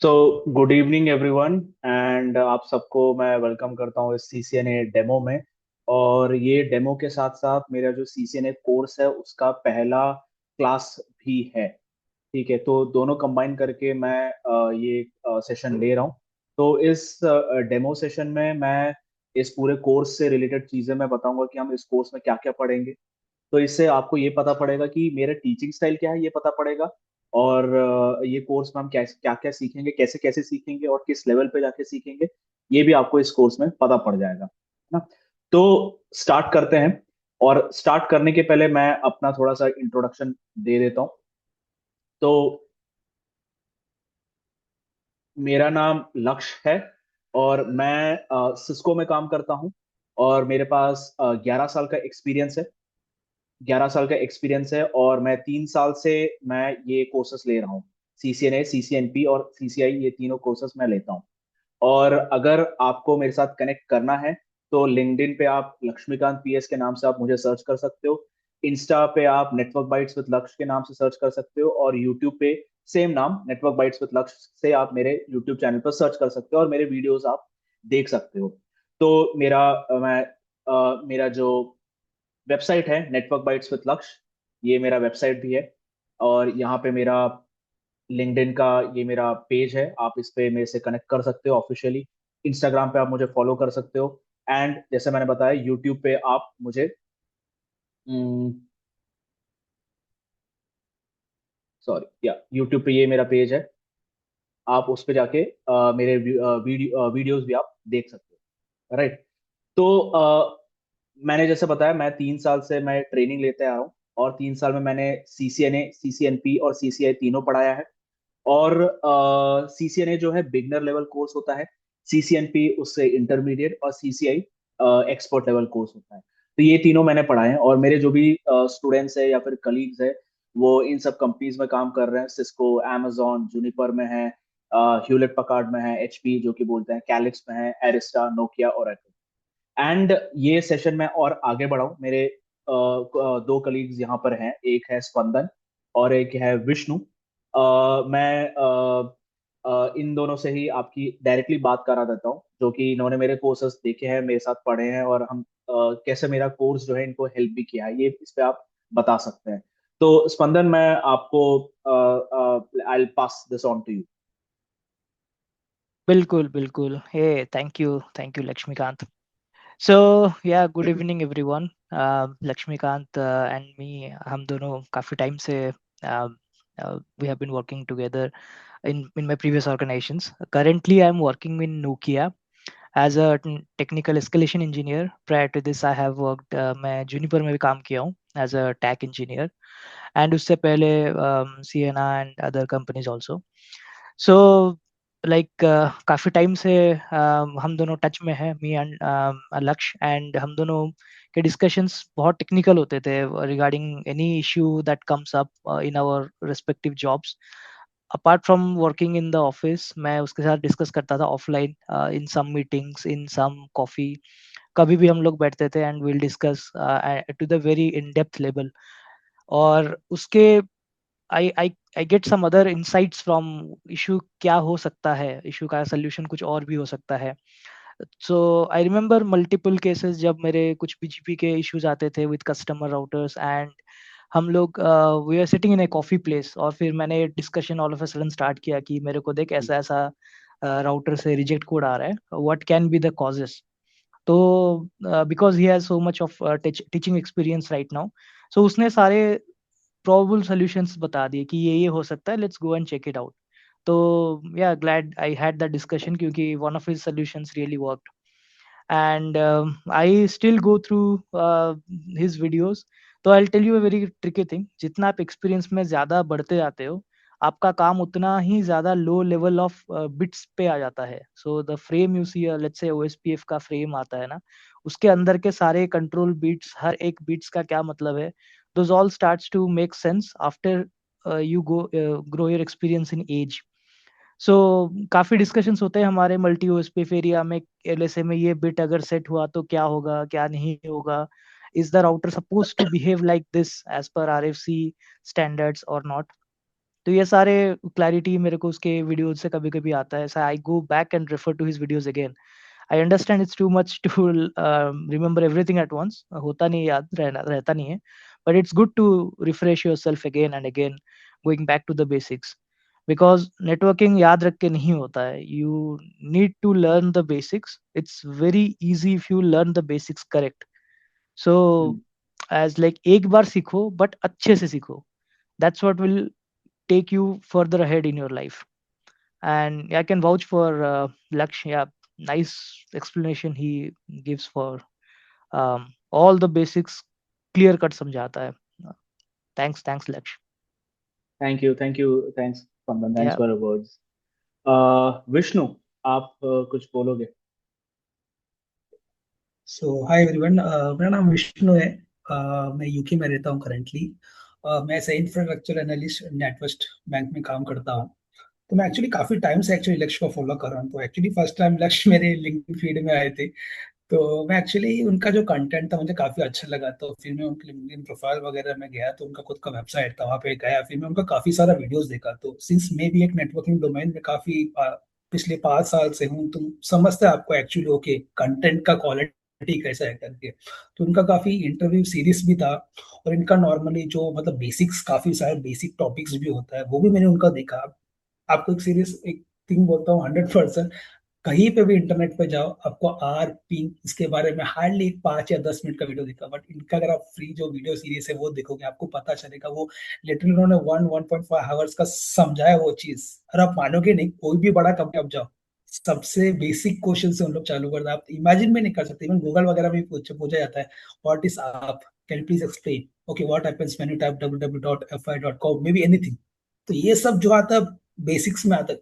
तो good evening everyone and आप सबको मैं वेलकम करता हूँ इस सीसीएनए डेमो में। और ये डेमो के साथ साथ मेरा जो सीसीएनए कोर्स है उसका पहला क्लास भी है। ठीक है, तो दोनों कंबाइन करके मैं ये सेशन ले रहा हूँ। तो इस डेमो सेशन में मैं इस पूरे कोर्स से रिलेटेड चीज़ें मैं बताऊंगा कि हम इस कोर्स में क्या क्या पढ़ेंगे। तो इससे आपको ये पता पड़ेगा कि मेरा टीचिंग स्टाइल क्या है, ये पता पड़ेगा। और ये कोर्स में हम क्या क्या सीखेंगे, कैसे कैसे सीखेंगे और किस लेवल पे जाके सीखेंगे, ये भी आपको इस कोर्स में पता पड़ जाएगा, है ना। तो स्टार्ट करते हैं। और स्टार्ट करने के पहले मैं अपना थोड़ा सा इंट्रोडक्शन दे देता हूँ। तो मेरा नाम लक्ष्य है और मैं सिस्को में काम करता हूँ। और मेरे पास 11 साल का एक्सपीरियंस है। 11 साल का एक्सपीरियंस है और मैं 3 साल से मैं ये कोर्सेस ले रहा हूँ। सीसीएनए, सीसीएनपी और सीसीआई, ये तीनों कोर्सेस मैं लेता हूँ। और अगर आपको मेरे साथ कनेक्ट करना है तो लिंक्डइन पे आप लक्ष्मीकांत पीएस के नाम से आप मुझे सर्च कर सकते हो। इंस्टा पे आप नेटवर्क बाइट्स विद लक्ष्य के नाम से सर्च कर सकते हो। और यूट्यूब पे सेम नाम नेटवर्क बाइट्स विद लक्ष्य से आप मेरे यूट्यूब चैनल पर सर्च कर सकते हो और मेरे वीडियोस आप देख सकते हो। तो मेरा जो वेबसाइट है नेटवर्क बाइट्स विद लक्ष्य, ये मेरा वेबसाइट भी है। और यहाँ पे मेरा लिंक्डइन का ये मेरा पेज है, आप इस पे मेरे से कनेक्ट कर सकते हो ऑफिशियली। इंस्टाग्राम पे आप मुझे फॉलो कर सकते हो। एंड जैसे मैंने बताया, यूट्यूब पे आप मुझे सॉरी या यूट्यूब पे ये मेरा पेज है, आप उस पे जाके मेरे वीडियोस भी आप देख सकते हो, राइट। तो मैंने जैसे बताया, मैं 3 साल से मैं ट्रेनिंग लेते आ रहा हूँ। और 3 साल में मैंने सीसीएनए, सीसीएनपी और सीसीआई तीनों पढ़ाया है। और सीसीएनए जो है बिगनर लेवल कोर्स होता है, सीसीएनपी उससे इंटरमीडिएट और सीसीआई एक्सपर्ट लेवल कोर्स होता है। तो ये तीनों मैंने पढ़ाए हैं और मेरे जो भी स्टूडेंट्स है या फिर कलीग्स है वो इन सब कंपनीज में काम कर रहे हैं। सिस्को, amazon, जूनिपर में है, ह्यूलेट पकार्ड में है, एचपी जो कि बोलते हैं, कैलिक्स में है, एरिस्टा, नोकिया और एंड ये सेशन में और आगे बढ़ाऊं, मेरे दो कलीग्स यहाँ पर हैं, एक है स्पंदन और एक है विष्णु। मैं इन दोनों से ही आपकी डायरेक्टली बात करा देता हूँ, जो कि इन्होंने मेरे कोर्सेस देखे हैं, मेरे साथ पढ़े हैं और हम कैसे मेरा कोर्स जो है इनको हेल्प भी किया है, ये इस पे आप बता सकते हैं। तो स्पंदन, मैं आपको I pass this on to you. बिल्कुल, बिल्कुल। Hey, thank you Laxmikant. So yeah good evening everyone. Laxmikant and me, हम दोनों काफ़ी टाइम से we have been working together in my previous organizations. Currently, I'm working in Nokia as a technical escalation engineer. Prior to this, I have worked मैं Juniper में भी काम किया हूँ as a tech engineer, and उससे पहले Sienna and other companies also. So like काफ़ी time से हम दोनों टच में हैं, मी एंड लक्ष्य, एंड हम दोनों के डिस्कशंस बहुत टेक्निकल होते थे regarding any issue that comes up in our respective jobs. Apart from working in the office, मैं उसके साथ डिस्कस करता था offline in some meetings, in some coffee. कभी भी हम लोग बैठते थे and will discuss to the very in depth level. और उसके I I I get some other insights from issue, क्या हो सकता है, इशू का सोल्यूशन कुछ और भी हो सकता है। सो आई रिमेम्बर मल्टीपल केसेस जब मेरे कुछ बीजीपी के इश्यूज आते थे विद कस्टमर राउटर्स, एंड हम लोग we are sitting in a coffee place, और फिर मैंने discussion all of a sudden start किया कि मेरे को देख, ऐसा ऐसा राउटर से रिजेक्ट कोड आ रहा है, what can be the causes. तो because he has so much of teaching experience right now, so उसने सारे प्रोबेबल सॉल्यूशंस बता दिए कि ये हो सकता है, let's go and check it out. तो yeah glad I had that discussion, क्योंकि one of his solutions really worked, and I still go through his videos. तो I tell you a very tricky thing, जितना आप experience में ज़्यादा बढ़ते जाते हो, आपका काम उतना ही ज़्यादा लो लेवल ऑफ बिट्स पे आ जाता है। So the frame you see, let's say OSPF का फ्रेम आता है ना, उसके अंदर के सारे कंट्रोल बीट्स, हर एक बीट्स का क्या मतलब है, those all starts to make sense after you go grow your experience in age. सो काफ़ी डिस्कशंस होते हैं हमारे मल्टी ओएसपीएफ एरिया में, एलएसए में, ये बिट अगर सेट हुआ तो क्या होगा, क्या नहीं होगा, is the router suppose to behave like this as per RFC standards और नॉट। तो ये सारे क्लैरिटी मेरे को उसके वीडियोज से कभी कभी आता है, I go back and refer to his videos again. I understand it's too much to remember everything at once, होता नहीं, याद रहता नहीं है, but it's good to refresh yourself again and again, going back to the basics. Because networking याद रख के नहीं होता है, you need to learn the basics. It's very easy if you learn the basics correct. So as like एक बार सीखो but अच्छे से सीखो. That's what will take you further ahead in your life. And I can vouch for Laksh. Yeah, nice explanation he gives for all the basics. Clear cut समझाता है. Thanks Laksh. Thank you, thanks Spandan, thanks Yeah. For words. Vishnu, आप कुछ बोलोगे? सो hi everyone, मेरा नाम विष्णु है. मैं UK में रहता हूँ करेंटली. मैं as infrastructure analyst NatWest bank में काम करता हूँ. तो मैं एक्चुअली काफी टाइम से एक्चुअली लक्ष्य को फॉलो कर रहा हूँ. तो एक्चुअली फर्स्ट टाइम लक्ष्य मेरे लिंक्डइन फीड में आए थे. तो मैं एक्चुअली उनका जो कंटेंट था मुझे काफी अच्छा लगा. तो फिर मैं उनके लिंक्डइन प्रोफाइल वगैरह में गया, तो उनका खुद का वेबसाइट था, वहाँ पे गया. फिर मैं उनका काफी सारा वीडियोस देखा. तो सिंस मैं भी एक नेटवर्किंग डोमेन में काफी पिछले 5 साल से हूँ, तो समझते हैं आपको एक्चुअली ओके कंटेंट का क्वालिटी कैसा है करके. तो उनका काफी इंटरव्यू सीरीज भी था. और इनका नॉर्मली जो मतलब बेसिक्स, काफी सारे बेसिक टॉपिक्स भी होता है, वो भी मैंने उनका देखा. आपको एक सीरीज, एक थिंग बोलता हूँ 100%, कहीं पे भी इंटरनेट पे जाओ, आपको आर पिंग इसके बारे में हार्डली 5 या 10 मिनट का वीडियो दिखा. बट इनका अगर आप फ्री जो वीडियो सीरीज है वो देखोगे, आपको पता चलेगा वो लिटरली उन्होंने 1.5 आवर्स का समझाया वो चीज. और आप मानोगे नहीं, कोई भी बड़ा कंपनी आप जाओ, सबसे बेसिक क्वेश्चन से उन लोग चालू करते हैं. आप इमेजिन भी नहीं कर सकते. इवन गूगल वगैरह में पूछा जाता है, व्हाट इज आप, can you please explain, okay what happens when you type www.fi.com, may be anything. तो ये सब जो आता है बेसिक्स में आता है.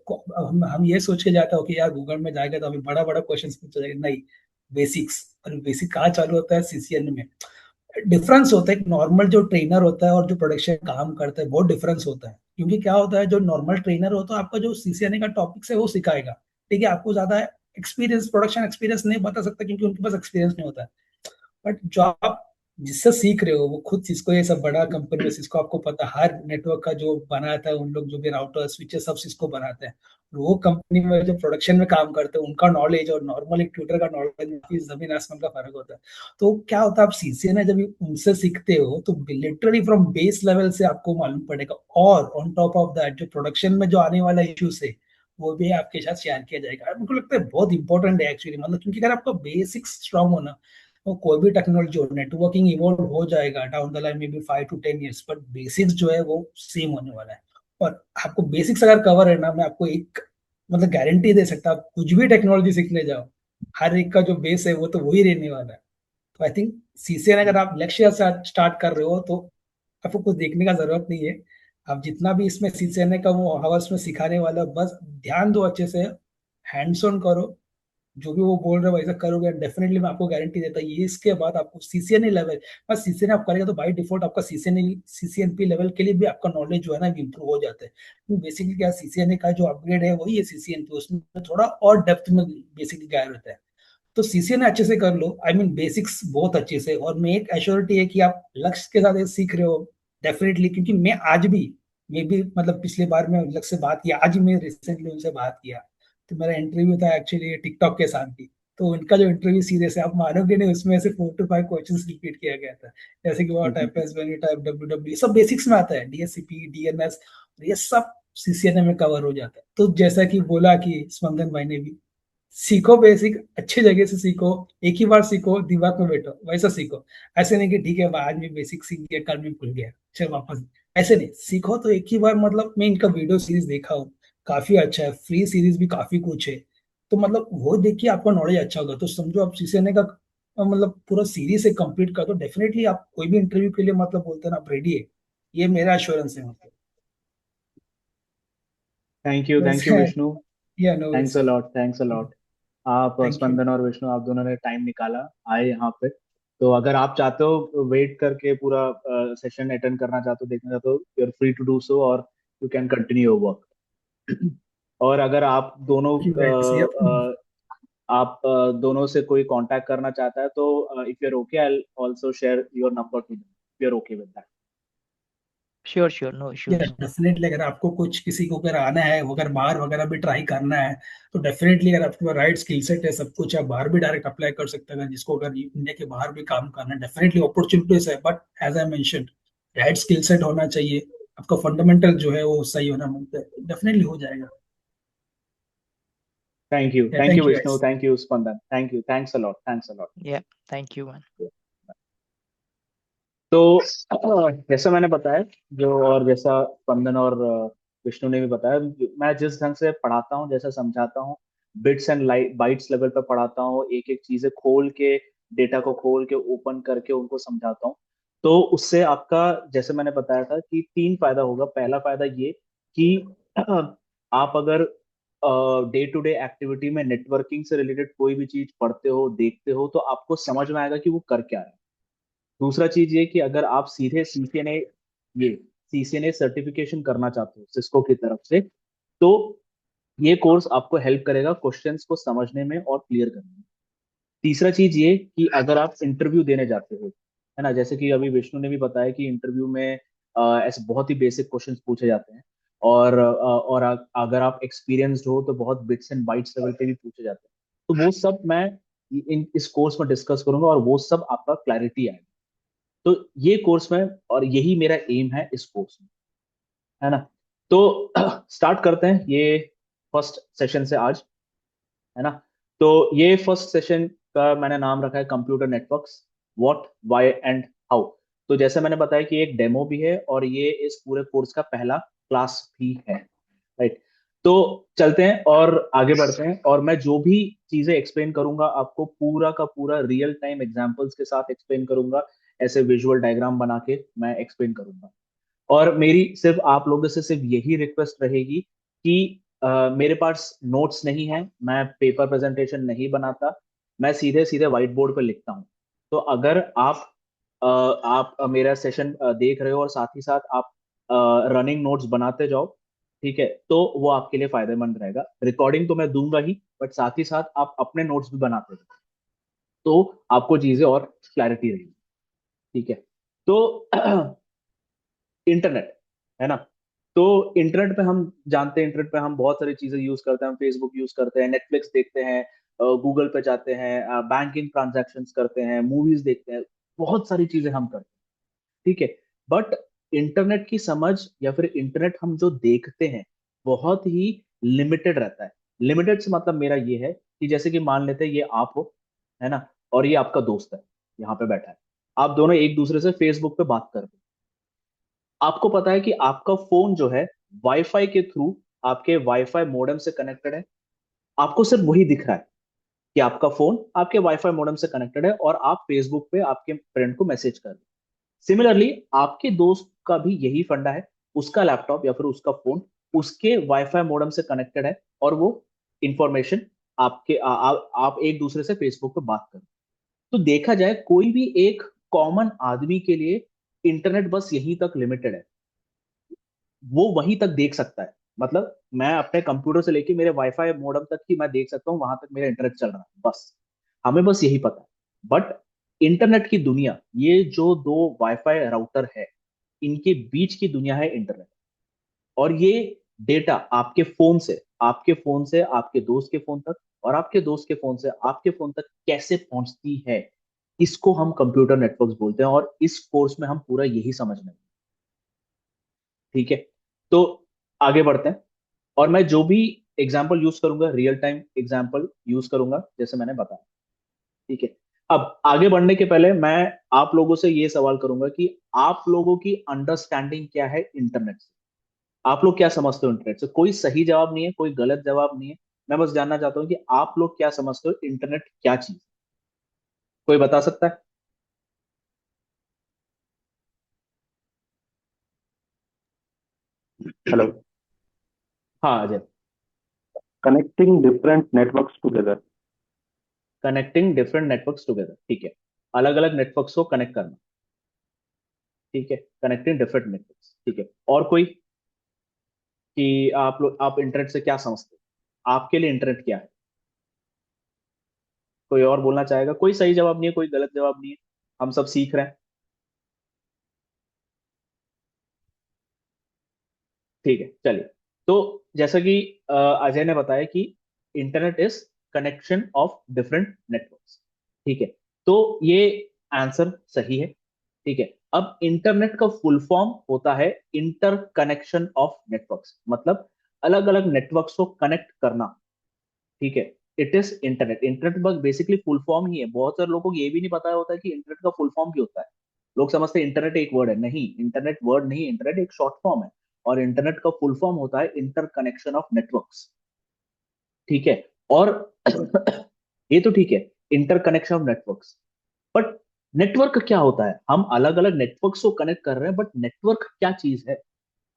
हम ये सोच के जाता है कि यार गूगल में जाएगा तो हमें बड़ा बड़ा क्वेश्चन पूछा जाएगा. नहीं, बेसिक्स. और बेसिक कहाँ चालू होता है? सीसीएन में. डिफरेंस होता है, एक नॉर्मल जो ट्रेनर होता है और जो प्रोडक्शन काम करता है, बहुत डिफरेंस होता है. क्योंकि क्या होता है, जो नॉर्मल ट्रेनर होता है आपका जो सीसीएनए का टॉपिक है वो सिखाएगा. ठीक है, आपको ज्यादा एक्सपीरियंस, प्रोडक्शन एक्सपीरियंस नहीं बता सकता क्योंकि उनके पास एक्सपीरियंस नहीं होता है. बट जो आप जिससे सीख रहे हो वो खुद सिस्को, ये सब बड़ा कंपनी में सिस्को, आपको पता है हर नेटवर्क का जो बनाता है उन लोग, जो भी राउटर स्विचेस सब सिस्को बनाते हैं. और वो कंपनी में जो प्रोडक्शन में काम करते हैं उनका नॉलेज और नॉर्मल एक ट्यूटर का नॉलेज में काफी जमीन आसमान का फर्क होता है. तो क्या होता है, आप सीसीएनए जब उनसे सीखते हो तो लिटरली फ्रॉम बेस लेवल से आपको मालूम पड़ेगा. और ऑन टॉप ऑफ दैट जो प्रोडक्शन में जो आने वाला इश्यूज है वो भी आपके साथ शेयर किया जाएगा. मुझे लगता है बहुत इंपॉर्टेंट है एक्चुअली. मतलब क्योंकि अगर आपका बेसिक्स स्ट्रांग होना, तो कोई भी टेक्नोलॉजी हो, नेटवर्किंग इवॉल्व हो जाएगा डाउन द लाइन में भी 5 to 10 years, बट बेसिक्स जो है वो सेम होने वाला है. और आपको बेसिक्स अगर कवर है ना, मैं आपको एक मतलब गारंटी दे सकता हूँ, आप कुछ भी टेक्नोलॉजी सीखने जाओ, हर एक का जो बेस है वो तो वही रहने वाला है. तो आई थिंक सीसीएन अगर आप लक्ष्य से स्टार्ट कर रहे हो तो आपको कुछ देखने का जरूरत नहीं है. आप जितना भी इसमें सीसीएन का वो हावर्स में सिखाने वाला, बस ध्यान दो अच्छे से, हैंड्स ऑन करो. जो भी वो बोल रहे हो वैसा करोगे, डेफिनेटली मैं आपको गारंटी देता हूँ ये इसके बाद आपको सीसीएनए लेवल, बस सीसीएनए आप करेगा तो बाय डिफॉल्ट आपका सीसीएनपी लेवल के लिए भी आपका नॉलेज जो है ना इंप्रूव हो जाता है. बेसिकली क्या, सीसीएनए का जो अपग्रेड है वही है सीसीएनपी, उसमें थोड़ा और डेप्थ में बेसिकली क्या रहता है. तो सीसीएनए अच्छे से कर लो, आई मीन बेसिक्स बहुत अच्छे से. और मैं एक एश्योरिटी है कि आप लक्ष्य के साथ ये सीख रहे हो डेफिनेटली. क्योंकि मैं आज भी, मैं भी मतलब पिछले बार में लक्ष्य से बात किया, आज मैं रिसेंटली उनसे बात किया. तो मेरा इंटरव्यू था एक्चुअली टिकटॉक के साथ भी. तो उनका जो इंटरव्यू सीरीज है आप मानोगे नहीं, उसमें से 4 to 5 क्वेश्चन रिपीट किया गया था. जैसे कि what happens when you type www, सब बेसिक्स में आता है, डीएचसीपी डीएनएस, ये सब सीसीएनए में कवर हो जाता है. तो जैसा कि बोला कि स्पंदन भाई ने भी, सीखो बेसिक, अच्छे जगह से सीखो, एक ही बार सीखो, दिमाग में बैठो, वैसा सीखो. ऐसे नहीं कि ठीक है आज मैं बेसिक सीख गया, कल मैं भूल गया, चल वापस. ऐसे नहीं, सीखो तो एक ही बार. मतलब मैं इनका वीडियो सीरीज देखा हूँ, काफी अच्छा है. फ्री सीरीज भी काफी कुछ है. तो मतलब वो देखिए आपका नॉलेज अच्छा होगा. तो समझो आप सीसीएनए का मतलब पूरा सीरीज से कंप्लीट कर दो, डेफिनेटली आप कोई भी इंटरव्यू के लिए मतलब बोलते हैं ना, आप रेडी है. ये मेरा एश्योरेंस है मतलब. थैंक यू वैसे Vishnu. Yeah no, thanks a lot, thanks a lot. आप थैंक यू. स्पंदन और विष्णु, आप दोनों ने टाइम निकाला, आए यहाँ पे. तो अगर आप चाहते हो वेट करके पूरा सेशन अटेंड करना चाहते हो, देखना चाहते हो, you are free to do so, और you can continue your work. और अगर आप दोनों दोनों से कोई कांटेक्ट करना चाहता है तो if you are okay, I will also share your number to them, if you are okay with that. Sure, no yeah issues. Definitely अगर आपको कुछ किसी को अगर आना है, अगर बाहर वगैरह भी ट्राई करना है, तो डेफिनेटली अगर आपके पास राइट स्किल सेट है, सब कुछ, आप बाहर भी डायरेक्ट अप्लाई कर सकते हैं। जिसको अगर इंडिया के बाहर भी काम करना है, डेफिनेटली अपॉर्चुनिटीज है, but as I mention, right skill set होना चाहिए, आपका फंडामेंटल जो है वो सही होना, डेफिनेटली हो जाएगा। Thank you thank you Vishnu, guys. Thank you Spandan, thank you, thanks a lot, thanks a lot. या थैंक यू मैन। तो जैसा मैंने बताया, जो और जैसा स्पंदन और विष्णु ने भी बताया, मैं जिस ढंग से पढ़ाता हूँ, जैसा समझाता हूँ, बिट्स एंड बाइट्स लेवल पे पढ़ाता हूँ, एक एक चीजें खोल के, डेटा को खोल के ओपन करके उनको समझाता हूँ। तो उससे आपका, जैसे मैंने बताया था कि तीन फायदा होगा। पहला फायदा ये कि आप अगर डे टू डे एक्टिविटी में नेटवर्किंग से रिलेटेड कोई भी चीज पढ़ते हो, देखते हो, तो आपको समझ में आएगा कि वो कर क्या रहा है। दूसरा चीज ये कि अगर आप सीधे सीसीएनए, ये सीसीएनए सर्टिफिकेशन करना चाहते हो सिस्को की तरफ से, तो ये कोर्स आपको हेल्प करेगा क्वेश्चंस को समझने में और क्लियर करने में। तीसरा चीज ये कि अगर आप इंटरव्यू देने जाते हो, है ना, जैसे कि अभी विष्णु ने भी बताया कि इंटरव्यू में ऐसे बहुत ही बेसिक क्वेश्चंस पूछे जाते हैं, और अगर आप एक्सपीरियंस्ड हो तो बहुत बिट्स एंड बाइट्स लेवल पे भी पूछे जाते हैं। तो वो सब मैं इस कोर्स में डिस्कस करूंगा, और वो सब आपका क्लैरिटी आएगा। तो ये कोर्स में, और यही मेरा एम है इस कोर्स में, है ना। तो स्टार्ट करते हैं ये फर्स्ट सेशन से आज, है ना। तो ये फर्स्ट सेशन का मैंने नाम रखा है computer networks, what, why and how. तो जैसे मैंने बताया कि एक डेमो भी है, और ये इस पूरे कोर्स का पहला क्लास भी है, राइट। तो चलते हैं और आगे बढ़ते हैं, और मैं जो भी चीजें एक्सप्लेन करूंगा आपको पूरा का पूरा रियल टाइम एग्जांपल्स के साथ एक्सप्लेन करूंगा। ऐसे विजुअल डायग्राम बना के मैं एक्सप्लेन करूंगा। और मेरी सिर्फ आप लोगों से सिर्फ यही रिक्वेस्ट रहेगी कि मेरे पास नोट्स नहीं है, मैं पेपर प्रेजेंटेशन नहीं बनाता, मैं सीधे सीधे व्हाइट बोर्ड पर लिखता हूँ। तो अगर आप मेरा सेशन देख रहे हो और साथ ही साथ आप रनिंग नोट्स बनाते जाओ, ठीक है, तो वो आपके लिए फायदेमंद रहेगा। रिकॉर्डिंग तो मैं दूंगा ही, बट साथ ही साथ आप अपने नोट्स भी बनाते जाओ, तो आपको चीजें और क्लैरिटी रहेगी, ठीक है। तो इंटरनेट, है ना। तो इंटरनेट पे हम जानते हैं, इंटरनेट पे हम बहुत सारी चीजें यूज करते हैं, हम फेसबुक यूज करते हैं, नेटफ्लिक्स देखते हैं, गूगल पे जाते हैं, बैंकिंग ट्रांजैक्शंस करते हैं, मूवीज देखते हैं, बहुत सारी चीजें हम करते हैं, ठीक है। बट इंटरनेट की समझ, या फिर इंटरनेट हम जो देखते हैं, बहुत ही लिमिटेड रहता है। लिमिटेड से मतलब मेरा ये है कि जैसे कि मान लेते हैं ये आप हो, है ना, और ये आपका दोस्त है, यहाँ पे बैठा है। आप दोनों एक दूसरे से फेसबुक पे बात कर रहे हो। आपको पता है कि आपका फोन जो है वाईफाई के थ्रू आपके वाईफाई मॉडेम से कनेक्टेड है। आपको सिर्फ वही दिख रहा है कि आपका फोन आपके वाईफाई मॉडेम से कनेक्टेड है, और आप फेसबुक पे आपके फ्रेंड को मैसेज कर रहे हैं। सिमिलरली आपके दोस्त का भी यही फंडा है, उसका लैपटॉप या फिर उसका फोन उसके वाईफाई मॉडेम से कनेक्टेड है, और वो इंफॉर्मेशन आपके आप एक दूसरे से फेसबुक पे बात करें। तो देखा जाए कोई भी एक कॉमन आदमी के लिए इंटरनेट बस यहीं तक लिमिटेड है, वो वहीं तक देख सकता है। मतलब मैं अपने कंप्यूटर से लेके मेरे वाईफाई मॉडेम तक ही मैं देख सकता हूँ, वहां तक मेरा इंटरनेट चल रहा है, बस। हमें बस यही पता है। बट इंटरनेट की दुनिया, ये जो दो वाईफाई राउटर है, इनके बीच की दुनिया है इंटरनेट। और ये डेटा आपके फोन से आपके दोस्त के फोन तक, और आपके दोस्त के फोन से आपके फोन तक कैसे पहुंचती है, इसको हम कंप्यूटर नेटवर्क्स बोलते हैं, और इस कोर्स में हम पूरा यही समझने, ठीक है। तो आगे बढ़ते हैं, और मैं जो भी एग्जाम्पल यूज करूंगा, रियल टाइम एग्जाम्पल यूज करूंगा, जैसे मैंने बताया, ठीक है। अब आगे बढ़ने के पहले मैं आप लोगों से ये सवाल करूंगा कि आप लोगों की अंडरस्टैंडिंग क्या है इंटरनेट से। आप लोग क्या समझते हो इंटरनेट से? कोई सही जवाब नहीं है, कोई गलत जवाब नहीं है। मैं बस जानना चाहता हूँ कि आप लोग क्या समझते हो इंटरनेट क्या चीज है? कोई बता सकता है? Hello. हाँ Ajay. Connecting different networks together. Connecting different networks together, ठीक है। अलग अलग नेटवर्क्स को कनेक्ट करना, ठीक है, कनेक्टिंग डिफरेंट नेटवर्क्स, ठीक है। और कोई, कि आप लोग, आप इंटरनेट से क्या समझते हो, आपके लिए इंटरनेट क्या है? कोई और बोलना चाहेगा? कोई सही जवाब नहीं है, कोई गलत जवाब नहीं है, हम सब सीख रहे हैं। ठीक है, चलिए। तो जैसा कि अजय ने बताया कि internet is connection of different networks. ठीक है, तो ये आंसर सही है। ठीक है, अब इंटरनेट का फुल फॉर्म होता है इंटर कनेक्शन ऑफ नेटवर्क्स, मतलब अलग अलग नेटवर्क्स को कनेक्ट करना। ठीक है, it is internet. Internet basically full form ही है। बहुत सारे लोगों को ये भी नहीं पता होता है कि इंटरनेट का फुल फॉर्म क्या होता है। लोग समझते हैं इंटरनेट एक वर्ड है, नहीं, इंटरनेट वर्ड नहीं, इंटरनेट एक शॉर्ट फॉर्म है। और इंटरनेट का फुल फॉर्म होता है इंटर कनेक्शन ऑफ नेटवर्क्स। ठीक है, और ये तो ठीक है, inter connection of networks. But network क्या होता है? हम अलग अलग नेटवर्क्स को कनेक्ट कर रहे हैं, बट नेटवर्क क्या चीज है,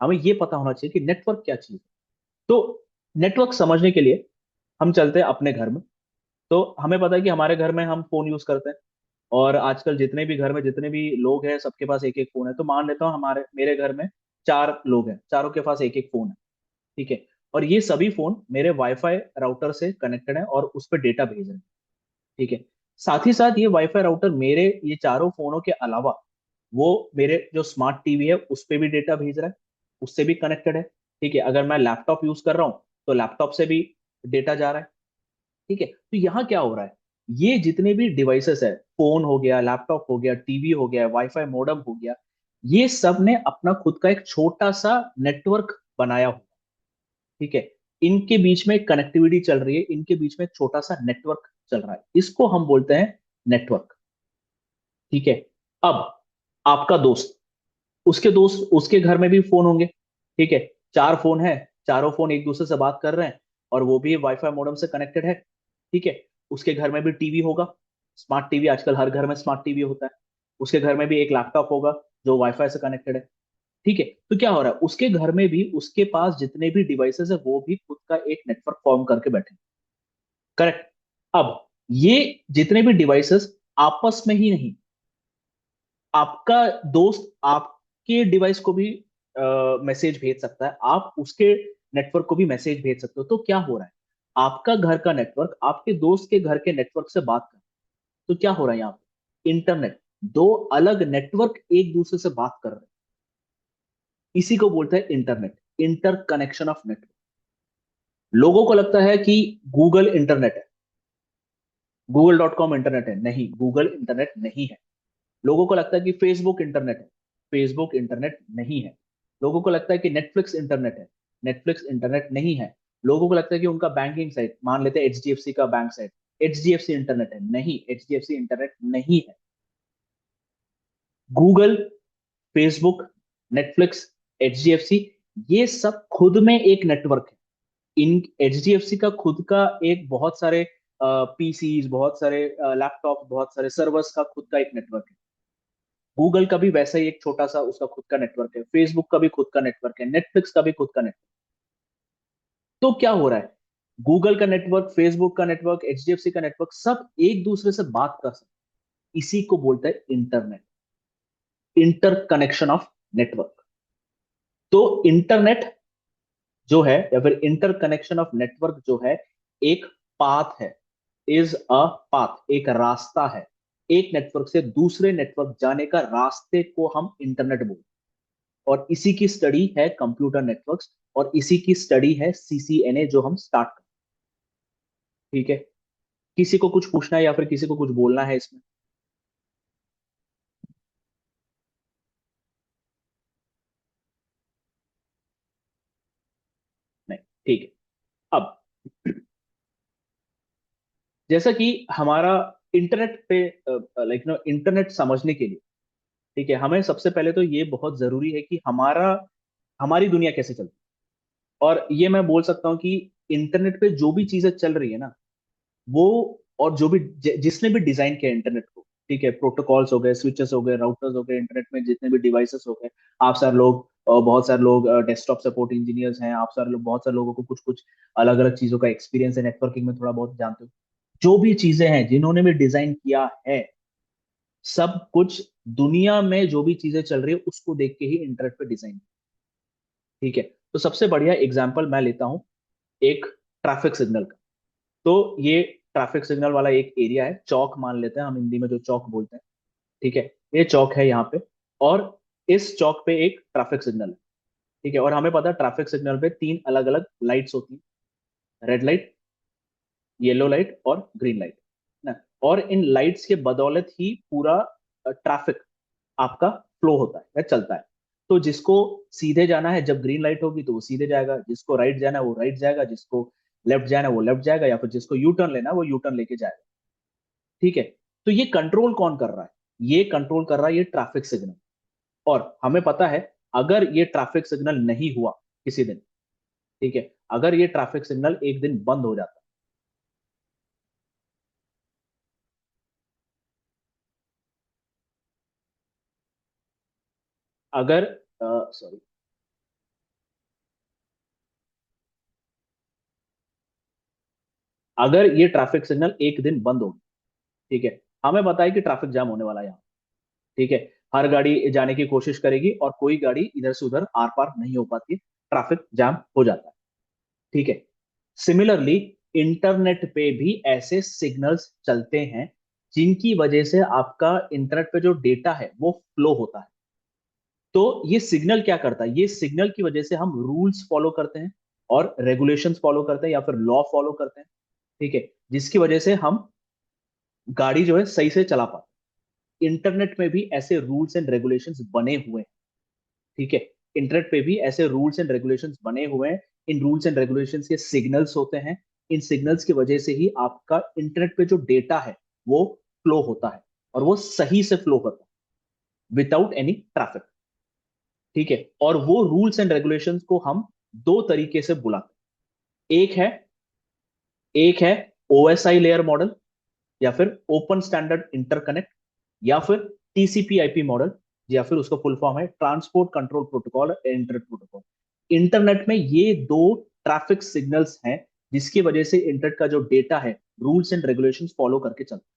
हमें ये पता होना चाहिए कि नेटवर्क क्या चीज है। तो नेटवर्क समझने के लिए हम चलते हैं अपने घर में। तो हमें पता है कि हमारे घर में हम फोन यूज करते हैं, और आजकल जितने भी घर में जितने भी लोग हैं सबके पास एक एक फोन है। तो मान लेता हूँ हमारे मेरे घर में 4 लोग हैं, चारों के पास एक एक फोन है। ठीक है, और ये सभी फोन मेरे वाईफाई राउटर से कनेक्टेड है और उस पर डेटा भेज रहे हैं। ठीक है, साथ ही साथ ये वाईफाई राउटर मेरे ये चारों फोनों के अलावा वो मेरे जो स्मार्ट टीवी है उस पर भी डेटा भेज रहा है, उससे भी कनेक्टेड है। ठीक है, अगर मैं लैपटॉप यूज कर रहा हूँ तो लैपटॉप से भी डेटा जा रहा है। ठीक है, तो यहाँ क्या हो रहा है, ये जितने भी डिवाइसेस है, फोन हो गया, लैपटॉप हो गया, टीवी हो गया, वाईफाई मॉडेम हो गया, ये सब ने अपना खुद का एक छोटा सा नेटवर्क बनाया हुआ। ठीक है, इनके बीच में कनेक्टिविटी चल रही है, इनके बीच में एक छोटा सा नेटवर्क चल रहा है, इसको हम बोलते हैं नेटवर्क। ठीक है, अब आपका दोस्त, उसके दोस्त, उसके घर में भी फोन होंगे। ठीक है, 4 फोन है, चारों फोन एक दूसरे से बात कर रहे हैं, और वो भी वाईफाई मॉडेम से कनेक्टेड है। ठीक है, उसके घर में भी टीवी होगा, स्मार्ट टीवी, आजकल हर घर में स्मार्ट टीवी होता है। उसके घर में भी एक लैपटॉप होगा जो वाईफाई से कनेक्टेड है। ठीक है, तो क्या हो रहा है, उसके घर में भी उसके पास जितने भी डिवाइसेस है वो भी खुद का एक नेटवर्क फॉर्म करके बैठे। करेक्ट। अब ये जितने भी डिवाइसेस आपस में ही नहीं, आपका दोस्त आपके डिवाइस को भी मैसेज भेज सकता है, आप उसके नेटवर्क को भी मैसेज भेज सकते हो। तो क्या हो रहा है, आपका घर का नेटवर्क आपके दोस्त के घर के नेटवर्क से बात कर, तो क्या हो रहा है यहाँ पे, इंटरनेट, दो अलग नेटवर्क एक दूसरे से बात कर रहे हैं, इसी को बोलते हैं internet, inter connection of network. लोगों को लगता है कि गूगल इंटरनेट है, Google.com इंटरनेट है, नहीं, गूगल इंटरनेट नहीं है। लोगों को लगता है कि फेसबुक इंटरनेट है, फेसबुक इंटरनेट नहीं है। लोगों को लगता है कि नेटफ्लिक्स इंटरनेट है, नेटफ्लिक्स इंटरनेट नहीं है। लोगों को लगता है कि उनका बैंकिंग साइट, मान लेते हैं एचडीएफसी का बैंक साइट, एचडीएफसी इंटरनेट है, नहीं, एचडीएफसी इंटरनेट नहीं है। गूगल, फेसबुक, नेटफ्लिक्स, एचडीएफसी, ये सब खुद में एक नेटवर्क है। इन एचडीएफसी का खुद का एक बहुत सारे पीसीज, बहुत सारे लैपटॉप, बहुत सारे सर्वर्स का खुद का एक नेटवर्क है। गूगल का भी वैसा ही एक छोटा सा उसका खुद का नेटवर्क है, फेसबुक का भी खुद का नेटवर्क है, नेटफ्लिक्स का भी खुद का नेटवर्क। तो क्या हो रहा है, गूगल का नेटवर्क, फेसबुक का नेटवर्क, एचडीएफसी का नेटवर्क, सब एक दूसरे से बात कर सकते हैं। इसी को बोलते हैं internet, inter connection of network. तो इंटरनेट जो है, या फिर इंटर कनेक्शन ऑफ नेटवर्क जो है, एक पाथ है, इज अ पाथ, एक रास्ता है। एक नेटवर्क से दूसरे नेटवर्क जाने का रास्ते को हम इंटरनेट बोलते हैं। और इसी की स्टडी है कंप्यूटर नेटवर्क्स, और इसी की स्टडी है सीसीएनए जो हम स्टार्ट कर। ठीक है, किसी को कुछ पूछना है या फिर किसी को कुछ बोलना है इसमें? नहीं, ठीक है। अब जैसा कि हमारा इंटरनेट पे, लाइक नो, इंटरनेट समझने के लिए, ठीक है, हमें सबसे पहले तो ये बहुत जरूरी है कि हमारी दुनिया कैसे चलती है। और ये मैं बोल सकता हूँ कि इंटरनेट पे जो भी चीजें चल रही है ना, वो, और जो भी जिसने भी डिजाइन किया इंटरनेट को, ठीक है, प्रोटोकॉल्स हो गए, स्विचेस हो गए, राउटर्स हो गए, इंटरनेट में जितने भी डिवाइसेस हो गए, आप सारे लोग, बहुत सारे लोग डेस्कटॉप सपोर्ट इंजीनियर्स हैं, आप सारे लोग, बहुत सारे लोगों को कुछ कुछ अलग अलग चीजों का एक्सपीरियंस है, नेटवर्किंग में थोड़ा बहुत जानते हो। जो भी चीजें हैं जिन्होंने भी डिजाइन किया है, सब कुछ दुनिया में जो भी चीजें चल रही है उसको देख के ही इंटरनेट पे डिजाइन। ठीक है, तो सबसे बढ़िया एग्जांपल मैं लेता हूं एक ट्रैफिक सिग्नल का। तो ये ट्रैफिक सिग्नल वाला एक एरिया है, चौक मान लेते हैं हम हिंदी में जो चौक बोलते हैं। ठीक है, ये चौक है यहाँ पे, और इस चौक पे एक ट्रैफिक सिग्नल है। ठीक है, और हमें पता है ट्रैफिक सिग्नल पे 3 अलग अलग लाइट्स होती है, रेड लाइट, येलो लाइट और ग्रीन लाइट ना। और इन लाइट्स के बदौलत ही पूरा ट्रैफिक आपका फ्लो होता है, वह चलता है। तो जिसको सीधे जाना है जब ग्रीन लाइट होगी तो वो सीधे जाएगा, जिसको राइट जाना है वो राइट जाएगा, जिसको लेफ्ट जाना है वो लेफ्ट जाएगा, या फिर जिसको यू टर्न लेना है वो यू टर्न लेके जाएगा। ठीक है, तो ये कंट्रोल कौन कर रहा है? ये कंट्रोल कर रहा है ये ट्रैफिक सिग्नल। और हमें पता है अगर ये ट्रैफिक सिग्नल नहीं हुआ किसी दिन, ठीक है, अगर ये ट्रैफिक सिग्नल एक दिन बंद हो जाता, अगर सॉरी, अगर ये ट्रैफिक सिग्नल एक दिन बंद हो गया, ठीक है, हमें पता है कि ट्रैफिक जाम होने वाला है यहाँ, ठीक है, हर गाड़ी जाने की कोशिश करेगी और कोई गाड़ी इधर से उधर आर पार नहीं हो पाती, ट्रैफिक जाम हो जाता है। ठीक है, सिमिलरली इंटरनेट पे भी ऐसे सिग्नल्स चलते हैं जिनकी वजह से आपका इंटरनेट पे जो डेटा है वो फ्लो होता है। तो ये सिग्नल क्या करता है? ये सिग्नल की वजह से हम रूल्स फॉलो करते हैं और रेगुलेशंस फॉलो करते हैं या फिर लॉ फॉलो करते हैं, ठीक है, जिसकी वजह से हम गाड़ी जो है सही से चला पाते हैं। इंटरनेट में भी ऐसे रूल्स एंड रेगुलेशंस बने हुए हैं, ठीक है, इंटरनेट पे भी ऐसे रूल्स एंड रेगुलेशंस बने हुए हैं। इन रूल्स एंड रेगुलेशंस के सिग्नल्स होते हैं, इन सिग्नल्स की वजह से ही आपका इंटरनेट पे जो डेटा है वो फ्लो होता है, और वो सही से फ्लो होता है विदाउट एनी ट्रैफिक। ठीक है, और वो रूल्स एंड रेगुलेशंस को हम दो तरीके से बुलाते हैं। एक है ओएसआई लेयर मॉडल, या फिर ओपन स्टैंडर्ड इंटरकनेक्ट, या फिर टीसीपी आईपी मॉडल, या फिर उसका फुल फॉर्म है transport control protocol, internet protocol. Internet में ये दो ट्रैफिक सिग्नल्स हैं जिसकी वजह से इंटरनेट का जो डेटा है रूल्स एंड रेगुलेशंस फॉलो करके चलता है।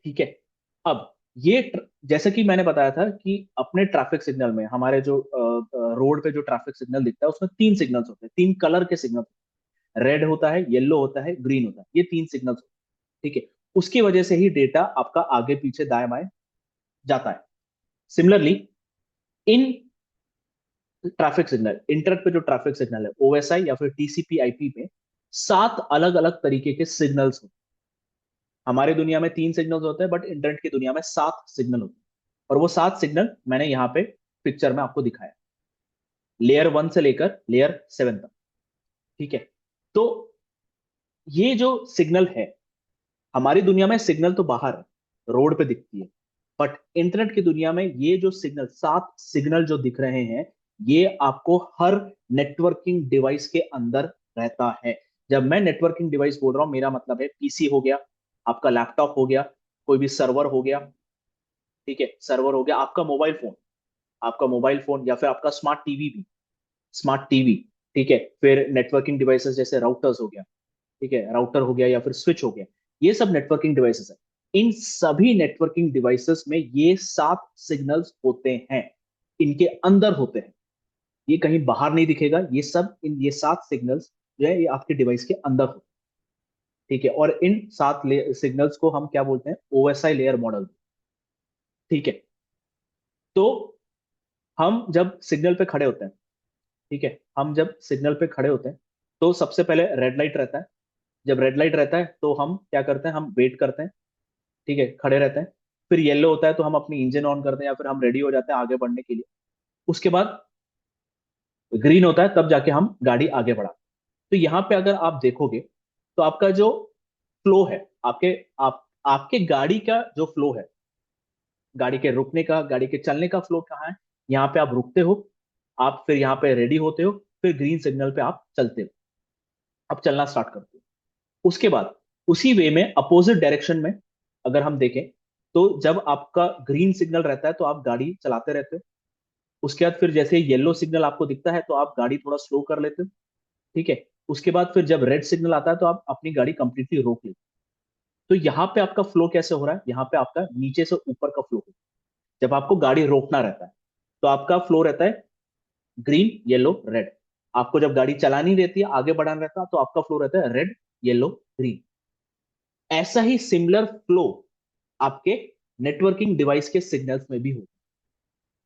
ठीक है, अब जैसे कि मैंने बताया था कि अपने ट्रैफिक सिग्नल में हमारे जो रोड पे जो ट्रैफिक सिग्नल दिखता है उसमें 3 सिग्नल्स होते हैं, 3 कलर के सिग्नल, रेड होता है, येलो होता है, ग्रीन होता है, ये 3 सिग्नल्स होते हैं। ठीक है, उसकी वजह से ही डेटा आपका आगे पीछे दाएं बाएं जाता है। Similarly in traffic signal, internet पे जो ट्रैफिक सिग्नल है ओएसआई या फिर टीसीपी आईपी में 7 अलग अलग तरीके के सिग्नल्स होते हैं। हमारे दुनिया में 3 सिग्नल्स होते हैं, बट इंटरनेट की दुनिया में 7 सिग्नल होते हैं, और वो 7 सिग्नल मैंने यहाँ पे पिक्चर में आपको दिखाया, लेयर 1 से लेकर लेयर 7 तक। ठीक है, तो ये जो सिग्नल है, हमारी दुनिया में सिग्नल तो बाहर है, रोड पे दिखती है, बट इंटरनेट की दुनिया में ये जो सिग्नल 7 सिग्नल जो दिख रहे हैं, ये आपको हर नेटवर्किंग डिवाइस के अंदर रहता है। जब मैं नेटवर्किंग डिवाइस बोल रहा हूं, मेरा मतलब है पीसी हो गया, आपका लैपटॉप हो गया, कोई भी सर्वर हो गया, ठीक है, सर्वर हो गया, आपका मोबाइल फोन, आपका मोबाइल फोन या फिर आपका स्मार्ट टीवी भी, स्मार्ट टीवी, ठीक है, फिर नेटवर्किंग डिवाइसेस जैसे राउटर्स हो गया, ठीक है, राउटर हो गया या फिर स्विच हो गया, ये सब नेटवर्किंग डिवाइसेस है। इन सभी नेटवर्किंग डिवाइसेस में ये 7 सिग्नल्स होते हैं, इनके अंदर होते हैं, ये कहीं बाहर नहीं दिखेगा, ये सब ये 7 सिग्नल्स जो है ये आपके डिवाइस के अंदर होते हैं। ठीक है, और इन 7 सिग्नल्स को हम क्या बोलते हैं? OSI layer model. ठीक है, तो हम जब सिग्नल पे खड़े होते हैं, ठीक है, हम जब सिग्नल पे खड़े होते हैं तो सबसे पहले रेड लाइट रहता है। जब रेड लाइट रहता है तो हम क्या करते हैं? हम वेट करते हैं, ठीक है, खड़े रहते हैं। फिर येलो होता है तो हम अपनी इंजन ऑन करते हैं या फिर हम रेडी हो जाते हैं आगे बढ़ने के लिए। उसके बाद ग्रीन होता है, तब जाके हम गाड़ी आगे बढ़ाते हैं। तो यहाँ पे अगर आप देखोगे तो आपका जो फ्लो है, आपके गाड़ी का जो फ्लो है, गाड़ी के रुकने का, गाड़ी के चलने का फ्लो कहाँ है? यहाँ पे आप रुकते हो, आप फिर यहाँ पे रेडी होते हो, फिर ग्रीन सिग्नल पे आप चलते हो, आप चलना स्टार्ट करते हो। उसके बाद उसी वे में अपोजिट डायरेक्शन में अगर हम देखें तो जब आपका ग्रीन सिग्नल रहता है तो आप गाड़ी चलाते रहते हो। उसके बाद फिर जैसे येलो सिग्नल आपको दिखता है तो आप गाड़ी थोड़ा स्लो कर लेते हो, ठीक है। उसके बाद फिर जब रेड सिग्नल आता है तो आप अपनी गाड़ी कंप्लीटली रोक लेते हो। तो यहाँ पे आपका फ्लो कैसे हो रहा है? यहाँ पे आपका नीचे से ऊपर का फ्लो हो, जब आपको गाड़ी रोकना रहता है तो आपका फ्लो रहता है ग्रीन येलो रेड। आपको जब गाड़ी चलानी रहती है, आगे बढ़ाना रहता है, तो आपका फ्लो रहता है रेड येलो ग्रीन। ऐसा ही सिमिलर फ्लो आपके नेटवर्किंग डिवाइस के सिग्नल्स में भी होता है।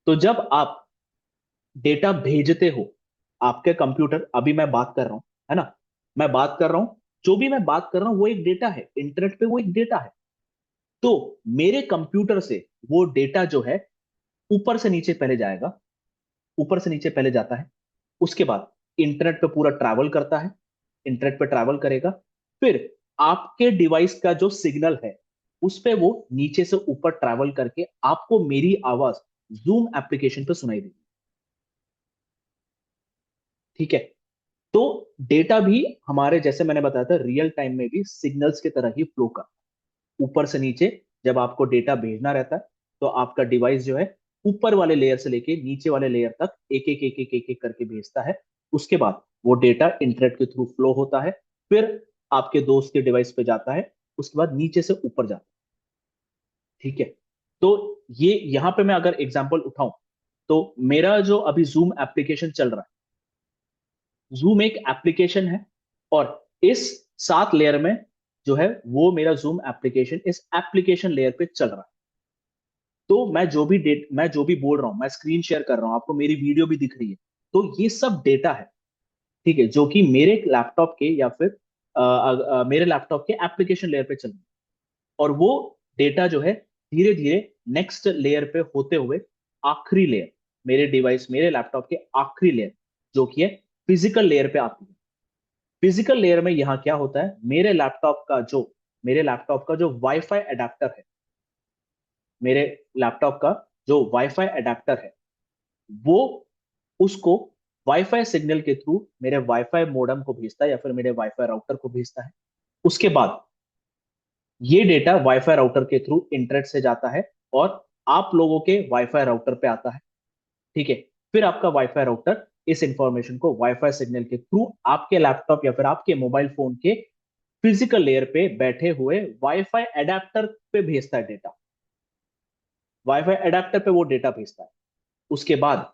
तो जब आप डेटा भेजते हो आपके कंप्यूटर, अभी मैं बात कर रहा हूं, है ना, मैं बात कर रहा हूं, जो भी मैं बात कर रहा हूं वो एक डेटा है, इंटरनेट पे वो एक डेटा है। तो मेरे कंप्यूटर से वो डेटा जो है ऊपर से नीचे पहले जाएगा, ऊपर से नीचे पहले जाता है, उसके बाद इंटरनेट पे पूरा ट्रैवल करता है, इंटरनेट पे ट्रैवल करेगा, फिर आपके डिवाइस का जो सिग्नल है उस पे वो नीचे से ऊपर ट्रैवल करके आपको मेरी आवाज जूम एप्लीकेशन पे सुनाई देगी। ठीक है। तो डेटा भी हमारे, जैसे मैंने बताया था, रियल टाइम में भी सिग्नल्स की तरह ही फ्लो करता है ऊपर से नीचे। जब आपको डेटा भेजना रहता है तो आपका डिवाइस जो है ऊपर वाले लेयर से लेके नीचे वाले लेयर तक एक एक करके भेजता है। उसके बाद वो डेटा इंटरनेट के थ्रू फ्लो होता है, फिर आपके दोस्त के डिवाइस पे जाता है, उसके बाद नीचे से ऊपर जाता है। ठीक है। तो ये यहां पे मैं अगर एग्जांपल उठाऊं तो मेरा जो अभी जूम एप्लीकेशन चल रहा है, जूम एक एप्लीकेशन है, और इस 7 लेयर में जो है वो मेरा जूम एप्लीकेशन इस एप्लीकेशन लेयर पे चल रहा है। तो मैं जो भी बोल रहा हूं, मैं स्क्रीन शेयर कर रहा हूं, आपको मेरी वीडियो भी दिख रही है, तो ये सब डेटा है। ठीक है, जो कि मेरे लैपटॉप के या फिर मेरे लैपटॉप के एप्लीकेशन लेयर पे चल रहा है। और वो डेटा जो है धीरे धीरे नेक्स्ट लेयर पे होते हुए आखिरी लेयर, मेरे डिवाइस, मेरे लैपटॉप के आखिरी लेयर जो कि है फिजिकल लेयर पे आती है। फिजिकल लेयर में यहां क्या होता है, मेरे लैपटॉप का जो वाईफाई अडेप्टर है, मेरे लैपटॉप का जो वाईफाई अडेप्टर है, वो उसको वाईफाई सिग्नल के थ्रू मेरे वाईफाई मोडेम को भेजता है या फिर मेरे वाईफाई राउटर को भेजता है। उसके बाद ये डेटा वाईफाई राउटर के थ्रू इंटरनेट से जाता है और आप लोगों के वाईफाई राउटर पे आता है। ठीक है। फिर आपका वाईफाई राउटर इस इंफॉर्मेशन को वाईफाई सिग्नल के थ्रू आपके लैपटॉप या फिर आपके मोबाइल फोन के फिजिकल लेयर पे बैठे हुए वाईफाई एडेप्टर पे भेजता है डेटा। वाईफाई एडेप्टर पे वो डेटा भेजता है। उसके बाद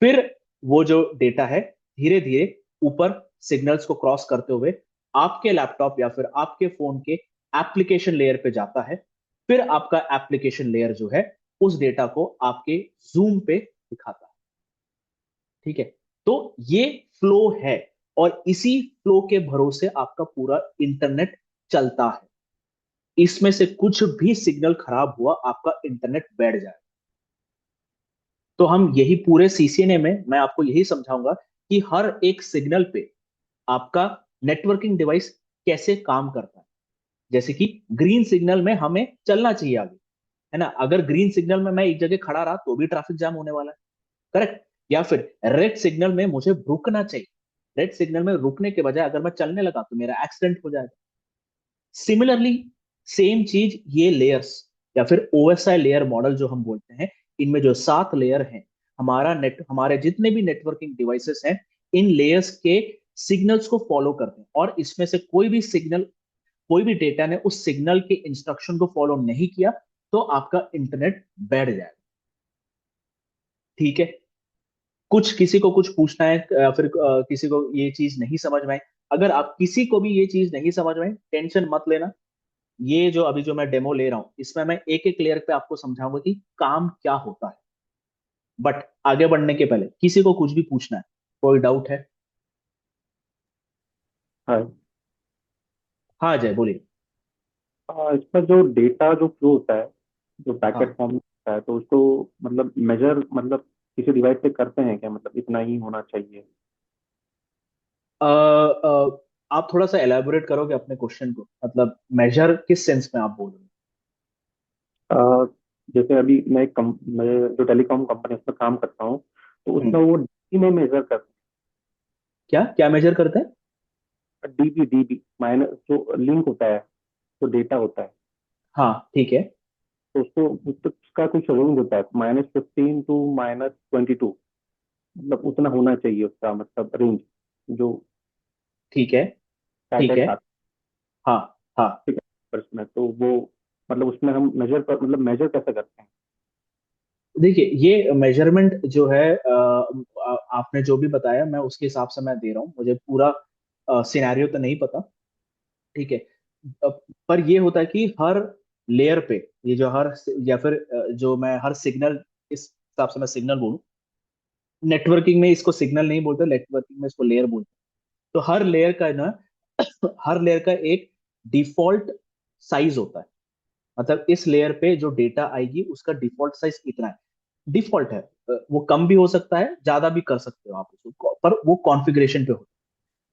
फिर वो जो डेटा है धीरे धीरे ऊपर सिग्नल्स को क्रॉस करते हुए आपके लैपटॉप या फिर आपके फोन के एप्लीकेशन लेयर पे जाता है। फिर आपका एप्लीकेशन लेयर जो है उस डेटा को आपके जूम पे दिखाता है। ठीक है। तो ये फ्लो है, और इसी फ्लो के भरोसे आपका पूरा इंटरनेट चलता है। इसमें से कुछ भी सिग्नल खराब हुआ, आपका इंटरनेट बैठ जाए। तो हम यही पूरे सीसीएनए में मैं आपको यही समझाऊंगा कि हर एक सिग्नल पे आपका नेटवर्किंग डिवाइस कैसे काम करता है। जैसे कि ग्रीन सिग्नल में हमें चलना चाहिए आगे, है ना, अगर ग्रीन सिग्नल में मैं एक जगह खड़ा रहा तो भी ट्रैफिक जाम होने वाला है। करेक्ट। या फिर रेड सिग्नल में मुझे रुकना चाहिए, रेड सिग्नल में रुकने के बजाय अगर मैं चलने लगा तो मेरा एक्सीडेंट हो जाएगा। सिमिलरली सेम चीज ये लेयर्स या फिर ओएसआई लेयर मॉडल जो हम बोलते हैं, इनमें जो 7 लेयर हैं, हमारे जितने भी नेटवर्किंग डिवाइसेस हैं, इन लेयर्स के सिग्नल्स को फॉलो करते हैं, और इसमें से कोई भी डेटा ने उस सिग्नल के इंस्ट्रक्शन को फॉलो नहीं किया तो आपका इंटरनेट बैठ जाएगा। ठीक है। कुछ किसी को कुछ पूछना है या फिर किसी को ये चीज नहीं समझ में आई, अगर आप किसी को भी ये चीज नहीं समझ में आई, टेंशन मत लेना। ये जो अभी जो मैं डेमो ले रहा हूं इसमें मैं एक एक लेयर पे आपको समझाऊंगा कि काम क्या होता है। बट आगे बढ़ने के पहले किसी को कुछ भी पूछना है, कोई डाउट है? हाँ। हाँ जय बोलिए। इसका जो डेटा जो फ्लो होता है, जो पैकेट हाँ। फॉर्म में होता है, तो उसको मतलब मेजर मतलब किसी डिवाइस पे करते हैं क्या, मतलब इतना ही होना चाहिए? आप थोड़ा सा एलैबोरेट करोगे अपने क्वेश्चन को, मतलब मेजर किस सेंस में आप बोल रहे हो? अ, जैसे अभी मैं जो टेलीकॉम कंपनी उसमें काम करता हूँ, तो उसमें वो डीबी में मेजर करते क्या क्या मेजर करते हैं? हैं। डीबी डीबी माइनस जो लिंक होता है, जो डेटा होता है, हाँ ठीक है। तो उसका कुछ रेंज होता है, -15 टू -22, मतलब उतना होना चाहिए उसका मतलब रेंज, जो ठीक है। ठीक है। पैकेट आते हाँ। हाँ। हैं उसमें, तो वो मतलब उसमें हम मेजर कैसे करते हैं? देखिए ये मेजरमेंट जो है आपने जो भी बताया मैं उसके हिसाब से मैं दे रहा हूँ, मुझे पूरा सिनेरियो तो नहीं पता। ठीक है। अ, पर ये होता है कि हर लेयर पे, ये जो हर या फिर जो मैं हर सिग्नल, इस हिसाब से मैं सिग्नल बोलूँ, नेटवर्किंग में इसको सिग्नल नहीं बोलते, नेटवर्किंग में इसको लेयर बोलते हैं। तो हर लेयर का ना हर लेयर का एक डिफॉल्ट साइज होता है। मतलब इस लेयर पे जो डेटा आएगी उसका डिफॉल्ट साइज इतना है, डिफॉल्ट है। वो कम भी हो सकता है, ज्यादा भी कर सकते हो आप उसको, पर वो कॉन्फ़िगरेशन पे हो।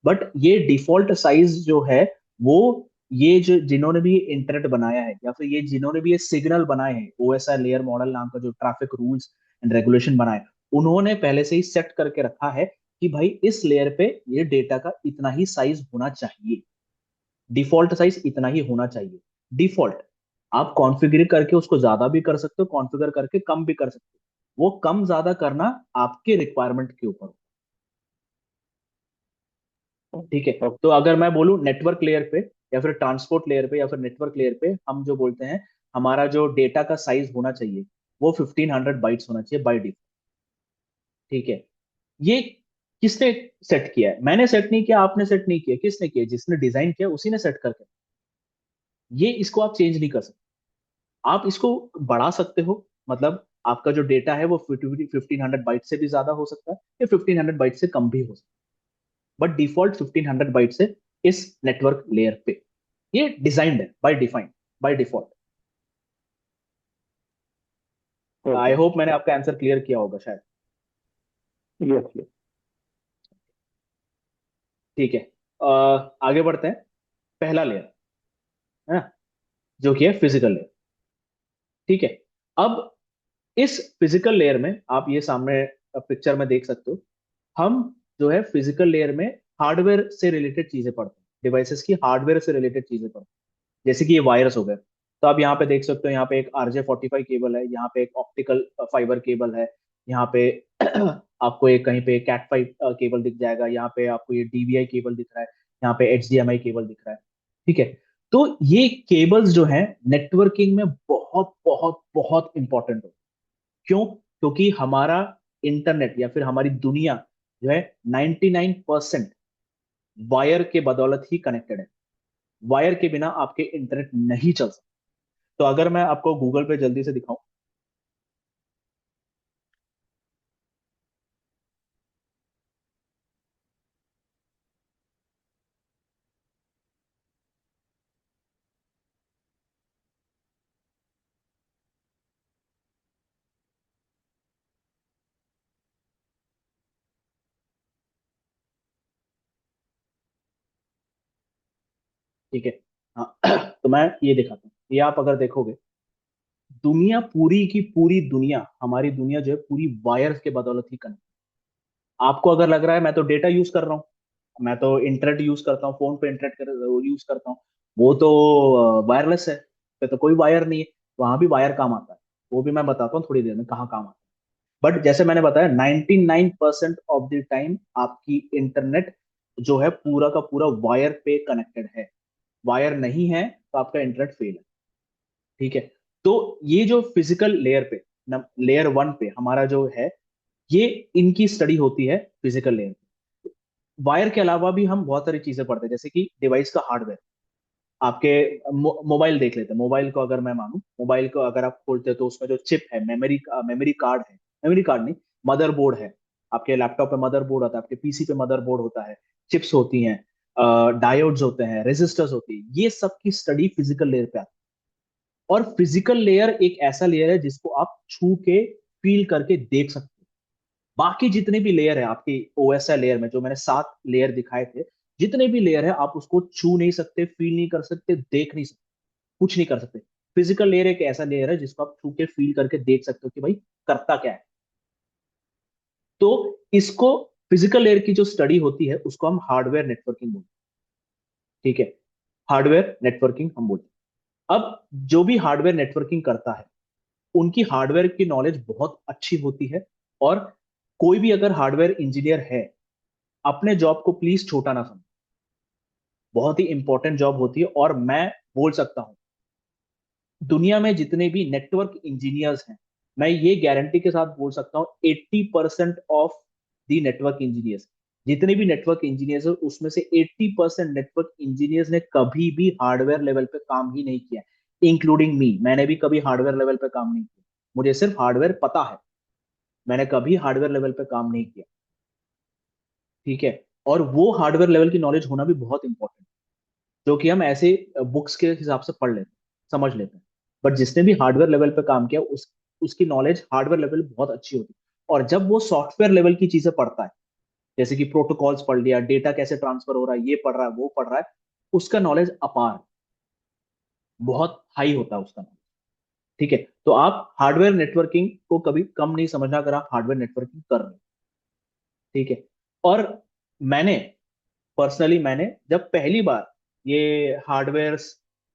बट ये डिफॉल्ट साइज जो है वो, ये जो जिन्होंने भी इंटरनेट बनाया है या फिर ये जिन्होंने भी ये सिग्नल बनाए हैं, ओएसआई लेयर मॉडल नाम का जो ट्रैफिक रूल्स एंड रेगुलेशन बनाए, उन्होंने पहले से ही सेट करके रखा है कि भाई इस लेयर पे ये डेटा का इतना ही साइज होना चाहिए, डिफॉल्ट साइज इतना ही होना चाहिए। डिफॉल्ट आप कॉन्फ़िगर करके उसको ज्यादा भी कर सकते हो, कॉन्फ़िगर करके कम भी कर सकते हो। वो कम ज्यादा करना आपके रिक्वायरमेंट के ऊपर। ठीक है, ओके। तो अगर मैं बोलूं नेटवर्क लेयर पे या फिर ट्रांसपोर्ट लेयर पे या फिर नेटवर्क लेयर पे, हम जो बोलते हैं हमारा जो डेटा का साइज होना चाहिए वो 1500 बाइट्स होना चाहिए बाय डिफॉल्ट। ठीक है, ये किसने सेट किया है? मैंने सेट नहीं किया, आपने सेट नहीं किया, किसने किया? जिसने डिजाइन किया उसी ने सेट करके। ये इसको आप चेंज नहीं कर सकते। आप इसको बढ़ा सकते हो, मतलब आपका जो डेटा है वो 1500 बाइट से भी ज्यादा हो सकता है या 1500 बाइट से कम भी हो सकता है, बट डिफॉल्ट 1500 बाइट से इस नेटवर्क लेयर पे ये डिजाइंड है, by define, by default. I okay. Hope मैंने आपका आंसर क्लियर किया होगा शायद। Yes yes. ठीक है, आगे बढ़ते हैं। पहला लेयर है ना, जो कि है फिजिकल लेयर। ठीक है, अब इस फिजिकल लेयर में आप ये सामने पिक्चर में देख सकते हो, हम जो है फिजिकल लेयर में हार्डवेयर से रिलेटेड चीजें पढ़ते हैं, डिवाइसेस की हार्डवेयर से रिलेटेड चीजें पढ़ते हैं, जैसे कि ये वायरस हो गए। तो आप यहाँ पे देख सकते हो, यहाँ पे एक RJ45 केबल है, यहाँ पे एक ऑप्टिकल फाइबर केबल है, यहाँ पे आपको एक कहीं पे कैट 5 केबल दिख जाएगा, यहाँ पे आपको ये DVI केबल दिख रहा है, यहाँ पे HDMI केबल दिख रहा है। ठीक है, तो ये केबल्स जो है नेटवर्किंग में बहुत बहुत बहुत इंपॉर्टेंट हो। क्यों? क्योंकि हमारा इंटरनेट या फिर हमारी दुनिया जो है 99% वायर के बदौलत ही कनेक्टेड है। वायर के बिना आपके इंटरनेट नहीं चल सकता। तो अगर मैं आपको गूगल पे जल्दी से दिखाऊं, ठीक है, हाँ तो मैं ये दिखाता हूँ, ये आप अगर देखोगे, दुनिया पूरी की पूरी दुनिया, हमारी दुनिया जो है पूरी वायर के बदौलत ही कनेक्ट। आपको अगर लग रहा है मैं तो डेटा यूज कर रहा हूँ, मैं तो इंटरनेट यूज करता हूँ, फोन पे इंटरनेट यूज करता हूँ, वो तो वायरलेस है, पे तो कोई वायर नहीं है, वहां भी वायर काम आता है। वो भी मैं बताता हूँ थोड़ी देर में कहाँ काम आता है। बट जैसे मैंने बताया 99% ऑफ द टाइम आपकी इंटरनेट जो है पूरा का पूरा वायर पे कनेक्टेड है। वायर नहीं है तो आपका इंटरनेट फेल है। ठीक है, तो ये जो फिजिकल लेयर पे, लेयर 1 पे हमारा जो है, ये इनकी स्टडी होती है फिजिकल लेयर। वायर के अलावा भी हम बहुत सारी चीजें पढ़ते हैं, जैसे कि डिवाइस का हार्डवेयर। आपके मोबाइल देख लेते हैं, मोबाइल को अगर मैं मानूं, मोबाइल को अगर आप खोलते हैं तो उसमें जो चिप है, मेमोरी मेमोरी कार्ड है, मेमोरी कार्ड नहीं, मदरबोर्ड है। आपके लैपटॉप पे मदरबोर्ड होता है, आपके पीसी पे मदरबोर्ड होता है, चिप्स होती हैं, डायोड्स होते हैं, रेजिस्टर्स होती है, ये सब की स्टडी फिजिकल लेयर पे आती है। और फिजिकल लेयर एक ऐसा लेयर है जिसको आप छू के फील करके देख सकते हो। बाकी जितने भी लेयर है आपकी ओएसआई लेयर में, जो मैंने 7 लेयर दिखाए थे, जितने भी लेयर है आप उसको छू नहीं सकते, फील नहीं कर सकते, देख नहीं सकते, कुछ नहीं कर सकते। फिजिकल लेयर एक ऐसा लेयर है जिसको आप छू के फील करके देख सकते हो कि भाई करता क्या है। तो इसको, फिजिकल लेयर की जो स्टडी होती है उसको हम हार्डवेयर नेटवर्किंग बोलते हैं। ठीक है, हार्डवेयर नेटवर्किंग हम बोलते हैं। अब जो भी हार्डवेयर नेटवर्किंग करता है उनकी हार्डवेयर की नॉलेज बहुत अच्छी होती है। और कोई भी अगर हार्डवेयर इंजीनियर है, अपने जॉब को प्लीज छोटा ना समझो, बहुत ही इंपॉर्टेंट जॉब होती है। और मैं बोल सकता हूं, दुनिया में जितने भी नेटवर्क इंजीनियर्स हैं, मैं ये गारंटी के साथ बोल सकता हूँ 80% ऑफ दी नेटवर्क इंजीनियर्स, जितने भी नेटवर्क इंजीनियर्स हैं उसमें से 80% नेटवर्क इंजीनियर्स ने कभी भी हार्डवेयर लेवल पे काम ही नहीं किया, इंक्लूडिंग मी। मैंने भी कभी हार्डवेयर लेवल पे काम नहीं किया, मुझे सिर्फ हार्डवेयर पता है, मैंने कभी हार्डवेयर लेवल पे काम नहीं किया, ठीक है। और वो हार्डवेयर लेवल की नॉलेज होना भी बहुत इंपॉर्टेंट, जो कि हम ऐसे बुक्स के हिसाब से पढ़ लेते हैं, समझ लेते हैं। बट जिसने भी हार्डवेयर लेवल पे काम किया, उसकी नॉलेज हार्डवेयर लेवल बहुत अच्छी होती है। और जब वो सॉफ्टवेयर लेवल की चीजें पढ़ता है, जैसे कि प्रोटोकॉल्स पढ़ लिया, डेटा कैसे ट्रांसफर हो रहा है, ये पढ़ रहा है, वो पढ़ रहा है, उसका नॉलेज अपार, बहुत हाई होता है उसका नॉलेज, ठीक है। तो आप हार्डवेयर नेटवर्किंग को कभी कम नहीं समझना अगर आप हार्डवेयर नेटवर्किंग कर रहे हैं, ठीक है। और मैंने पर्सनली, मैंने जब पहली बार ये हार्डवेयर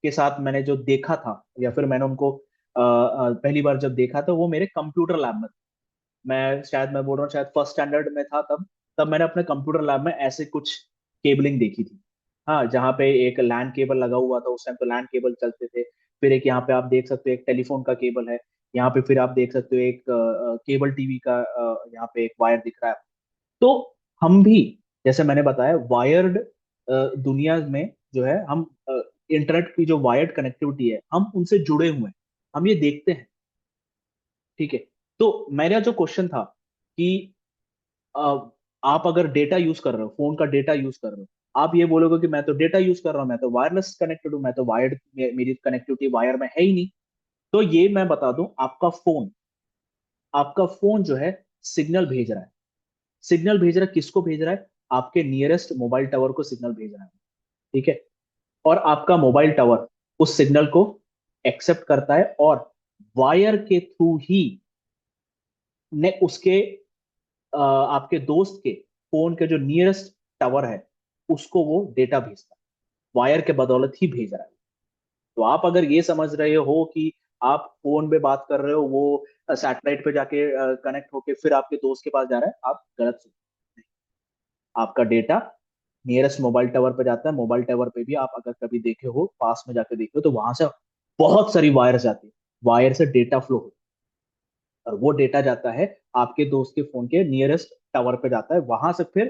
के साथ मैंने जो देखा था, या फिर मैंने उनको पहली बार जब देखा था, वो मेरे कंप्यूटर लैब में था। मैं बोल रहा हूँ शायद फर्स्ट स्टैंडर्ड में था तब। तब मैंने अपने कंप्यूटर लैब में ऐसे कुछ केबलिंग देखी थी। हाँ, जहाँ पे एक लैन केबल लगा हुआ था, उस टाइम तो लैन केबल चलते थे। फिर एक यहाँ पे आप देख सकते हो एक टेलीफोन का केबल है। यहाँ पे फिर आप देख सकते हो एक केबल टीवी का यहाँ पे एक वायर दिख रहा है। तो हम भी, जैसे मैंने बताया, वायर्ड दुनिया में जो है, हम इंटरनेट की जो वायर्ड कनेक्टिविटी है, हम उनसे जुड़े हुए हैं, हम ये देखते हैं, ठीक है। तो मेरा जो क्वेश्चन था कि अ, आप अगर डेटा यूज कर रहे हो, फोन का डेटा यूज कर रहे हो, आप ये बोलोगे कि मैं तो डेटा यूज कर रहा हूँ, मैं तो वायरलेस कनेक्टेड हूँ, मैं तो वायर्ड, मेरी कनेक्टिविटी वायर में है ही नहीं। तो ये मैं बता दूं, आपका फोन जो है सिग्नल भेज रहा है। सिग्नल भेज रहा है, किसको भेज रहा है? आपके नियरेस्ट मोबाइल टावर को सिग्नल भेज रहा है, ठीक है। और आपका मोबाइल टावर उस सिग्नल को एक्सेप्ट करता है, और वायर के थ्रू ही ने उसके आपके दोस्त के फोन के जो नियरेस्ट टावर है, उसको वो डेटा भेजता है, वायर के बदौलत ही भेज रहा है। तो आप अगर ये समझ रहे हो कि आप फोन पे बात कर रहे हो, वो सैटेलाइट पे जाके कनेक्ट होके फिर आपके दोस्त के पास जा रहा है, आप गलत सोच रहे हैं। आपका डेटा नियरेस्ट मोबाइल टावर पे जाता है। मोबाइल टावर पे भी आप अगर कभी देखे हो, पास में जाके देखे हो, तो वहां से बहुत सारी वायर जाती है, वायर से डेटा फ्लो होता है, और वो डेटा जाता है आपके दोस्त के फोन के नियरेस्ट टावर पे जाता है, वहां से फिर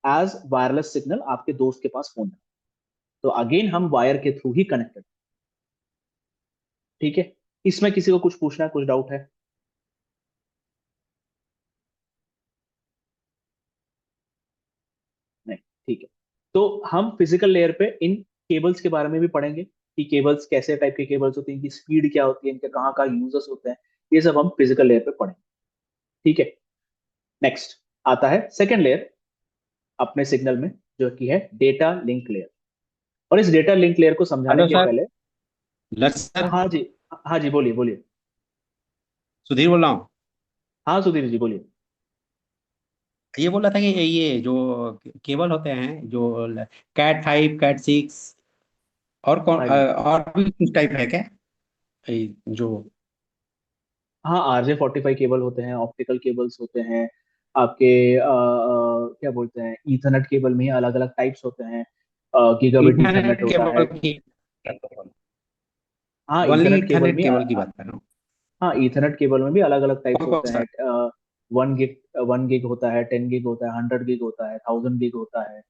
एज वायरलेस सिग्नल आपके दोस्त के पास फोन जाता है। तो अगेन हम वायर के थ्रू ही कनेक्टेड, ठीक है। इसमें किसी को कुछ पूछना है, कुछ डाउट है? नहीं, ठीक है। तो हम फिजिकल लेयर पे इन केबल्स के बारे में भी पढ़ेंगे, कि केबल्स कैसे टाइप के केबल्स होते हैं, इनकी स्पीड क्या होती है, इनके कहाँ कहाँ यूजर्स होते हैं, ये सब हम फिजिकल लेयर पे पढ़ेंगे, ठीक है। नेक्स्ट आता है सेकेंड लेयर अपने सिग्नल में, जो कि है डेटा लिंक लेयर। और इस डेटा लिंक लेयर को समझाने हेलो के सर। पहले, लक्ष्य सर। हाँ जी, हाँ जी, बोलिए बोलिए। सुधीर बोल रहा हूँ। हाँ सुधीर जी, बोलिए। ये बोल रहा था कि ये जो केबल होते हैं, जो कैट 5 कैट 6 और कौन हाँ जी, और भी कुछ टाइप है क्या? जो हाँ, RJ45 केबल होते हैं, ऑप्टिकल केबल्स होते हैं, आपके क्या बोलते हैं, ईथरनेट केबल में ही अलग अलग टाइप्स होते हैं। गीगाबिट ईथरनेट ईथरनेट होता है। केबल की, हाँ, ओनली ईथरनेट केबल ईथरनेट में केबल की बात कर रहा हूँ। हाँ, ईथरनेट केबल में भी अलग अलग टाइप्स कौन कौन होते सा? हैं। 1 गिग, 1 गिग होता है, 10 गिग होता है, 100 गिग होता है, 1000 गिग होता है,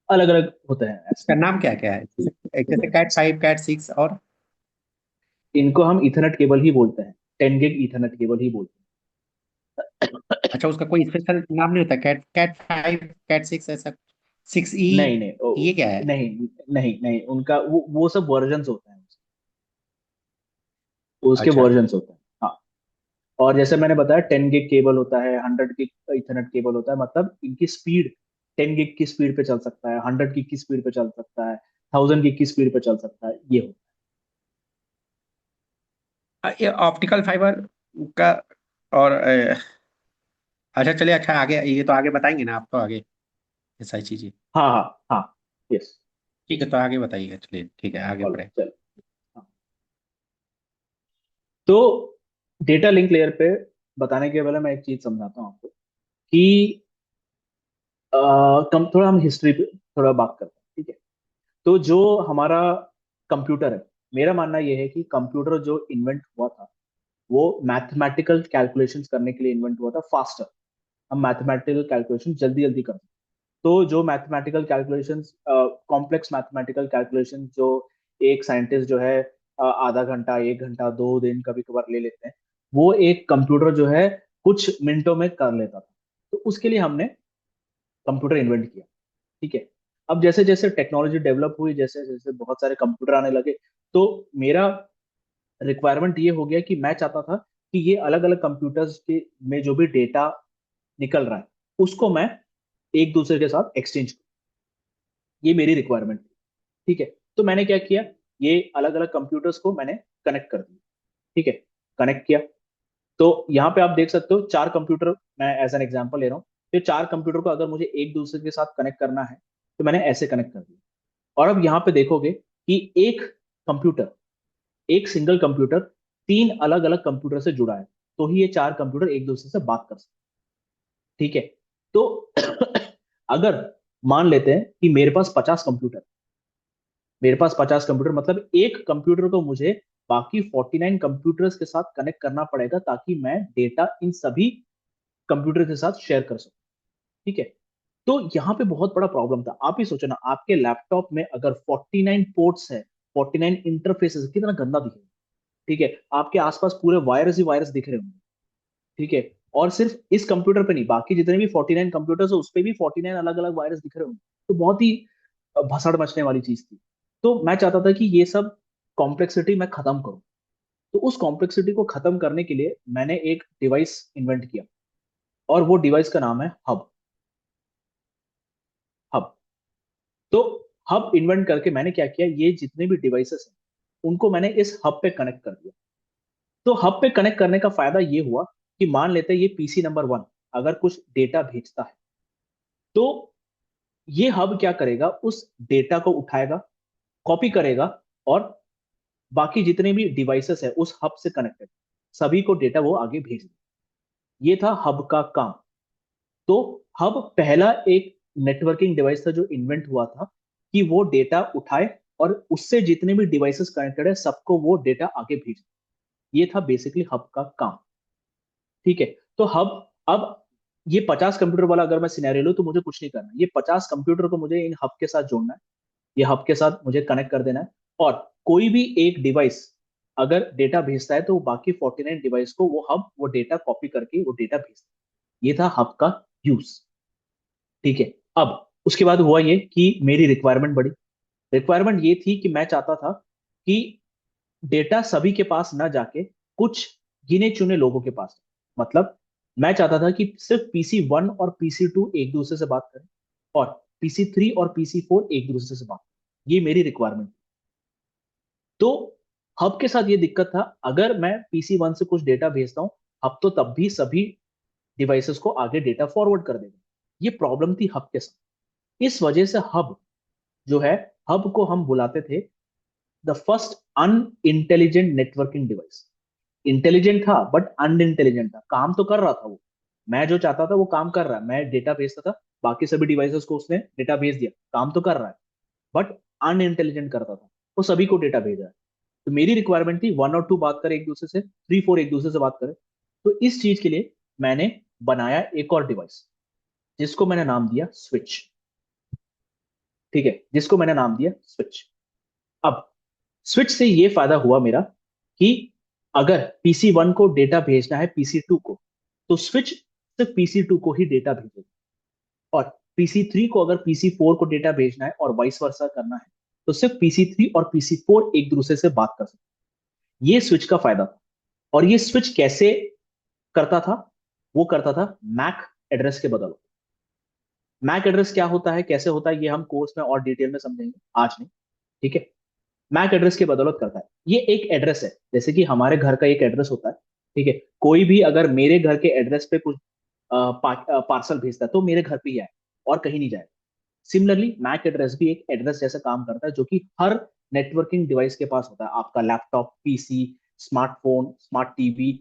अलग अलग होते हैं ऐसे। इसका नाम क्या क्या है? एक जैसे कैट 5 कैट 6 और इनको हम ईथरनेट केबल ही बोलते हैं, 10 गिग ईथरनेट केबल ही बोलते अच्छा, उसका कोई स्पेशल नाम नहीं होता? कैट 5 कैट 6 ऐसा 6E, हैं। नहीं नहीं ये क्या है? नहीं नहीं नहीं, उनका वो सब वर्जन्स होते हैं, उसके अच्छा। वर्जन्स होते हैं, हाँ। और जैसे मैंने बताया, 10 गिग केबल होता है, 100 गिग इथरनेट केबल होता है, मतलब इनकी स्पीड 10 गिग की स्पीड पे चल सकता है, 100 गिग की स्पीड पे चल सकता है, 1000 गिग की स्पीड पे चल सकता है, ये होता ये ऑप्टिकल फाइबर का। और अच्छा चलिए, अच्छा आगे, ये तो आगे बताएंगे ना आप, तो आगे ये सारी चीजें। है। हाँ हाँ हाँ, यस। ठीक है, तो आगे बताइएगा, चलिए ठीक है, आगे बढ़े। चलो, हाँ। तो डेटा लिंक लेयर पे बताने के पहले मैं एक चीज समझाता हूँ आपको, कि कम थोड़ा हम हिस्ट्री पे थोड़ा बात करते हैं, ठीक है। तो जो हमारा कंप्यूटर है, मेरा मानना यह है कि कंप्यूटर जो इन्वेंट हुआ था, वो मैथमेटिकल कैलकुलेशंस करने के लिए इन्वेंट हुआ था, फास्टर। हम मैथमेटिकल कैलकुलेशन जल्दी जल्दी करते हैं। तो जो mathematical calculations, complex mathematical calculation, जो एक साइंटिस्ट जो है आधा घंटा, 1 घंटा, 2 दिन कभी कभार ले लेते हैं, वो एक कंप्यूटर जो है कुछ मिनटों में कर लेता था। तो उसके लिए हमने कंप्यूटर इन्वेंट किया। ठीक है। अब जैसे जैसे टेक्नोलॉजी डेवलप हुई, जैसे जैसे बहुत सारे कंप्यूटर आने लगे, तो मेरा रिक्वायरमेंट ये हो गया कि मैं चाहता था कि ये अलग अलग कंप्यूटर्स के में जो भी डेटा निकल रहा है उसको मैं एक दूसरे के साथ एक्सचेंज करूं। ये मेरी रिक्वायरमेंट थी। ठीक है। तो मैंने क्या किया, ये अलग अलग कंप्यूटर्स को मैंने कनेक्ट कर दिया। ठीक है। कनेक्ट किया। तो यहाँ पे आप देख सकते हो 4 कंप्यूटर, मैं एज एन एग्जांपल ले रहा हूँ। तो 4 कंप्यूटर को अगर मुझे एक दूसरे के साथ कनेक्ट करना है तो मैंने ऐसे कनेक्ट कर दिया। और अब यहाँ पे देखोगे कि एक कंप्यूटर, एक सिंगल कंप्यूटर 3 अलग अलग कंप्यूटर से जुड़ा है, तो ही ये 4 कंप्यूटर एक दूसरे से बात कर सकते हैं। ठीक है। तो अगर मान लेते हैं कि मेरे पास 50 कंप्यूटर, मेरे पास 50 कंप्यूटर, मतलब एक कंप्यूटर को मुझे बाकी 49 कंप्यूटर्स के साथ कनेक्ट करना पड़ेगा ताकि मैं डेटा इन सभी कंप्यूटर के साथ शेयर कर सकूं। ठीक है। तो यहाँ पे बहुत बड़ा प्रॉब्लम था। आप ही सोचो ना, आपके लैपटॉप में अगर 49 पोर्ट्स है, 49 इंटरफेसेस, कितना गंदा दिखेगा। ठीक है। आपके आसपास पूरे वायरस ही वायरस दिख रहे होंगे। ठीक है। और सिर्फ इस कंप्यूटर पे नहीं, बाकी जितने भी 49 कंप्यूटर्स है उस पे भी 49 अलग अलग वायरस दिख रहे होंगे। तो बहुत ही भसड़ मचने वाली चीज थी। तो मैं चाहता था कि ये सब कॉम्प्लेक्सिटी मैं खत्म करूं। तो उस कॉम्प्लेक्सिटी को खत्म करने के लिए मैंने एक डिवाइस इन्वेंट किया, और वो डिवाइस का नाम है हब। हब। तो हब इन्वेंट करके मैंने क्या किया, ये जितने भी डिवाइसेस हैं उनको मैंने इस हब पे कनेक्ट कर दिया। तो हब पे कनेक्ट करने का फायदा ये हुआ कि मान लेते हैं ये पीसी नंबर 1 अगर कुछ डेटा भेजता है, तो ये हब क्या करेगा, उस डेटा को उठाएगा, कॉपी करेगा, और बाकी जितने भी डिवाइसेस है उस हब से कनेक्टेड सभी को डेटा वो आगे भेज देगा। ये था हब का काम। तो हब पहला एक नेटवर्किंग डिवाइस था जो इन्वेंट हुआ था कि वो डेटा उठाए और उससे जितने भी डिवाइसेस कनेक्टेड है सबको वो डेटा आगे भेजे। ये था बेसिकली हब का काम। ठीक है। तो हब, अब ये 50 कंप्यूटर वाला अगर मैं सिनेरियो लूं तो मुझे कुछ नहीं करना, ये 50 कंप्यूटर को मुझे इन हब के साथ जोड़ना है, ये हब के साथ मुझे कनेक्ट कर देना है। और कोई भी एक डिवाइस अगर डेटा भेजता है तो वो बाकी 49 डिवाइस को वो हब वो डेटा कॉपी करके वो डेटा भेजता है। ये था हब का यूज। ठीक है। अब उसके बाद हुआ ये कि मेरी रिक्वायरमेंट बढ़ी। रिक्वायरमेंट ये थी कि मैं चाहता था कि डेटा सभी के पास ना जाके कुछ गिने चुने लोगों के पास। मतलब मैं चाहता था कि सिर्फ PC 1 और PC 2 एक दूसरे से बात करें, और PC 3 और PC 4 एक दूसरे से बात करें। ये मेरी रिक्वायरमेंट थी। तो हब के साथ ये दिक्कत था, अगर मैं PC 1 से कुछ डेटा भेजता हूँ, हब तो तब भी सभी डिवाइसेस को आगे डेटा फॉरवर्ड कर देगा। ये प्रॉब्लम थी हब के साथ। इस वजह से हब जो है, हब को हम बुलाते थे the first unintelligent networking device. Intelligent था बट अनइंटेलिजेंट था, काम तो कर रहा था वो, मैं जो चाहता था वो काम कर रहा है, मैं डेटा भेजता था, बाकी सभी डिवाइसेस को उसने डेटा भेज दिया, काम तो कर रहा है, बट अनइंटेलिजेंट करता था, वो सभी को डेटा भेज रहा है। तो मेरी रिक्वायरमेंट थी 1 और 2 बात करें एक दूसरे से, 3 4 एक दूसरे से बात करें। तो इस चीज के लिए मैंने बनाया एक और डिवाइस जिसको मैंने नाम दिया स्विच। ठीक है। जिसको मैंने नाम दिया स्विच। अब स्विच से ये फायदा हुआ मेरा कि अगर PC 1 को डेटा भेजना है PC 2 को, तो स्विच सिर्फ PC 2 को ही डेटा भेजेगा, और PC 3 को अगर PC 4 को डेटा भेजना है और वाइस वर्सा करना है, तो सिर्फ PC 3 और PC 4 एक दूसरे से बात कर सकते हैं। ये स्विच का फायदा था। और ये स्विच कैसे करता था, वो करता था मैक एड्रेस के बदौलत। मैक एड्रेस क्या होता है, कैसे होता है, ये हम कोर्स में और डिटेल में समझेंगे, आज नहीं। ठीक है। मैक एड्रेस की बदौलत करता है। ये एक एड्रेस है, जैसे कि हमारे घर का एक एड्रेस होता है। ठीक है। कोई भी अगर मेरे घर के एड्रेस पे कुछ पार्सल भेजता है तो मेरे घर पे ही आए और कहीं नहीं जाए। सिमिलरली मैक एड्रेस भी एक एड्रेस जैसा काम करता है, जो कि हर नेटवर्किंग डिवाइस के पास होता है। आपका laptop, PC, smartphone, smart TV,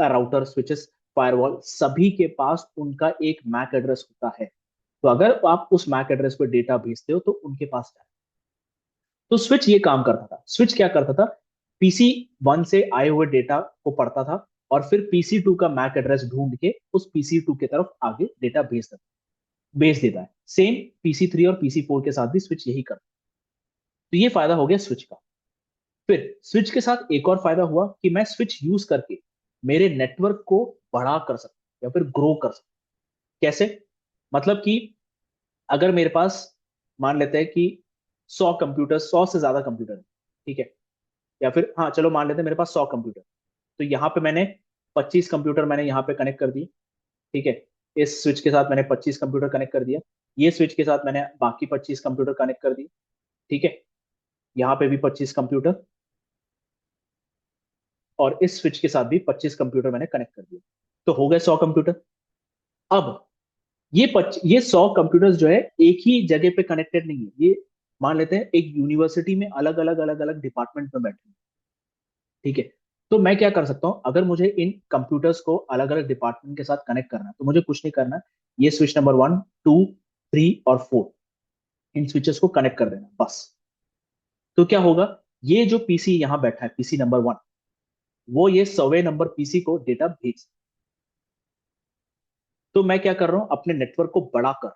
router, switches, firewall, सभी के पास उनका एक मैक एड्रेस होता है। तो अगर आप उस मैक एड्रेस पे डेटा भेजते हो तो उनके पास जाए। तो स्विच ये काम करता था। स्विच क्या करता था, PC 1 से आए हुए डेटा को पढ़ता था और फिर PC 2 का मैक एड्रेस ढूंढ के उस PC 2 की तरफ आगे डेटा भेज देता है। सेम PC 3 और PC 4 के साथ भी स्विच यही करता है। तो ये फायदा हो गया स्विच का। फिर स्विच के साथ एक और फायदा हुआ कि मैं स्विच यूज करके मेरे नेटवर्क को बड़ा कर सकते या फिर ग्रो कर सकते। कैसे? मतलब कि अगर मेरे पास मान लेते हैं कि 100 कंप्यूटर, 100 से ज्यादा कंप्यूटर है, ठीक है, या फिर हाँ चलो मान लेते हैं मेरे पास 100 कंप्यूटर, तो यहाँ पे मैंने 25 कंप्यूटर मैंने यहाँ पे कनेक्ट कर दिए, ठीक है। इस स्विच के साथ मैंने 25 कंप्यूटर कनेक्ट कर दिया, ये स्विच के साथ मैंने बाकी 25 कंप्यूटर कनेक्ट कर दिए, ठीक है, यहाँ पे भी 25 कंप्यूटर, और इस स्विच के साथ भी 25 कंप्यूटर मैंने कनेक्ट कर दिए, तो हो गए 100 कंप्यूटर। अब ये 100 कंप्यूटर्स जो है एक ही जगह पे कनेक्टेड नहीं है, ये मान लेते हैं एक यूनिवर्सिटी में अलग अलग डिपार्टमेंट में बैठे हैं, ठीक है। तो मैं क्या कर सकता हूं, अगर मुझे इन कंप्यूटर्स को अलग अलग डिपार्टमेंट के साथ कनेक्ट करना है तो मुझे कुछ नहीं करना है, ये स्विच नंबर 1, 2, 3 और 4, इन स्विचेस को कनेक्ट कर देना बस। तो क्या होगा, ये जो पीसी यहां बैठा है, पीसी नंबर 1, वो ये 100वें नंबर पीसी को डेटा भेज। तो मैं क्या कर रहा हूं, अपने नेटवर्क को बड़ा कर,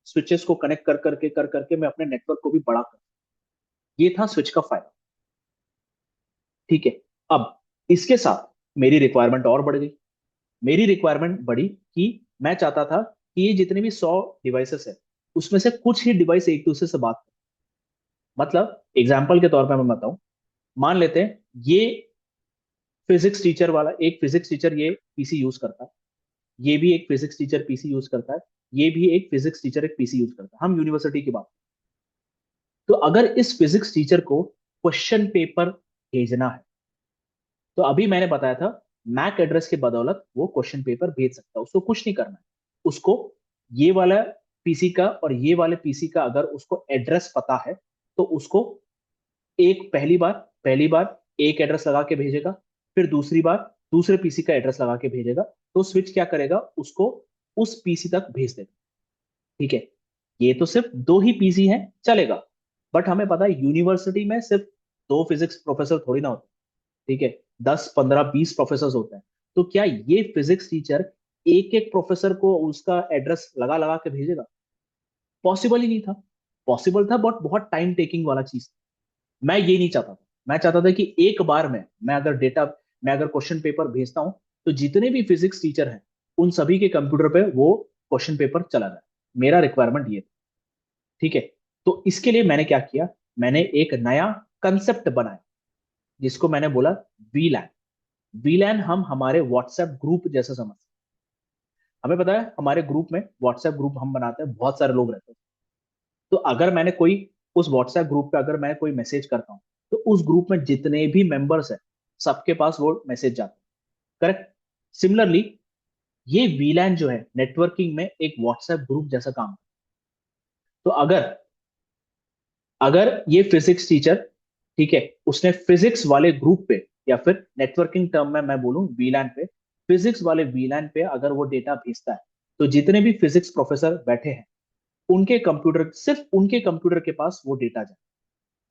स्विचेस को कनेक्ट कर करके मैं अपने नेटवर्क को भी बड़ा कर। ये था स्विच का फायदा, ठीक है। अब इसके साथ मेरी रिक्वायरमेंट और बढ़ गई। मेरी रिक्वायरमेंट बढ़ी कि मैं चाहता था कि ये जितने भी 100 डिवाइसेस है उसमें से कुछ ही डिवाइस एक दूसरे से बात करें। मतलब एग्जाम्पल के तौर पर मैं बताऊं, मान लेते हैं ये फिजिक्स टीचर वाला, एक फिजिक्स टीचर ये पीसी यूज करता है, ये भी एक फिजिक्स टीचर पीसी यूज करता है, ये भी एक फिजिक्स टीचर एक पीसी यूज करता है, हम यूनिवर्सिटी की बात। तो अगर इस फिजिक्स टीचर को क्वेश्चन पेपर भेजना है, तो अभी मैंने बताया था मैक एड्रेस के बदौलत वो क्वेश्चन पेपर भेज सकता है, उसको कुछ नहीं करना है। उसको ये वाला पीसी का और ये वाले पीसी का अगर उसको एड्रेस पता है तो उसको एक पहली बार एक एड्रेस लगा के भेजेगा, फिर दूसरी बार दूसरे पीसी का एड्रेस लगा के भेजेगा, तो स्विच क्या करेगा, उसको उस पीसी तक भेज देगा, ठीक है। ये तो सिर्फ दो ही पीसी हैं, चलेगा। बट हमें पता है यूनिवर्सिटी में सिर्फ दो फिजिक्स प्रोफेसर थोड़ी ना होते, ठीक है, 10, 15, 20 प्रोफेसर होते हैं। तो क्या ये फिजिक्स टीचर एक एक प्रोफेसर को उसका एड्रेस लगा लगा के भेजेगा? पॉसिबल ही नहीं था। पॉसिबल था बट बहुत टाइम टेकिंग वाला चीज। मैं ये नहीं चाहता था। मैं चाहता था कि एक बार में मैं अगर क्वेश्चन पेपर भेजता हूं तो जितने भी फिजिक्स टीचर हैं उन सभी के कंप्यूटर पे वो क्वेश्चन पेपर चला जाए। मेरा रिक्वायरमेंट ये था, ठीक है। तो इसके लिए मैंने क्या किया, मैंने एक नया कंसेप्ट बनाया जिसको मैंने बोला वीलैन। वीलैन हम हमारे व्हाट्सएप ग्रुप जैसा समझते हैं। हमें पता है हमारे ग्रुप में, व्हाट्सएप ग्रुप हम बनाते हैं, बहुत सारे लोग रहते हैं। तो अगर मैंने कोई उस व्हाट्सएप ग्रुप पे अगर मैं कोई मैसेज करता हूँ तो उस ग्रुप में जितने भी मेंबर्स हैं सबके पास वो मैसेज जाता है, करेक्ट। सिमिलरली ये वीलैन जो है नेटवर्किंग में एक व्हाट्सएप ग्रुप जैसा काम है। तो अगर अगर ये फिजिक्स टीचर, ठीक है, उसने फिजिक्स वाले ग्रुप पे या फिर नेटवर्किंग टर्म में मैं बोलूं वीलैन पे, फिजिक्स वाले वीलैन पे अगर वो डेटा भेजता है तो जितने भी फिजिक्स प्रोफेसर बैठे हैं उनके कंप्यूटर, सिर्फ उनके कंप्यूटर के पास वो डेटा जाए,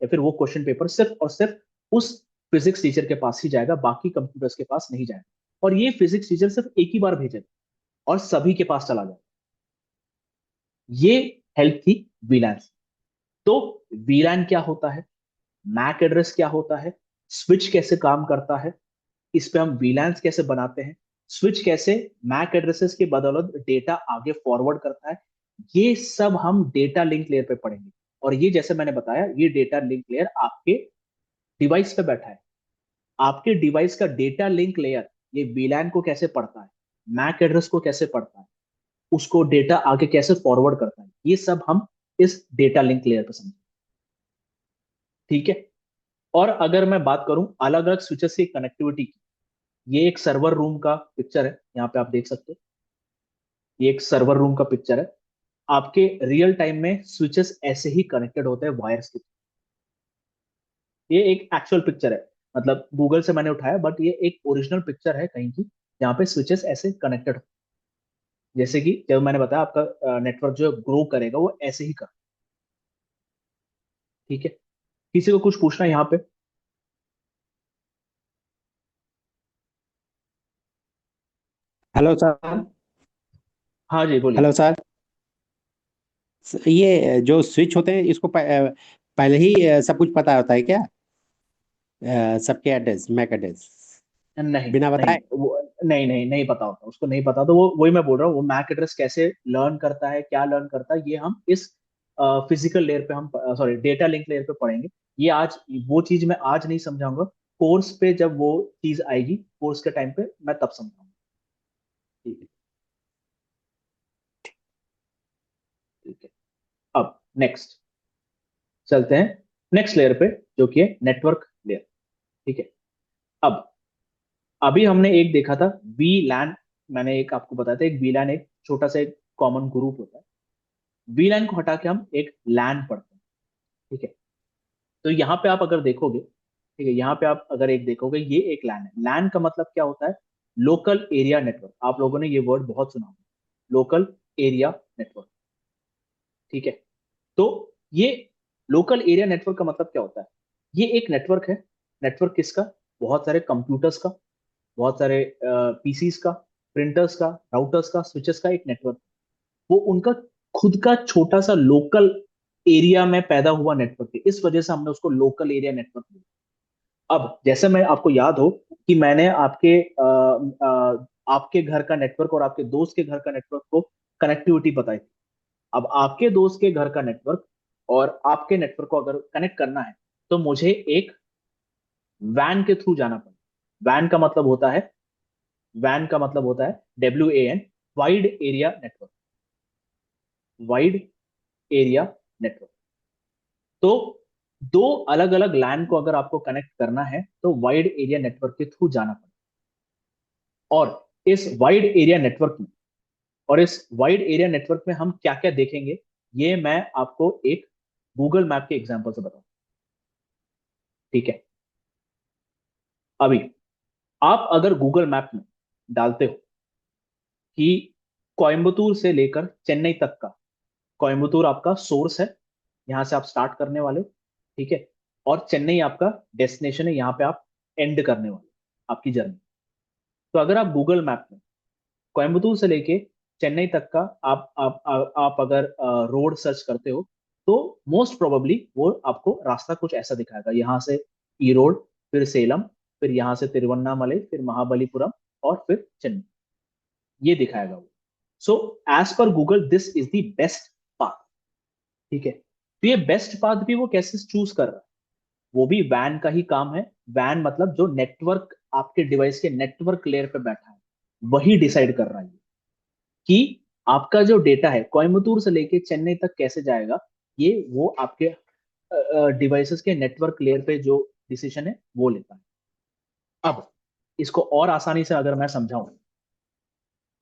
या फिर वो क्वेश्चन पेपर सिर्फ और सिर्फ उस फिजिक्स टीचर के पास ही जाएगा, बाकी कंप्यूटर्स के पास नहीं जाएगा। और ये फिजिक्स टीचर सिर्फ एक ही बार भेजेगा और सभी के पास चला जाएगा। ये हेल्प थी वीलैन से। तो वीलैन क्या होता है, मैक एड्रेस क्या होता है, स्विच कैसे काम करता है, इस पे हम वीलैंस कैसे बनाते हैं, स्विच कैसे मैक एड्रेसेस के बदौलत डेटा आगे फॉरवर्ड करता है, ये सब हम डेटा लिंक लेयर पे पढ़ेंगे। और ये जैसे मैंने बताया ये डेटा लिंक लेयर आपके डिवाइस पे बैठा है। आपके डिवाइस का डेटा लिंक लेयर ये वीलैन को कैसे पढ़ता है, मैक एड्रेस को कैसे पढ़ता है, उसको डेटा आगे कैसे फॉरवर्ड करता है, ये सब हम इस डेटा लिंक लेयर पे समझेंगे, ठीक है। और अगर मैं बात करूं अलग अलग स्विचेस की कनेक्टिविटी की, ये एक सर्वर रूम का पिक्चर है, यहाँ पे आप देख सकते हो, ये एक सर्वर रूम का पिक्चर है। आपके रियल टाइम में स्विचेस ऐसे ही कनेक्टेड होते हैं वायर्स के। ये एक एक्चुअल पिक्चर है, मतलब गूगल से मैंने उठाया, बट ये एक ओरिजिनल पिक्चर है कहीं की, जहाँ पे स्विचेस ऐसे कनेक्टेड हो। जैसे कि जब मैंने बताया आपका नेटवर्क जो ग्रो करेगा वो ऐसे ही कर, ठीक है। किसी को कुछ पूछना है यहाँ पे? Hello sir. हाँ जी बोलिए। Hello sir. ये जो स्विच होते हैं इसको पहले ही सब कुछ पता होता है क्या? सबके एड्रेस, मैक एड्रेस नहीं बिना नहीं, बताए? नहीं नहीं नहीं पता होता, उसको नहीं पता, तो वो वही मैं बोल रहा हूँ, वो मैक एड्रेस कैसे लर्न करता है, क्या लर्न करता है, ये हम इस फिजिकल लेयर पे हम, सॉरी, डेटा लिंक लेयर पे पढ़ेंगे। ये आज, वो चीज मैं आज नहीं समझाऊंगा, कोर्स पे जब वो चीज आएगी, कोर्स के टाइम पे मैं तब समझाऊंगा। ठीक है, ठीक है। अब नेक्स्ट चलते हैं नेक्स्ट लेयर पे, जो कि है नेटवर्क लेयर। ठीक है। अब अभी हमने एक देखा था वी लैन, मैंने एक आपको बताया था, एक वी लैन एक छोटा सा एक कॉमन ग्रुप होता है। वी लैन को हटा के हम एक लैन पढ़ते हैं। ठीक है। तो यहाँ पे आप अगर देखोगे, ठीक है, यहाँ पे आप अगर एक देखोगे, ये एक लैन है। लैन का मतलब क्या होता है? Local area network. आप लोगों ने ये वर्ड बहुत सुना होगा, लोकल एरिया नेटवर्क। ठीक है। तो ये लोकल एरिया नेटवर्क का मतलब क्या होता है? ये एक नेटवर्क है। नेटवर्क किसका? बहुत सारे कंप्यूटर्स का, बहुत सारे पीसीस का, प्रिंटर्स का, राउटर्स का, स्विचेस का एक नेटवर्क। वो उनका खुद का छोटा सा लोकल एरिया में पैदा हुआ नेटवर्क है, इस वजह से हमने उसको लोकल एरिया नेटवर्क बोला। अब जैसे मैं आपको याद हो कि मैंने आपके घर का नेटवर्क और आपके दोस्त के घर का नेटवर्क को कनेक्टिविटी बताई थी। अब आपके दोस्त के घर का नेटवर्क और आपके नेटवर्क को अगर कनेक्ट करना है, तो मुझे एक वैन के थ्रू जाना पड़ेगा। वैन का मतलब होता है WAN, wide area network. Wide area network. तो दो अलग अलग लैन को अगर आपको कनेक्ट करना है, तो वाइड एरिया नेटवर्क के थ्रू जाना पड़ेगा। और इस वाइड एरिया नेटवर्क में इस वाइड एरिया नेटवर्क में हम क्या क्या देखेंगे, ये मैं आपको एक गूगल मैप के एग्जांपल से बताऊं। ठीक है। अभी आप अगर गूगल मैप में डालते हो कि कोयंबतूर से लेकर चेन्नई तक का, कोयंबतूर आपका सोर्स है, यहां से आप स्टार्ट करने वाले हो। ठीक है। और चेन्नई आपका डेस्टिनेशन है, यहां पे आप एंड करने वाले हो आपकी जर्नी। तो अगर आप गूगल मैप में कोयंबतूर से लेके चेन्नई तक का आप अगर रोड सर्च करते हो, तो मोस्ट प्रोबेबली वो आपको रास्ता कुछ ऐसा दिखाएगा, यहाँ से ई रोड, फिर सेलम, फिर यहाँ से तिरुवन्नामलई, फिर महाबलीपुरम, और फिर चेन्नई, ये दिखाएगा वो। So as per Google this is the best path. ठीक है। तो ये बेस्ट पाथ भी वो कैसे चूज कर रहा है? वो भी वैन का ही काम है। वैन मतलब जो नेटवर्क, आपके डिवाइस के नेटवर्क लेयर पे बैठा है, वही डिसाइड कर रहा है कि आपका जो डेटा है कोयंबतूर से लेके चेन्नई तक कैसे जाएगा। ये वो आपके डिवाइसेस के नेटवर्क लेयर पे जो डिसीजन है वो लेता है। अब इसको और आसानी से अगर मैं समझाऊं,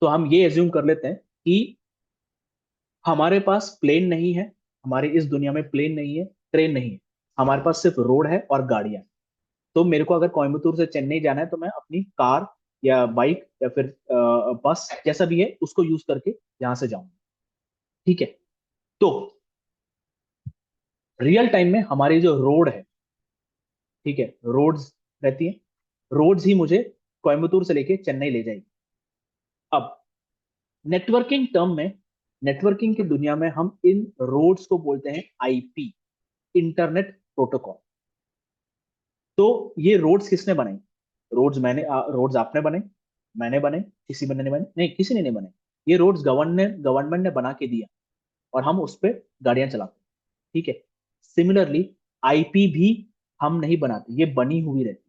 तो हम ये एज्यूम कर लेते हैं कि हमारे पास प्लेन नहीं है, हमारी इस दुनिया में प्लेन नहीं है, ट्रेन नहीं है, हमारे पास सिर्फ रोड है और गाड़ियां हैं। तो मेरे को अगर कोयंबतूर से चेन्नई जाना है, तो मैं अपनी कार या बाइक या फिर बस, जैसा भी है, उसको यूज करके यहां से जाऊंगा। ठीक है। तो रियल टाइम में हमारी जो रोड है, ठीक है, रोड्स रहती है, रोड्स ही मुझे कोयंबतूर से लेके चेन्नई ले जाएगी। अब नेटवर्किंग टर्म में, नेटवर्किंग की दुनिया में हम इन रोड्स को बोलते हैं IP, इंटरनेट प्रोटोकॉल। तो ये रोड्स किसने बनाई? रोड्स आपने बनाई, मैंने बनाई, किसी बंदे ने बनाई नहीं, किसी ने नहीं बनाई। ये रोड्स गवर्नमेंट ने बना के दिया, और हम उस पर गाड़ियां चलाते हैं। ठीक है। सिमिलरली IP भी हम नहीं बनाते, ये बनी हुई रहती है।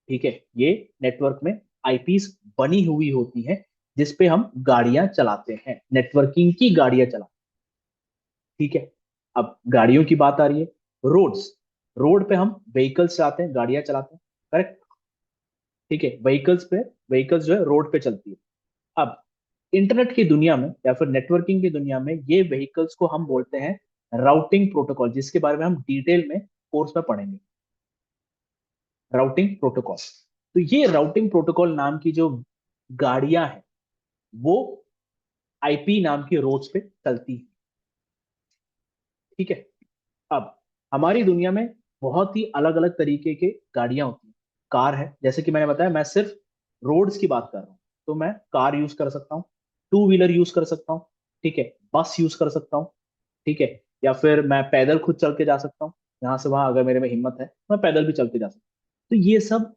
ठीक है। ये नेटवर्क में IPs बनी हुई होती हैं, जिसपे हम गाड़ियां चलाते हैं, नेटवर्किंग की गाड़ियां चलाते हैं। ठीक है। अब गाड़ियों की बात आ रही है, रोड्स, रोड पे हम व्हीकल्स चलाते हैं, गाड़ियां चलाते हैं, करेक्ट? ठीक है। व्हीकल्स जो है रोड पे चलती है। अब इंटरनेट की दुनिया में या फिर नेटवर्किंग की दुनिया में ये व्हीकल्स को हम बोलते हैं राउटिंग प्रोटोकॉल, जिसके बारे में हम डिटेल में कोर्स में पढ़ेंगे। Routing protocol. तो ये राउटिंग प्रोटोकॉल नाम की जो गाड़ियां हैं, वो IP नाम की रोड्स पे चलती है। ठीक है। अब हमारी दुनिया में बहुत ही अलग अलग तरीके के गाड़ियां होती हैं। कार है, जैसे कि मैंने बताया, मैं सिर्फ रोड्स की बात कर रहा हूँ, तो मैं कार यूज कर सकता हूँ, टू व्हीलर यूज कर सकता हूँ, ठीक है, बस यूज कर सकता हूँ, ठीक है, या फिर मैं पैदल खुद चल के जा सकता हूँ, यहाँ से वहां अगर मेरे में हिम्मत है मैं पैदल भी चल के जा सकता हूँ। तो ये सब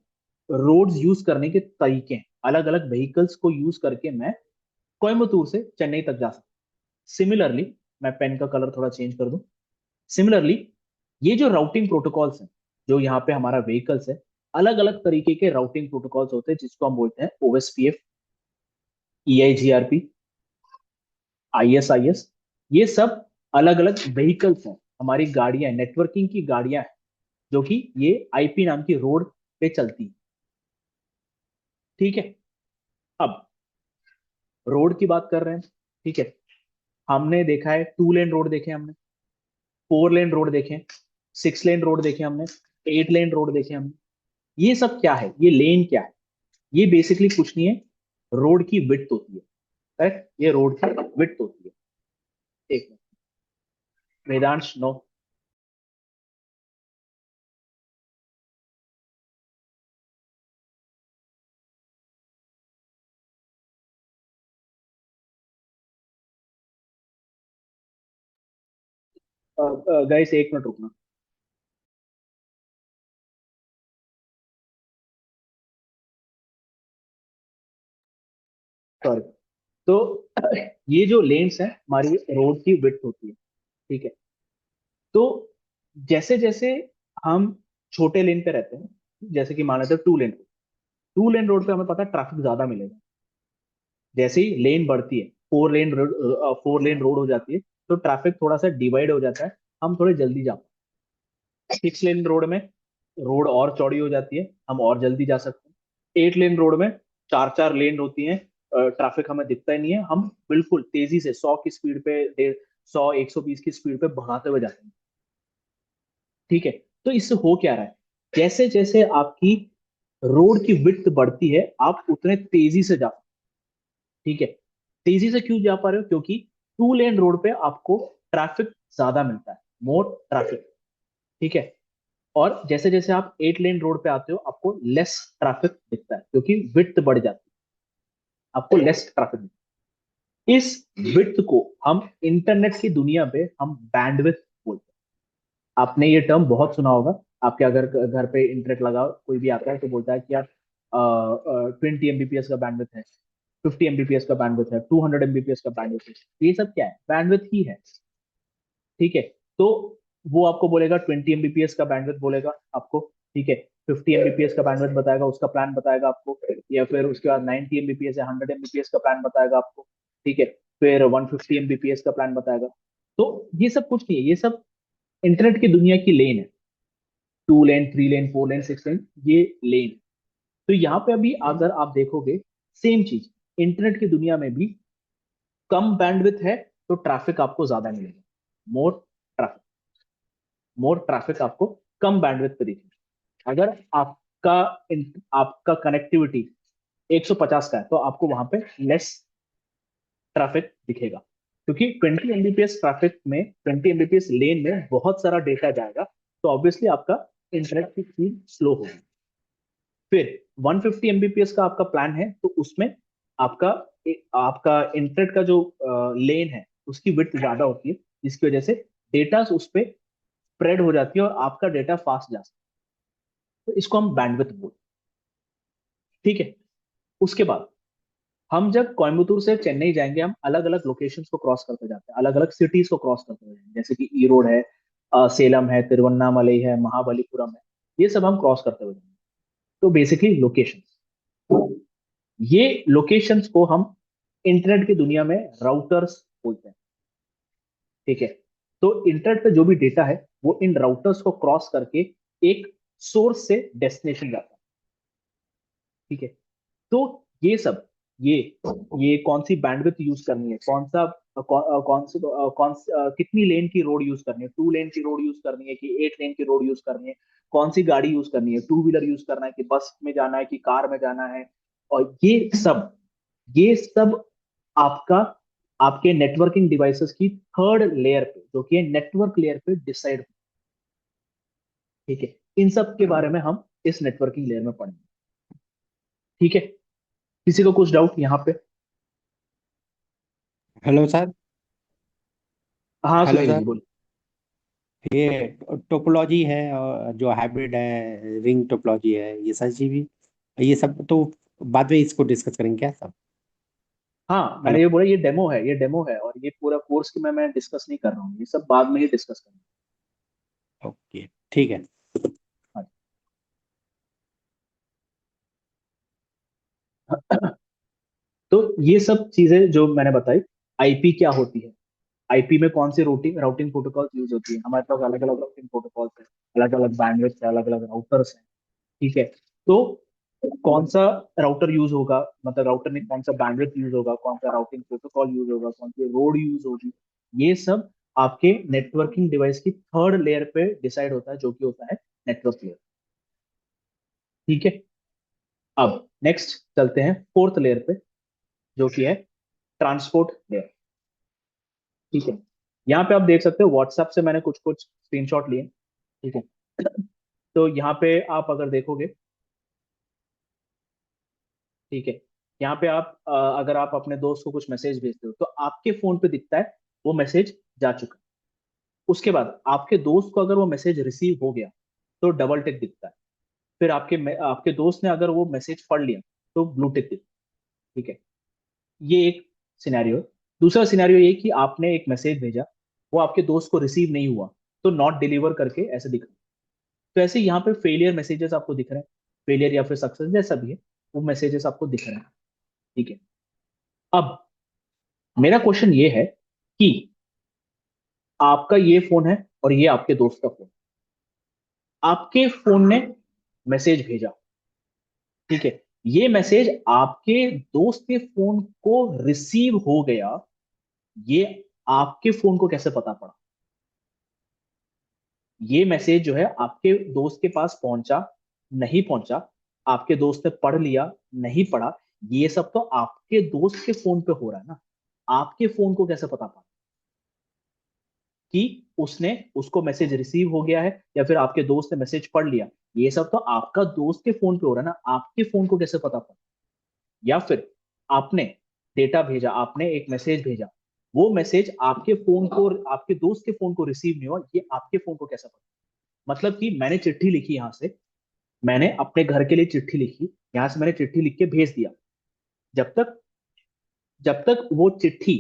रोड्स यूज करने के तरीके हैं, अलग अलग व्हीकल्स को यूज करके मैं कोयम्बतूर से चेन्नई तक जा सकता हूँ। सिमिलरली, मैं पेन का कलर थोड़ा चेंज कर दूं। सिमिलरली, ये जो राउटिंग प्रोटोकॉल्स हैं, जो यहाँ पे हमारा व्हीकल्स है, अलग अलग तरीके के राउटिंग प्रोटोकॉल्स होते हैं जिसको हम बोलते हैं ओएसपीएफ, EIGRP, ISIS। ये सब अलग अलग व्हीकल्स हैं, हमारी गाड़ियां, नेटवर्किंग की गाड़ियां हैं, जो कि ये आईपी नाम की रोड पे चलती है। ठीक है, अब रोड की बात कर रहे हैं। ठीक है, हमने देखा है 2 लेन रोड देखे हमने, 4 लेन रोड देखे, 6 लेन रोड देखे हमने, 8 लेन रोड देखे हमने। ये सब क्या है, ये लेन क्या है? ये बेसिकली कुछ नहीं है, रोड की विड्थ होती है। करेक्ट, ये रोड की विड्थ होती है। एक minute, Vedansh no. Guys 1 minute रुकना। सॉरी। तो ये जो लेन्स है हमारी रोड की विड्थ होती है। ठीक है, तो जैसे जैसे हम छोटे लेन पे रहते हैं, जैसे कि मान लेते हैं 2 लेन, 2 लेन रोड पे हमें पता है ट्रैफिक ज्यादा मिलेगा। जैसे ही लेन बढ़ती है, 4 लेन रोड हो जाती है, तो ट्रैफिक थोड़ा सा डिवाइड हो जाता है, हम थोड़े जल्दी जा पाते हैं। 6 लेन रोड में रोड और चौड़ी हो जाती है, हम और जल्दी जा सकते हैं। 8 लेन रोड में 4 4 लेन होती हैं, ट्रैफिक हमें दिखता ही नहीं है, हम बिल्कुल तेजी से 100 की स्पीड पे, 100 120 की स्पीड पे भगाते हुए जाते हैं। ठीक है, तो इससे हो क्या रहा है, जैसे जैसे आपकी रोड की विड्थ बढ़ती है, आप उतने तेजी से जा। ठीक है, तेजी से क्यों जा पा रहे हो? क्योंकि 2 लेन रोड पे आपको ट्रैफिक ज्यादा मिलता है, मोर ट्रैफिक। ठीक है, और जैसे जैसे आप 8 लेन रोड पे आते हो, आपको लेस ट्रैफिक दिखता है, क्योंकि विड्थ बढ़ जाती है, आपको लेस ट्रैफिक दिखता है। इस विड्थ को हम इंटरनेट की दुनिया पे हम बैंडविड्थ बोलते हैं। आपने ये टर्म बहुत सुना होगा। आपके अगर घर पे इंटरनेट लगा कोई भी आता है तो बोलता है कि यार 20 MBPS का बैंडविड्थ है, 50 MBPS का बैंडविड्थ है, 200 MBPS का बैंडविड्थ है। ये सब क्या है? बैंडविड्थ ही है। ठीक है, तो वो आपको बोलेगा 20 MBPS का बैंडविड्थ बोलेगा आपको। ठीक है, 50 MBPS का बैंडविड्थ बताएगा, उसका प्लान बताएगा आपको, या फिर उसके बाद 90 MBPS या 100 MBPS का प्लान बताएगा आपको। ठीक है, फिर 150 MBPS का प्लान बताएगा। तो ये सब कुछ नहीं है, ये सब इंटरनेट की दुनिया की लेन है। 2 लेन, 3 लेन, 4 लेन, 6 लेन, ये लेन। तो यहाँ पे अभी अगर आप देखोगे, सेम चीज इंटरनेट की दुनिया में भी, कम बैंडविड्थ है तो ट्रैफिक आपको ज्यादा मिलेगा, मोर ट्रैफिक, मोर ट्रैफिक आपको कम बैंडविड्थ पे दिखेगा। अगर आपका कनेक्टिविटी 150 का है, तो आपको वहां पे लेस ट्रैफिक दिखेगा, क्योंकि 20 MBPS ट्रैफिक में, 20 MBPS लेन में बहुत सारा डेटा जाएगा, तो ऑब्वियसली आपका इंटरनेट की स्पीड स्लो होगी। फिर 150 MBPS का आपका प्लान है, तो उसमें आपका आपका इंटरनेट का जो लेन है, उसकी विड्थ ज्यादा होती है, जिसकी वजह से डेटा उस पर स्प्रेड हो जाती है और आपका डेटा फास्ट जा सकता है। तो इसको हम बैंडविड्थ बोलते हैं। ठीक है, उसके बाद हम जब कोयम्बतूर से चेन्नई जाएंगे, हम अलग अलग लोकेशंस को क्रॉस करते जाते हैं, अलग अलग सिटीज को क्रॉस करते जाएंगे, जैसे कि ईरोड है, सेलम है, तिरुवन्नामलई है, महाबलीपुरम है, ये सब हम क्रॉस करते हुए जाएंगे। तो बेसिकली लोकेशन, ये लोकेशंस को हम इंटरनेट की दुनिया में राउटर्स बोलते हैं। ठीक है, तो इंटरनेट पे जो भी डेटा है, वो इन राउटर्स को क्रॉस करके एक सोर्स से डेस्टिनेशन जाता है। ठीक है, तो ये सब, ये ये कौन सी बैंडविड्थ यूज करनी है, कौन सा कितनी लेन की रोड यूज करनी है, 2 लेन की रोड यूज करनी है कि 8 लेन की रोड यूज करनी है, कौन सी गाड़ी यूज करनी है, 2 व्हीलर यूज करना है कि बस में जाना है कि कार में जाना है, और ये सब आपका, आपके नेटवर्किंग डिवाइसेस की थर्ड लेयर पे, जो कि नेटवर्क लेयर पे डिसाइड। ठीक है, इन सब के बारे में हम इस नेटवर्किंग लेयर में पढ़ेंगे। ठीक है, किसी को कुछ डाउट यहाँ पे? Hello sir. हाँ हेलो सुनील सर। जी बोलिए। ये टोपोलॉजी है और जो हाइब्रिड है, रिंग टोपोलॉजी है, ये सारी चीज भी, ये सब तो बाद में इसको डिस्कस करेंगे क्या सब? हाँ, मैंने हेलो। ये बोला, ये डेमो है और ये पूरा कोर्स की मैं डिस्कस नहीं कर रहा हूँ, ये सब बाद में ही डिस्कस करेंगे। ओके, ठीक है। हाँ। तो ये सब चीजें जो मैंने बताई, आईपी क्या होती है, आईपी में कौन सी रूटिंग राउटिंग प्रोटोकॉल यूज होती है, हमारे पास अलग अलग राउटिंग प्रोटोकॉल है, अलग अलग बैंडविड्थ है, अलग अलग राउटर्स हैं। ठीक है। तो कौन सा राउटर यूज होगा, मतलब राउटर में कौन सा बैंडविड्थ यूज होगा, कौन सा राउटिंग प्रोटोकॉल यूज होगा, कौन सी रोड यूज होगी, ये सब आपके नेटवर्किंग डिवाइस की थर्ड लेयर पे डिसाइड होता है, जो कि होता है नेटवर्क लेयर। ठीक है। अब नेक्स्ट चलते हैं फोर्थ लेयर पे, जो कि है ट्रांसपोर्ट लेयर। ठीक है। यहाँ पे आप देख सकते हो व्हाट्सएप से मैंने कुछ कुछ स्क्रीनशॉट लिए। ठीक है। तो यहाँ पे आप अगर देखोगे, ठीक है, यहाँ पे आप अगर आप अपने दोस्त को कुछ मैसेज भेजते हो तो आपके फोन पे दिखता है वो मैसेज जा चुका है। उसके बाद आपके दोस्त को अगर वो मैसेज रिसीव हो गया तो डबल टिक दिखता है। फिर आपके दोस्त ने अगर वो मैसेज पढ़ लिया तो ब्लू टिक दिखता है। ठीक है। ये एक सिनेरियो। दूसरा सिनेरियो ये कि आपने एक मैसेज भेजा, वो आपके दोस्त को रिसीव नहीं हुआ, तो नॉट डिलीवर करके ऐसे दिख रहा है। तो ऐसे यहाँ पे फेलियर मैसेजेस आपको दिख रहे हैं, फेलियर या फिर सक्सेस जैसा भी है, वो मैसेजेस आपको दिख रहे हैं। ठीक है। अब मेरा क्वेश्चन ये है कि आपका ये फोन है और ये आपके दोस्त का फोन, आपके फोन ने मैसेज भेजा। ठीक है। ये मैसेज आपके दोस्त के फोन को रिसीव हो गया, ये आपके फोन को कैसे पता पड़ा? ये मैसेज जो है आपके दोस्त के पास पहुंचा, नहीं पहुंचा, आपके दोस्त ने पढ़ लिया, नहीं पढ़ा, ये सब तो आपके दोस्त के फोन पे हो रहा है ना। आपके फोन को कैसे पता पड़ा कि उसने उसको मैसेज रिसीव हो गया है या फिर आपके दोस्त ने मैसेज पढ़ लिया? ये सब तो आपका दोस्त के फोन पे हो रहा है ना, आपके फोन को कैसे पता पड़ा? या फिर आपने डेटा भेजा, आपने एक मैसेज भेजा, वो मैसेज आपके फोन को, आपके दोस्त के फोन को रिसीव नहीं हुआ, ये आपके फोन को कैसे पता? मतलब कि मैंने चिट्ठी लिखी यहां से, मैंने अपने घर के लिए चिट्ठी लिखी, यहां से मैंने चिट्ठी लिख के भेज दिया। जब तक जब तक वो चिट्ठी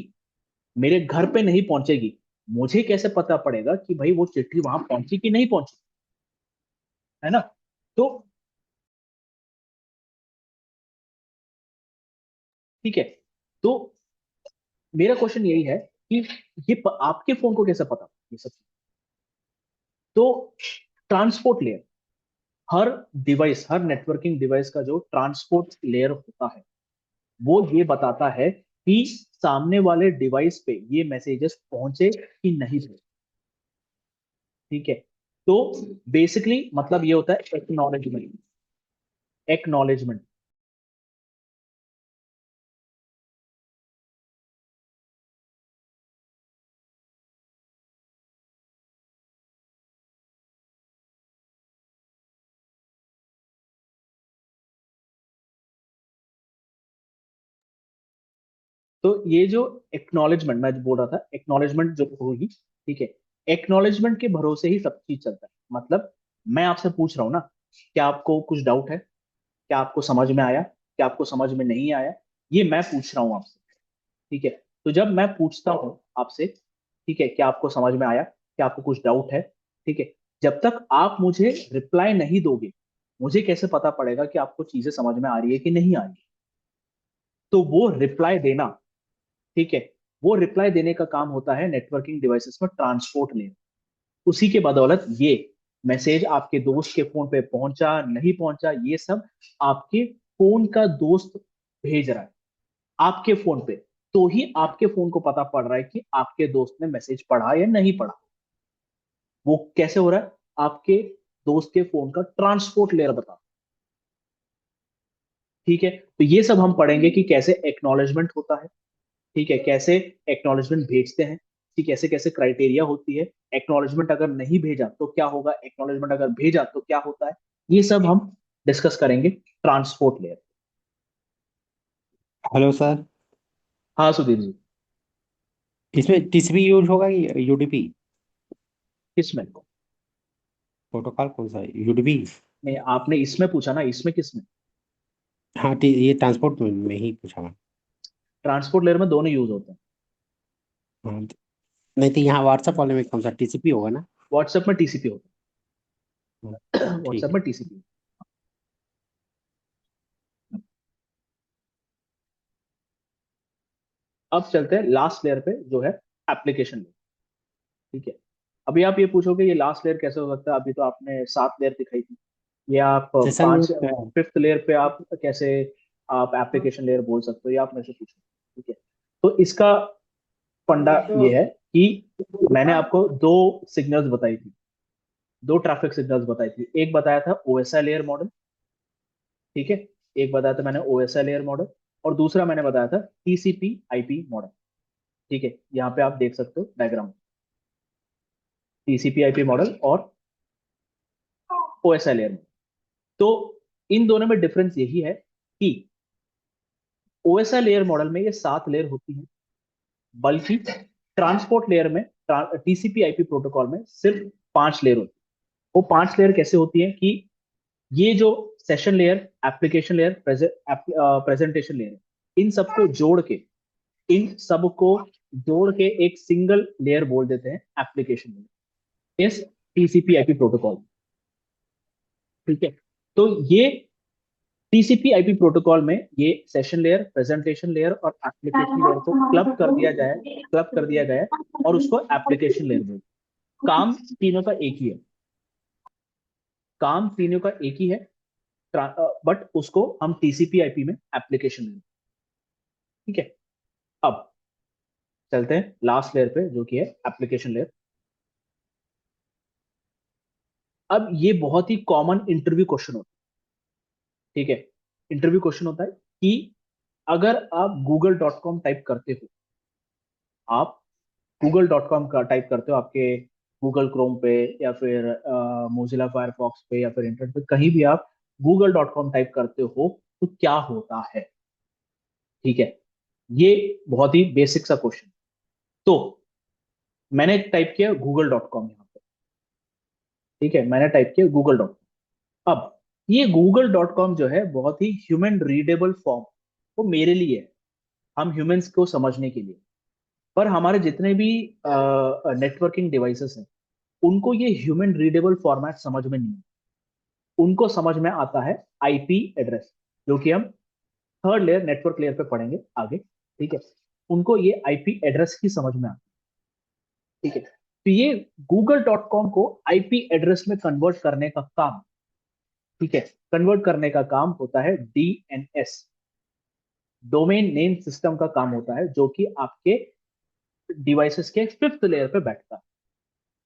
मेरे घर पे नहीं पहुंचेगी, मुझे कैसे पता पड़ेगा कि भाई वो चिट्ठी वहां पहुंची कि नहीं पहुंची? है ना। तो ठीक है। तो मेरा क्वेश्चन यही है कि आपके फोन को कैसे पता ये सब चीज़? तो ट्रांसपोर्ट लेयर, हर डिवाइस, हर नेटवर्किंग डिवाइस का जो ट्रांसपोर्ट लेयर होता है, वो ये बताता है कि सामने वाले डिवाइस पे ये मैसेजेस पहुंचे कि नहीं पहुंचे। ठीक है। तो बेसिकली मतलब ये होता है एक्नॉलेजमेंट। एक्नॉलेजमेंट। तो ये जो एक्नॉलेजमेंट मैं जो बोल रहा था, एक्नॉलेजमेंट जो होगी, ठीक है, एक्नॉलेजमेंट के भरोसे ही सब चीज चलता है। मतलब मैं आपसे पूछ रहा हूँ ना, क्या आपको कुछ डाउट है, क्या आपको समझ में आया, क्या आपको समझ में नहीं आया, ये मैं पूछ रहा हूँ आपसे। ठीक है। तो जब मैं पूछता हूँ आपसे, ठीक है, क्या आपको समझ में आया, क्या आपको कुछ डाउट है, ठीक है, जब तक आप मुझे रिप्लाई नहीं दोगे, मुझे कैसे पता पड़ेगा कि आपको चीजें समझ में आ रही है कि नहीं आ रही? तो वो रिप्लाई देना, ठीक है, वो रिप्लाई देने का काम होता है नेटवर्किंग डिवाइसेस में ट्रांसपोर्ट लेयर। उसी के बदौलत ये मैसेज आपके दोस्त के फोन पे पहुंचा नहीं पहुंचा, ये सब आपके फोन का दोस्त भेज रहा है आपके फोन पे, तो ही आपके फोन को पता पड़ रहा है कि आपके दोस्त ने मैसेज पढ़ा या नहीं पढ़ा। वो कैसे हो रहा है? आपके दोस्त के फोन का ट्रांसपोर्ट लेयर बता। ठीक है। तो ये सब हम पढ़ेंगे कि कैसे एक्नॉलेजमेंट होता है, ठीक है, कैसे एक्नॉलेजमेंट भेजते हैं, कि कैसे कैसे क्राइटेरिया होती है, एक्नॉलेजमेंट अगर नहीं भेजा तो क्या होगा, एक्नॉलेजमेंट अगर भेजा तो क्या होता है, ये सब हम डिस्कस करेंगे ट्रांसपोर्ट लेयर। Hello sir. हाँ सुधीर जी। इसमें टीसीपी यूज होगा कि यूडीपी? किसमें? प्रोटोकॉल कौन सा है, यूडीपी? नहीं, आपने इसमें पूछा ना, इसमें किसमें? हाँ ये ट्रांसपोर्ट में ही पूछा मैं। ट्रांसपोर्ट लेयर में दोनों यूज होते हैं। हाँ नहीं तो यहाँ व्हाट्सएप वाले में कौन सा टीसीपी होगा ना। व्हाट्सएप में टीसीपी होता हाँ, है। ठीक व्हाट्सएप है। में टीसीपी। अब चलते हैं लास्ट लेयर पे जो है एप्लीकेशन लेयर। ठीक है, अभी आप ये पूछोगे ये लास्ट लेयर कैसे हो सकता है, अभी तो आपने 7 लेयर दिखाई थी, ये आप सेशन पांच लेयर। फिफ्थ लेयर पे आप कैसे आप एप्लीकेशन लेयर बोल सकते हो, ये आप मेरे से पूछो। ठीक है, तो इसका फंडा ये है कि मैंने आपको दो सिग्नल्स बताई थी, दो ट्रैफिक सिग्नल्स बताई थी। एक बताया था ओएसआई लेयर मॉडल, ठीक है, एक बताया था मैंने ओएसआई लेयर मॉडल, और दूसरा मैंने बताया था टीसीपी आईपी मॉडल। ठीक है, यहाँ पे आप देख सकते हो डायग्राम, टीसीपी आईपी मॉडल और ओएसआई लेयर मॉडल। तो इन दोनों में डिफरेंस यही है कि ओएसआई लेयर मॉडल में ये 7 लेयर होती है, बल्कि ट्रांसपोर्ट लेयर में, टीसीपी आईपी प्रोटोकॉल में सिर्फ 5 लेयर होती है। वो 5 लेयर कैसे होती है कि ये जो session layer, application layer, presentation layer, इन सबको जोड़ के, इन सबको जोड़ के एक सिंगल लेयर बोल देते हैं एप्लीकेशन लेयर, इस टीसीपी आईपी प्रोटोकॉल। ठीक है, तो ये टीसीपी आईपी प्रोटोकॉल में ये सेशन लेयर, प्रेजेंटेशन लेयर और एप्लीकेशन लेयर को क्लब कर दिया गया है और उसको एप्लीकेशन लेयर बोलते हैं। काम तीनों का एक ही है, काम तीनों का एक ही है, बट उसको हम टीसीपी आईपी में एप्लीकेशन लेयर। ठीक है, अब चलते हैं लास्ट लेयर पे जो कि है एप्लीकेशन लेयर। अब ये बहुत ही कॉमन इंटरव्यू क्वेश्चन होता है। ठीक है, इंटरव्यू क्वेश्चन होता है कि अगर आप google.com टाइप करते हो, आप google.com का टाइप करते हो आपके गूगल क्रोम पे या फिर मोजिला फायरफॉक्स पे या फिर इंटरनेट पे कहीं भी आप google.com टाइप करते हो तो क्या होता है। ठीक है, ये बहुत ही बेसिक सा क्वेश्चन। तो मैंने टाइप किया google.com यहाँ पे। ठीक है, मैंने टाइप किया google.com। अब ये google.com जो है बहुत ही ह्यूमन रीडेबल फॉर्म, वो मेरे लिए है, हम ह्यूमंस को समझने के लिए। पर हमारे जितने भी नेटवर्किंग डिवाइसेस हैं उनको ये ह्यूमन रीडेबल फॉर्मेट समझ में नहीं है, उनको समझ में आता है आईपी एड्रेस, जो कि हम थर्ड लेयर नेटवर्क लेयर पे पढ़ेंगे आगे। ठीक है, उनको ये आईपी एड्रेस की समझ में आता है। ठीक है, तो ये google.com को आईपी एड्रेस में कन्वर्ट करने का काम, ठीक है, कन्वर्ट करने का काम होता है डीएनएस, डोमेन नेम सिस्टम का काम होता है, जो कि आपके डिवाइसेस के 5th लेयर पे बैठता है।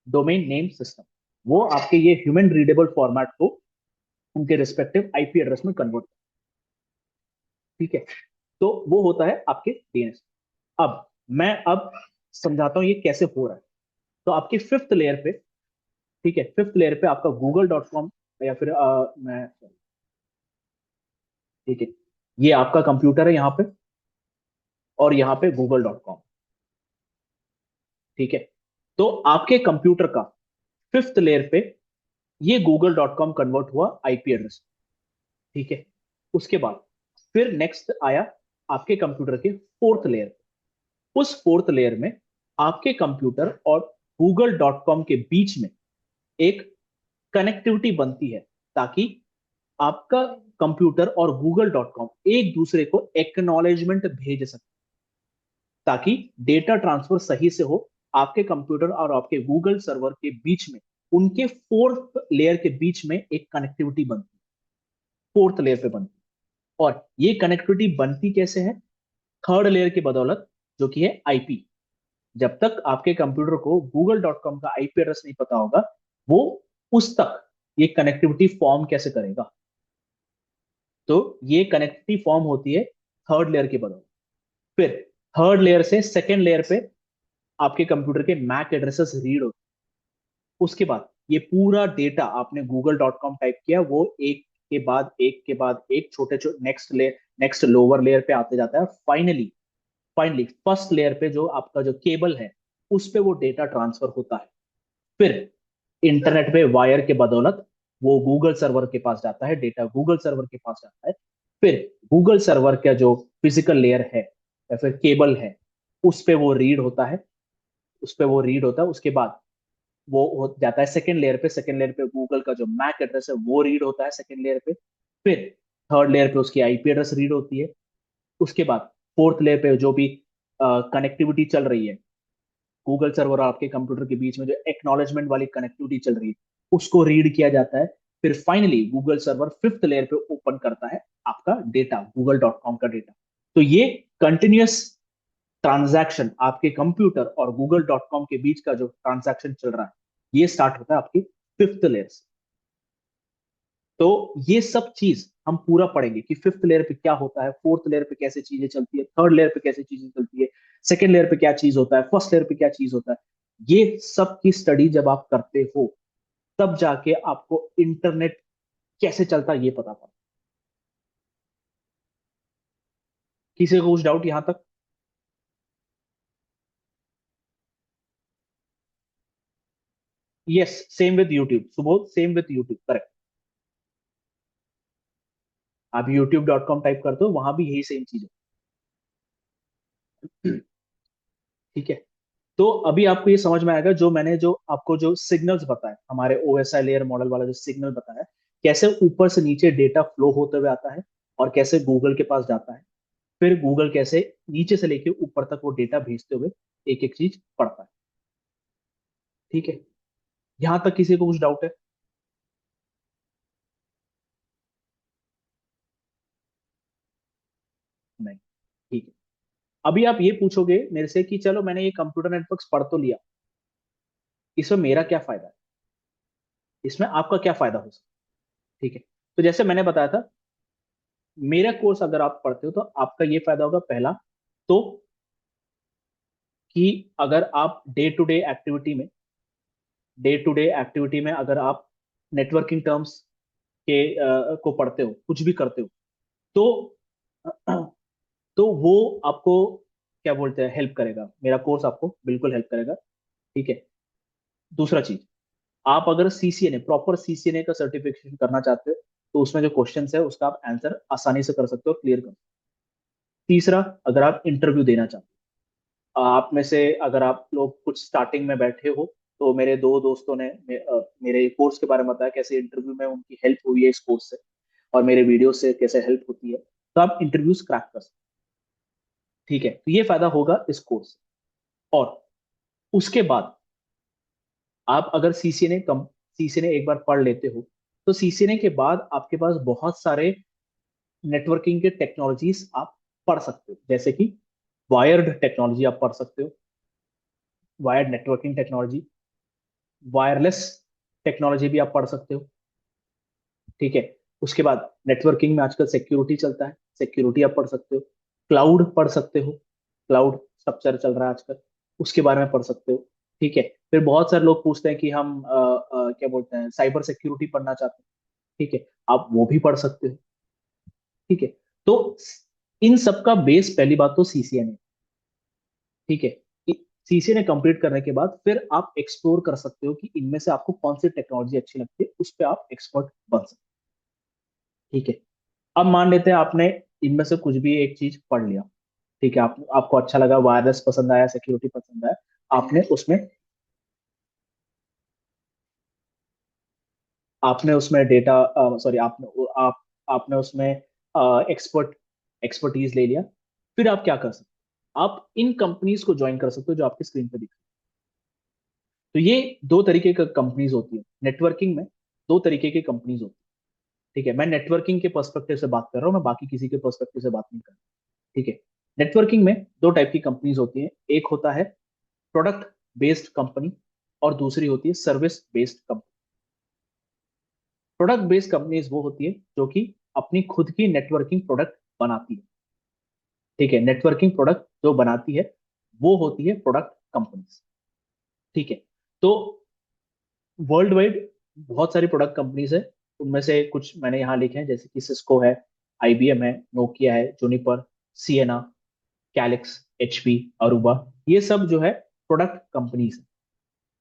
डोमेन नेम सिस्टम वो आपके ये ह्यूमन रीडेबल फॉर्मेट को उनके रिस्पेक्टिव आईपी एड्रेस में कन्वर्ट। ठीक है, तो वो होता है आपके डीएनएस। अब मैं अब समझाता हूं ये कैसे हो रहा है। तो आपके 5th लेयर पे, ठीक है, 5th लेयर पे आपका google.com या फिर मैं, ठीक है, ये आपका कंप्यूटर है यहाँ पे और यहाँ पे google.com। ठीक है, तो आपके कंप्यूटर का 5th लेयर पे ये google.com कन्वर्ट हुआ आईपी एड्रेस। ठीक है, उसके बाद फिर नेक्स्ट आया आपके कंप्यूटर के 4th लेयर। उस 4th लेयर में आपके कंप्यूटर और google.com के बीच में एक कनेक्टिविटी बनती है, ताकि आपका कंप्यूटर और google.com एक दूसरे को एक्नॉलेजमेंट भेज सके, ताकि डेटा ट्रांसफर सही से हो आपके कंप्यूटर और आपके गूगल सर्वर के बीच में। उनके 4th लेयर के बीच में एक कनेक्टिविटी बनती है, 4th लेयर पे बनती है। और ये कनेक्टिविटी बनती कैसे है? 3rd लेयर की बदौलत, जो कि है आईपी। जब तक आपके कंप्यूटर को google.com का आईपी एड्रेस नहीं पता होगा, वो उस तक ये कनेक्टिविटी फॉर्म कैसे करेगा? तो ये कनेक्टिविटी फॉर्म होती है 3rd लेयर की बदौलत। फिर 3rd लेयर से 2nd लेयर पे आपके कंप्यूटर के मैक एड्रेसेस रीड होते हैं। उसके बाद ये पूरा डेटा आपने google.com टाइप किया, वो एक के बाद एक के बाद एक छोटे छोटे next layer, next lower layer पे आते जाता है। फाइनली फाइनली 1st लेयर पे जो आपका जो केबल है उस पे वो डेटा ट्रांसफर होता है। फिर इंटरनेट पे वायर के बदौलत वो गूगल सर्वर के पास जाता है, डेटा गूगल सर्वर के पास जाता है। फिर गूगल सर्वर का जो फिजिकल लेयर है या फिर केबल है, उस पे वो रीड होता है, उसके बाद वो हो जाता है सेकंड लेयर पे। सेकंड लेयर पे गूगल का जो मैक एड्रेस है वो रीड होता है सेकंड लेयर पे। फिर थर्ड लेयर पे उसकी आईपी एड्रेस रीड होती है। उसके बाद फोर्थ लेयर पे जो भी कनेक्टिविटी चल रही है गूगल सर्वर और आपके कंप्यूटर के बीच में, जो एक्नॉलेजमेंट वाली कनेक्टिविटी चल रही है, उसको रीड किया जाता है। फिर finally Google server fifth layer पे ओपन करता है आपका डेटा, google.com का डेटा। तो ये कंटिन्यूअस ट्रांजैक्शन आपके कंप्यूटर और google.com के बीच का जो ट्रांजैक्शन चल रहा है, ये स्टार्ट होता है आपकी फिफ्थ लेयर से। तो ये सब चीज हम पूरा पढ़ेंगे कि फिफ्थ लेयर पे क्या होता है, फोर्थ लेयर पे कैसे चीजें चलती है, थर्ड लेयर पे कैसे चीजें चलती है, सेकेंड लेयर पे क्या चीज होता है, फर्स्ट लेयर पे क्या चीज होता है। ये सब की स्टडी जब आप करते हो तब जाके आपको इंटरनेट कैसे चलता है ये पता पड़ता। किसी को कुछ डाउट यहां तक? Yes, same with YouTube Subodh, same with YouTube, correct. आप youtube.com टाइप करते हो, वहां भी यही सेम चीज है। ठीक है। तो अभी आपको ये समझ में आएगा जो मैंने जो आपको जो सिग्नल्स बताए, हमारे ओएसआई लेयर मॉडल वाला जो सिग्नल बताया, कैसे ऊपर से नीचे डेटा फ्लो होते हुए आता है और कैसे गूगल के पास जाता है, फिर गूगल कैसे नीचे से लेके ऊपर तक वो डेटा भेजते हुए एक एक चीज पढ़ता है। ठीक है, यहां तक किसी को कुछ डाउट है? नहीं, ठीक है। अभी आप ये पूछोगे मेरे से कि चलो मैंने ये कंप्यूटर नेटवर्क्स पढ़ तो लिया, इसमें मेरा क्या फायदा है, इसमें आपका क्या फायदा हो सकता है? ठीक है, तो जैसे मैंने बताया था, मेरा कोर्स अगर आप पढ़ते हो तो आपका ये फायदा होगा, पहला तो कि अगर आप डे टू डे एक्टिविटी में अगर आप नेटवर्किंग टर्म्स के को पढ़ते हो, कुछ भी करते हो, तो तो वो आपको क्या बोलते हैं, हेल्प करेगा। मेरा कोर्स आपको बिल्कुल हेल्प करेगा। ठीक है। दूसरा चीज, आप अगर सीसीएनए, प्रॉपर सीसीएनए का सर्टिफिकेशन करना चाहते हो, तो उसमें जो क्वेश्चन है उसका आप आंसर आसानी से कर सकते हो, क्लियर कर सकते हो। तीसरा, अगर आप इंटरव्यू देना चाहते हो, आप में से अगर आप लोग कुछ स्टार्टिंग में बैठे हो, तो मेरे दो दोस्तों ने मेरे कोर्स के बारे में बताया कैसे इंटरव्यू में उनकी हेल्प हुई है इस कोर्स से, और मेरे वीडियो से कैसे हेल्प होती है, तो आप इंटरव्यूज क्रैक कर सकते हो। ठीक है, तो ये फायदा होगा इस कोर्स से। और उसके बाद आप अगर सीसीएनए एक बार पढ़ लेते हो, तो सीसीएनए के बाद आपके पास बहुत सारे नेटवर्किंग के टेक्नोलॉजीज आप पढ़ सकते हो, जैसे कि वायर्ड टेक्नोलॉजी आप पढ़ सकते हो, wired networking technology, wireless technology भी आप पढ़ सकते हो। ठीक है। उसके बाद नेटवर्किंग में आजकल सिक्योरिटी चलता है, सिक्योरिटी आप पढ़ सकते हो। क्लाउड पढ़ सकते हो, क्लाउड स्ट्रक्चर चल रहा है आजकल, उसके बारे में पढ़ सकते हो। ठीक है। फिर बहुत सारे लोग पूछते हैं कि हम क्या बोलते हैं, साइबर सिक्योरिटी पढ़ना चाहते हैं। ठीक है, आप वो भी पढ़ सकते हो। ठीक है। तो इन सब का बेस, पहली बात तो सीसीएनए। ठीक है। सीसीएनए कंप्लीट करने के बाद फिर आप एक्सप्लोर कर सकते हो कि इनमें से आपको कौन सी टेक्नोलॉजी अच्छी लगती है, उस पर आप एक्सपर्ट बन सकते हो। ठीक है। अब मान लेते हैं आपने इनमें से कुछ भी एक चीज पढ़ लिया। ठीक है, आपको अच्छा लगा, वायरलेस पसंद आया, सिक्योरिटी पसंद आया, आपने उसमें आपने उसमें डेटा, सॉरी, आपने उसमें एक्सपर्ट एक्सपर्टीज ले लिया। फिर आप क्या कर सकते हो, आप इन कंपनीज को ज्वाइन कर सकते हो जो आपकी स्क्रीन पे दिख रही है। तो ये दो तरीके का कंपनीज होती है नेटवर्किंग में, दो तरीके की कंपनीज होती है। ठीक है, मैं नेटवर्किंग के पर्सपेक्टिव से बात कर रहा हूँ, मैं बाकी किसी के पर्सपेक्टिव से बात नहीं कर रहा। ठीक है। नेटवर्किंग में दो टाइप की कंपनीज होती हैं, एक होता है प्रोडक्ट बेस्ड कंपनी और दूसरी होती है service based company. Product based companies वो होती है जो कि अपनी खुद की नेटवर्किंग प्रोडक्ट बनाती है। ठीक है, नेटवर्किंग प्रोडक्ट जो बनाती है वो होती है प्रोडक्ट कंपनीज। ठीक है। तो वर्ल्ड वाइड बहुत सारी प्रोडक्ट कंपनीज है, उनमें से कुछ मैंने यहाँ लिखे हैं, जैसे कि सिस्को है, आईबीएम है, नोकिया है, Juniper, Ciena, Calix, HP, Aruba, ये सब जो है प्रोडक्ट कंपनीज है।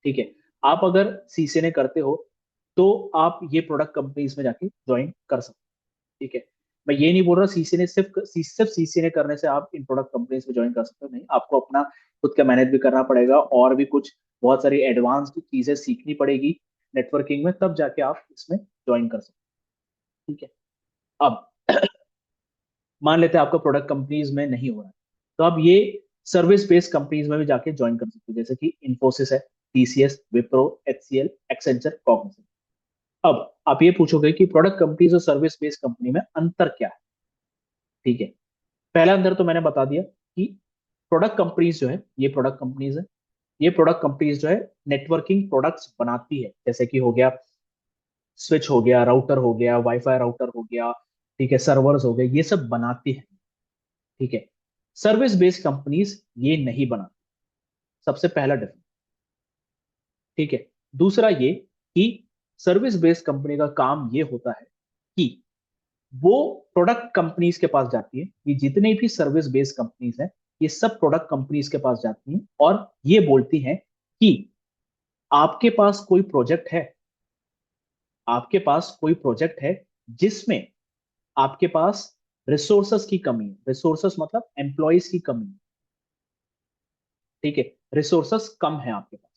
ठीक है। आप अगर सीसीएनए करते हो तो आप ये प्रोडक्ट कंपनीज में जाके ज्वाइन कर सकते हो। ठीक है। मैं ये नहीं बोल रहा सीसीएनए सिर्फ सीसीएनए करने से आप इन प्रोडक्ट कंपनीज में ज्वाइन कर सकते हो, नहीं, आपको अपना खुद का मैनेज भी करना पड़ेगा और भी कुछ बहुत सारी एडवांस्ड चीजें सीखनी पड़ेगी नेटवर्किंग में, तब जाके आप इसमें ज्वाइन कर सकते हो। ठीक है, अब मान लेते हैं आपका प्रोडक्ट कंपनीज में नहीं हो रहा है, तो आप ये सर्विस बेस्ड कंपनीज में भी जाके ज्वाइन कर सकते हो, जैसे कि इन्फोसिस है, TCS, Wipro, HCL, Accenture, Cognizant. अब आप ये पूछोगे कि प्रोडक्ट कंपनीज और सर्विस बेस्ड कंपनी में अंतर क्या है। ठीक है, पहला अंतर तो मैंने बता दिया कि प्रोडक्ट कंपनीज जो है, ये प्रोडक्ट कंपनीज है, ये प्रोडक्ट कंपनीज जो है नेटवर्किंग प्रोडक्ट्स बनाती है, जैसे कि हो गया स्विच, हो गया राउटर, हो गया वाईफाई राउटर, हो गया, ठीक है, सर्वर्स हो गए, ये सब बनाती है। ठीक है, सर्विस बेस्ड कंपनीज ये नहीं बनाती, सबसे पहला डिफरेंस। ठीक है, दूसरा ये कि सर्विस बेस्ड कंपनी का काम ये होता है कि वो प्रोडक्ट कंपनीज के पास जाती है, ये जितने भी सर्विस बेस्ड कंपनीज हैं ये सब प्रोडक्ट कंपनीज के पास जाती हैं और ये बोलती हैं कि आपके पास कोई प्रोजेक्ट है, आपके पास कोई प्रोजेक्ट है जिसमें आपके पास रिसोर्सेस की कमी है, रिसोर्सेस मतलब एम्प्लॉयज की कमी है। ठीक है, रिसोर्सेस कम है आपके पास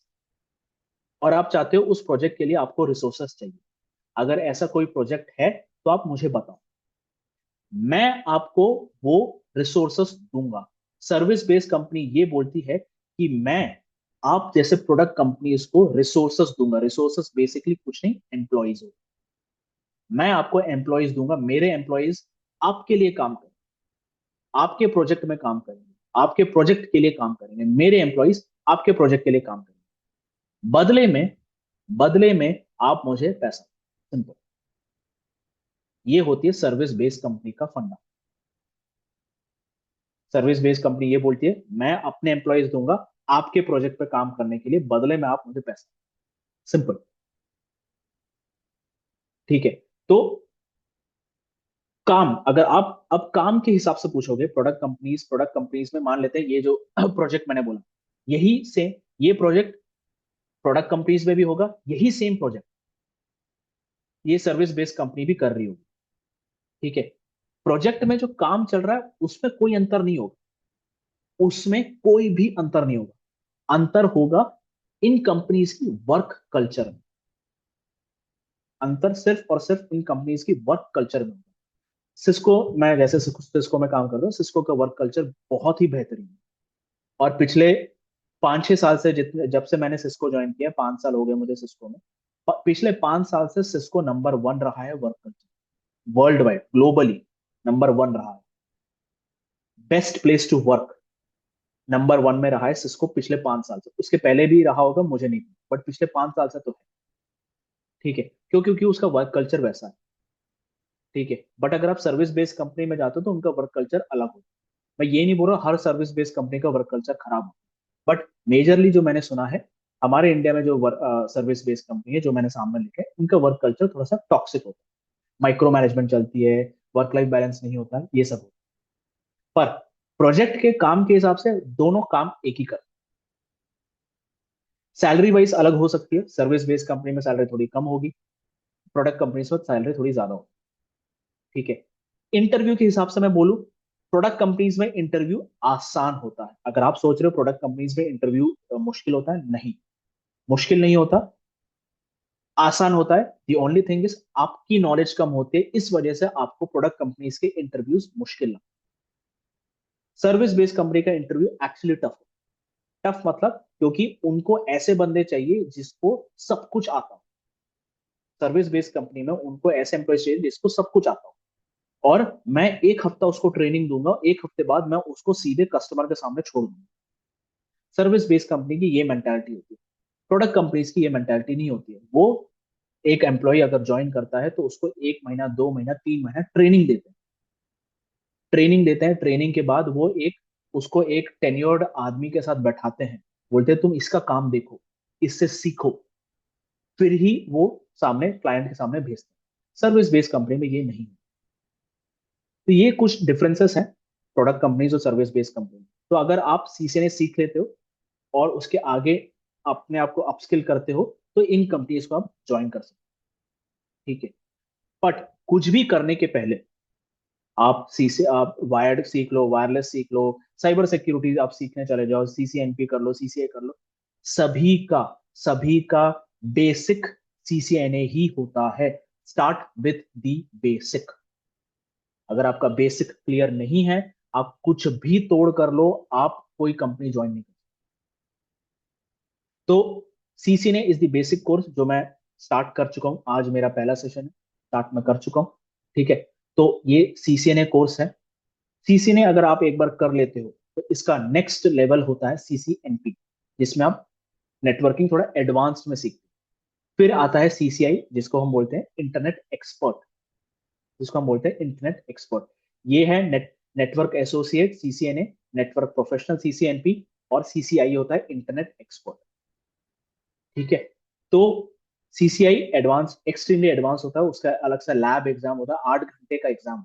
और आप चाहते हो उस प्रोजेक्ट के लिए आपको रिसोर्सेस चाहिए। अगर ऐसा कोई प्रोजेक्ट है तो आप मुझे बताओ, मैं आपको वो रिसोर्सेस दूंगा। सर्विस बेस्ड कंपनी ये बोलती है कि मैं आप जैसे प्रोडक्ट कंपनीज को रिसोर्सेस दूंगा। रिसोर्सेस बेसिकली कुछ नहीं, एम्प्लॉयज हो। मैं आपको एम्प्लॉयज दूंगा, मेरे एम्प्लॉयज आपके लिए काम करेंगे, आपके प्रोजेक्ट में काम करेंगे, आपके प्रोजेक्ट के लिए काम करेंगे, मेरे एम्प्लॉयज आपके प्रोजेक्ट के लिए काम करेंगे। बदले में आप मुझे पैसा, सिंपल। ये होती है सर्विस बेस्ड कंपनी का फंडा। सर्विस बेस्ड कंपनी ये बोलती है मैं अपने एम्प्लॉयज दूंगा आपके प्रोजेक्ट पे काम करने के लिए, बदले में आप मुझे पैसा, सिंपल। ठीक है, तो काम, अगर आप अब काम के हिसाब से पूछोगे, प्रोडक्ट कंपनीज में मान लेते हैं ये जो प्रोजेक्ट मैंने बोला, यही से ये प्रोजेक्ट प्रोडक्ट कंपनीज में भी होगा, यही सेम प्रोजेक्ट ये सर्विस बेस्ड कंपनी भी कर रही होगी। ठीक है, प्रोजेक्ट में जो काम चल रहा है उसमें कोई अंतर नहीं होगा, उसमें कोई भी अंतर नहीं होगा। अंतर होगा इन कंपनीज की वर्क कल्चर में, अंतर सिर्फ और सिर्फ इन कंपनीज की वर्क कल्चर में होगा। सिस्को, मैं जैसे सिस्को में काम कर रहा हूँ, सिस्को का वर्क कल्चर बहुत ही बेहतरीन है और पिछले 5-6 साल से, जितने जब से मैंने सिस्को ज्वाइन किया, 5 साल हो गए मुझे सिस्को में, पिछले 5 साल से सिस्को नंबर 1 रहा है work culture, world wide globally number 1 रहा है। Best place to work number 1 में रहा है सिस्को पिछले 5 साल से। उसके पहले भी रहा होगा मुझे नहीं, बट पिछले 5 साल से तो है। ठीक है, क्यों? क्योंकि उसका वर्क कल्चर वैसा है। ठीक है, बट अगर आप सर्विस बेस्ड कंपनी में जाते हो तो उनका वर्क कल्चर अलग होता है। मैं ये नहीं बोल रहा हर सर्विस बेस्ड कंपनी का वर्क कल्चर खराब हो, बट मेजरली जो मैंने सुना है हमारे इंडिया में जो सर्विस बेस्ड कंपनी है जो मैंने सामने लिखे, उनका वर्क कल्चर थोड़ा सा टॉक्सिक होता है, माइक्रो मैनेजमेंट चलती है, वर्क लाइफ बैलेंस नहीं होता है, ये सब होता है। पर प्रोजेक्ट के काम के हिसाब से दोनों काम एक ही कर, सैलरी वाइज अलग हो सकती है, सर्विस बेस्ड कंपनी में सैलरी थोड़ी कम होगी, प्रोडक्ट कंपनी में सैलरी थोड़ी ज्यादा होगी। ठीक है, इंटरव्यू के हिसाब से मैं बोलूं, प्रोडक्ट कंपनीज में इंटरव्यू आसान होता है। अगर आप सोच रहे हो प्रोडक्ट कंपनीज में इंटरव्यू मुश्किल होता है, नहीं, मुश्किल नहीं होता, आसान होता है। दी ओनली थिंग इज आपकी नॉलेज कम होती है, इस वजह से आपको प्रोडक्ट कंपनीज के इंटरव्यूज मुश्किल लगते हैं। सर्विस बेस्ड कंपनी का इंटरव्यू एक्चुअली टफ है। टफ मतलब क्योंकि उनको ऐसे बंदे चाहिए जिसको सब कुछ आता हो। सर्विस बेस्ड कंपनी में उनको ऐसे एम्प्लॉय चाहिए जिसको सब कुछ आता हो, और मैं 1 हफ्ता उसको ट्रेनिंग दूंगा, 1 हफ्ते बाद मैं उसको सीधे कस्टमर के सामने छोड़ दूंगा। सर्विस बेस्ड कंपनी की ये मेंटालिटी होती है, प्रोडक्ट कंपनीज की ये मेंटालिटी नहीं होती है। वो एक एम्प्लॉय अगर ज्वाइन करता है तो उसको 1 महीना, 2 महीना, 3 महीना ट्रेनिंग देते हैं, ट्रेनिंग के बाद वो उसको एक टेन्योर्ड आदमी के साथ बैठाते हैं, बोलते हैं तुम इसका काम देखो, इससे सीखो, फिर ही वो सामने क्लाइंट के सामने भेजते हैं। सर्विस बेस्ड कंपनी में ये नहीं है। तो ये कुछ डिफरेंसेस हैं प्रोडक्ट कंपनीज और सर्विस बेस्ड कंपनी। तो अगर आप सीसीएनए सीख लेते हो और उसके आगे अपने आप को अपस्किल करते हो तो इन कंपनीज को आप ज्वाइन कर सकते हो। ठीक है, बट कुछ भी करने के पहले आप वायर्ड सीख लो, वायरलेस सीख लो, साइबर सिक्योरिटी आप सीखने चले जाओ, सीसीएनपी कर लो, सीसीए कर लो, सभी का बेसिक सीसीएनए ही होता है। Start with the basic. अगर आपका बेसिक क्लियर नहीं है, आप कुछ भी तोड़ कर लो, आप कोई कंपनी ज्वाइन नहीं कर। तो CCNA is the basic course जो मैं स्टार्ट कर चुका हूं। आज मेरा पहला सेशन है, स्टार्ट मैं कर चुका हूं। ठीक है, तो ये सीसीएनए कोर्स है। सीसीएनए अगर आप एक बार कर लेते हो तो इसका नेक्स्ट लेवल होता है सीसीएनपी, जिसमें आप नेटवर्किंग थोड़ा एडवांस्ड में सीखते हो। फिर आता है सीसीआई, जिसको हम बोलते हैं इंटरनेट एक्सपर्ट, जिसको हम बोलते हैं इंटरनेट एक्सपर्ट। ये है network associate CCNA, network professional CCNP, और सीसीआई होता है इंटरनेट एक्सपर्ट। ठीक है, तो सीसीआई एडवांस, एक्सट्रीमली एडवांस होता है, उसका अलग से लैब एग्जाम होता है, 8 घंटे का एग्जाम।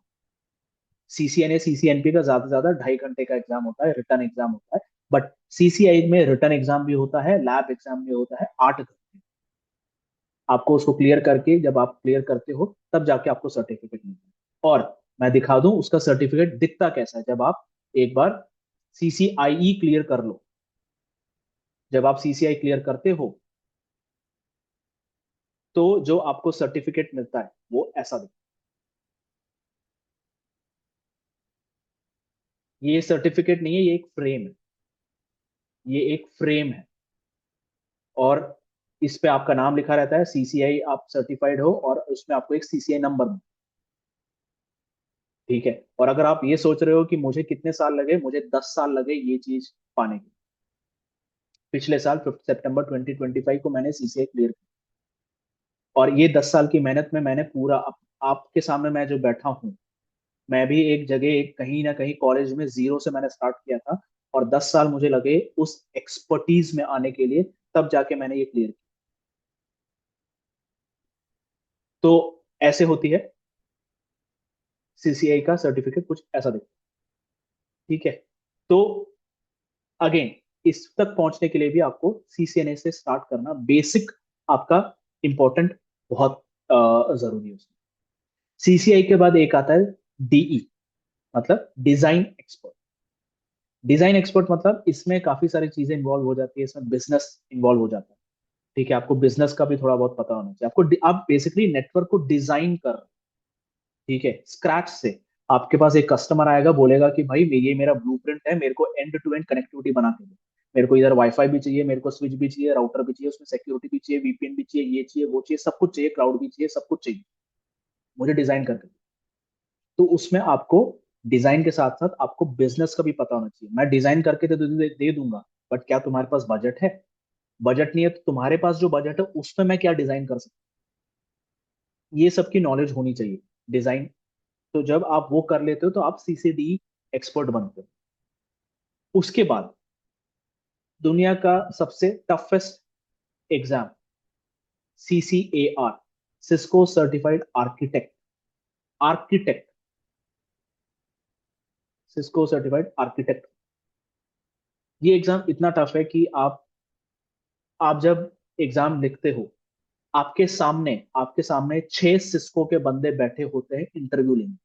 सीसीएनए सीसीएनपी का ज्यादा से ज्यादा 2.5 घंटे का एग्जाम होता है, रिटर्न एग्जाम होता है। बट सीसीआई में रिटर्न एग्जाम भी होता है, लैब एग्जाम भी होता है, 8 घंटे। आपको उसको क्लियर करके, जब आप क्लियर करते हो तब जाके आपको सर्टिफिकेट मिलता है। और मैं दिखा दूं उसका सर्टिफिकेट दिखता कैसा है। जब आप एक बार सीसीआईई क्लियर कर लो, जब आप सीसीआई क्लियर करते हो तो जो आपको सर्टिफिकेट मिलता है वो ऐसा दिखता है। ये सर्टिफिकेट नहीं है, ये एक फ्रेम है। ये एक फ्रेम है, और इस पे आपका नाम लिखा रहता है, सीसीआई आप सर्टिफाइड हो, और उसमें आपको एक सीसीआई नंबर। ठीक है, और अगर आप ये सोच रहे हो कि मुझे कितने साल लगे, मुझे 10 साल लगे ये चीज पाने के। पिछले साल 5 सितंबर 2025 को मैंने सीसीआई क्लियर किया, और ये 10 साल की मेहनत में मैंने पूरा आपके सामने मैं जो बैठा हूँ, मैं भी एक जगह, एक कहीं ना कहीं कॉलेज में जीरो से मैंने स्टार्ट किया था, और 10 साल मुझे लगे उस एक्सपर्टीज में आने के लिए, तब जाके मैंने ये क्लियर किया। तो ऐसे होती है सीसीआई का सर्टिफिकेट, कुछ ऐसा दिखता है। ठीक है, तो अगेन इस तक पहुंचने के लिए भी आपको सीसीएनए से स्टार्ट करना बेसिक आपका इंपॉर्टेंट, बहुत जरूरी है उसमें। सीसीआई के बाद एक आता है डीई, मतलब डिजाइन एक्सपर्ट। डिजाइन एक्सपर्ट मतलब इसमें काफी सारी चीजें इन्वॉल्व हो जाती है, इसमें बिजनेस इन्वॉल्व हो जाता है। ठीक है, आपको बिजनेस का भी थोड़ा बहुत पता होना चाहिए। आप बेसिकली नेटवर्क को डिजाइन कर रहे हैं, ठीक है, स्क्रैच से। आपके पास एक कस्टमर आएगा, बोलेगा कि भाई ये मेरा ब्लूप्रिंट है, मेरे को एंड टू एंड कनेक्टिविटी बना के दो। मेरे को इधर वाईफाई भी चाहिए, मेरे को स्विच भी चाहिए, राउटर भी चाहिए, उसमें सिक्योरिटी भी चाहिए, वीपीएन भी चाहिए, ये चाहिए, वो चाहिए, सब कुछ चाहिए, क्लाउड भी चाहिए, सब कुछ चाहिए, मुझे डिजाइन करके दो। तो उसमें आपको डिजाइन के साथ साथ आपको बिजनेस का भी पता होना चाहिए। मैं डिजाइन करके तो दे दूंगा, बट क्या तुम्हारे पास बजट है? बजट नहीं है तो तुम्हारे पास जो बजट है उसमें मैं क्या डिजाइन कर सकता हूँ, ये सब की नॉलेज होनी चाहिए, डिजाइन। तो जब आप वो कर लेते हो तो आप सीसीडी एक्सपर्ट बनते हो। उसके बाद दुनिया का सबसे toughest exam, CCAR, Cisco certified architect. Architect, Cisco certified architect. ये एग्जाम इतना टफ है कि आप जब एग्जाम लिखते हो, आपके सामने 6 सिस्को के बंदे बैठे होते हैं इंटरव्यू लेने।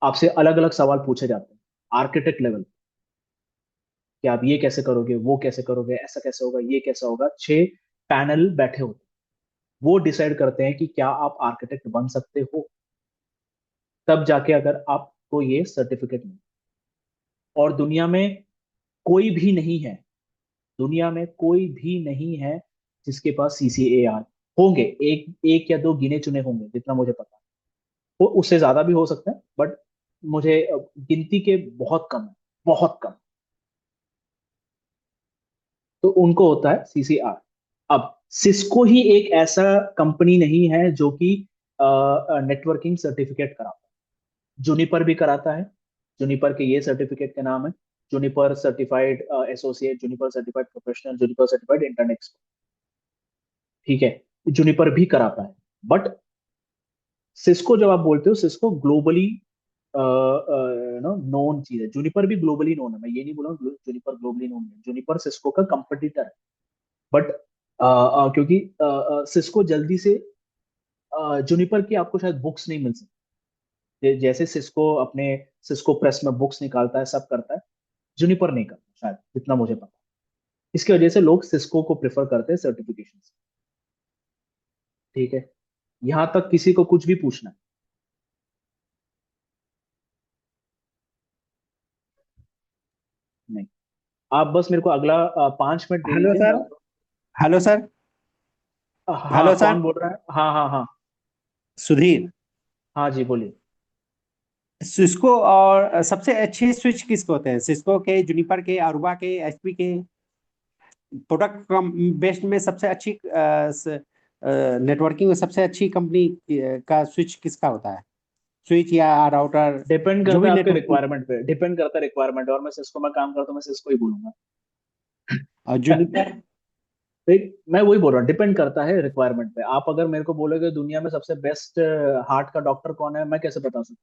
आपसे अलग अलग सवाल पूछे जाते हैं आर्किटेक्ट लेवल, कि आप ये कैसे करोगे, वो कैसे करोगे, ऐसा कैसे होगा, ये कैसा होगा। 6 पैनल बैठे होते हैं, वो डिसाइड करते हैं कि क्या आप आर्किटेक्ट बन सकते हो, तब जाके अगर आपको ये सर्टिफिकेट मिले। और दुनिया में कोई भी नहीं है, दुनिया में कोई भी नहीं है जिसके पास सीसीएआर। होंगे एक एक या दो गिने चुने होंगे, जितना मुझे पता है। वो उससे ज्यादा भी हो सकते हैं, बट मुझे गिनती के बहुत कम है, बहुत कम। तो उनको होता है सीसीआर। अब सिस्को ही एक ऐसा कंपनी नहीं है जो कि नेटवर्किंग सर्टिफिकेट कराता है। जूनिपर भी कराता है, जूनिपर के ये सर्टिफिकेट के नाम है, Juniper certified associate, Juniper certified professional, Juniper certified internet. ठीक है, जूनिपर भी कराता है। बट सिस्को जब आप बोलते हो, सिस्को ग्लोबली नो नोन चीज है। जूनिपर भी ग्लोबली नोन है, मैं ये नहीं बोला जूनिपर ग्लोबली नोन है। जूनिपर सिस्को का कंपटीटर है। बट क्योंकि सिस्को जल्दी से, जूनिपर की आपको शायद बुक्स नहीं मिल सकती, जैसे सिस्को अपने सिस्को प्रेस में बुक्स निकालता है, सब करता है, जूनिपर नहीं करता शायद, जितना मुझे पता। इसकी वजह से लोग सिस्को को प्रेफर करते हैं सर्टिफिकेशन। ठीक है, यहां तक किसी को कुछ भी पूछना है? नहीं। आप बस मेरे को अगला 5 मिनट दे हेलो दीजिए, मैं सर। Hello sir. हाँ, हेलो सर। कौन बोल रहा है? हाँ हाँ हाँ। सुधीर। हाँ जी, बोलिए। सिस्को और सबसे अच्छे स्विच किसके होते हैं? सिस्को के, जूनिपर के, अरुबा के, एचपी के? प्रोडक्ट बेस्ड में सबसे अच्छी नेटवर्किंग में सबसे अच्छी कंपनी का स्विच किसका होता है? स्विच या राउटर, डिपेंड जो करता भी है आपके नेटवर्किंग। रिक्वायरमेंट पे, डिपेंड करता है रिक्वायरमेंट, और मैं सिस्को में काम करता हूँ, मैं सिस्को ही बोलूंगा। और जूनिपर? देख, मैं वही बोल रहा हूँ, डिपेंड करता है रिक्वायरमेंट पे। आप अगर मेरे को बोलोगे दुनिया में सबसे बेस्ट हार्ट का डॉक्टर कौन है, मैं कैसे बता सकता?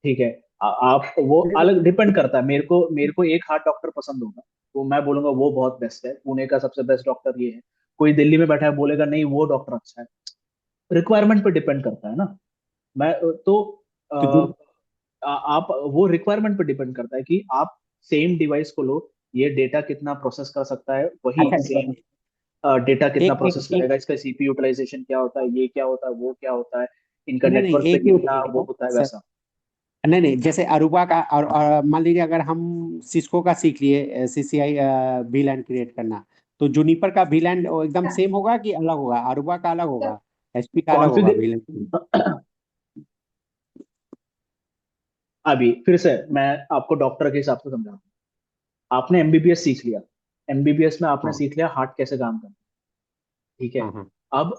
ठीक है, आप वो अलग डिपेंड करता है। मेरे को एक हार्ट डॉक्टर पसंद होगा, तो मैं बोलूंगा वो बहुत बेस्ट है, पुणे का सबसे बेस्ट डॉक्टर ये है। कोई दिल्ली में बैठा है बोलेगा नहीं वो डॉक्टर अच्छा है। रिक्वायरमेंट पे डिपेंड करता है ना। मैं तो तो जो आप वो रिक्वायरमेंट पे डिपेंड करता है कि आप सेम डिवाइस को लो, ये डेटा कितना प्रोसेस कर सकता है, वही अच्छा, सेम डेटा कितना एक एक प्रोसेस एक करेगा, इसका सीपी यूटिलाइजेशन क्या होता है, ये क्या होता है, वो क्या होता है, इनका नहीं नहीं, नेटवर्क पे एक मिनट कितना वो रुको होता है, सर। वैसा। नहीं नहीं, जैसे अरुबा का और मान लीजिए अगर हम सिस्को का सीख लिए, सीसीआई वीलैन क्रिएट करना, तो जूनिपर का वीलैन एकदम सेम होगा कि अलग होगा? अरुबा का अलग होगा, एचपी का अलग होगा वीलैन? कॉन्फ़िगर अभी फिर से मैं आपको डॉक्टर के हिसाब से समझाता हूँ। आपने एमबीबीएस सीख लिया, एमबीबीएस में आपने हाँ सीख लिया हार्ट कैसे काम करता है, ठीक है। हाँ हाँ। अब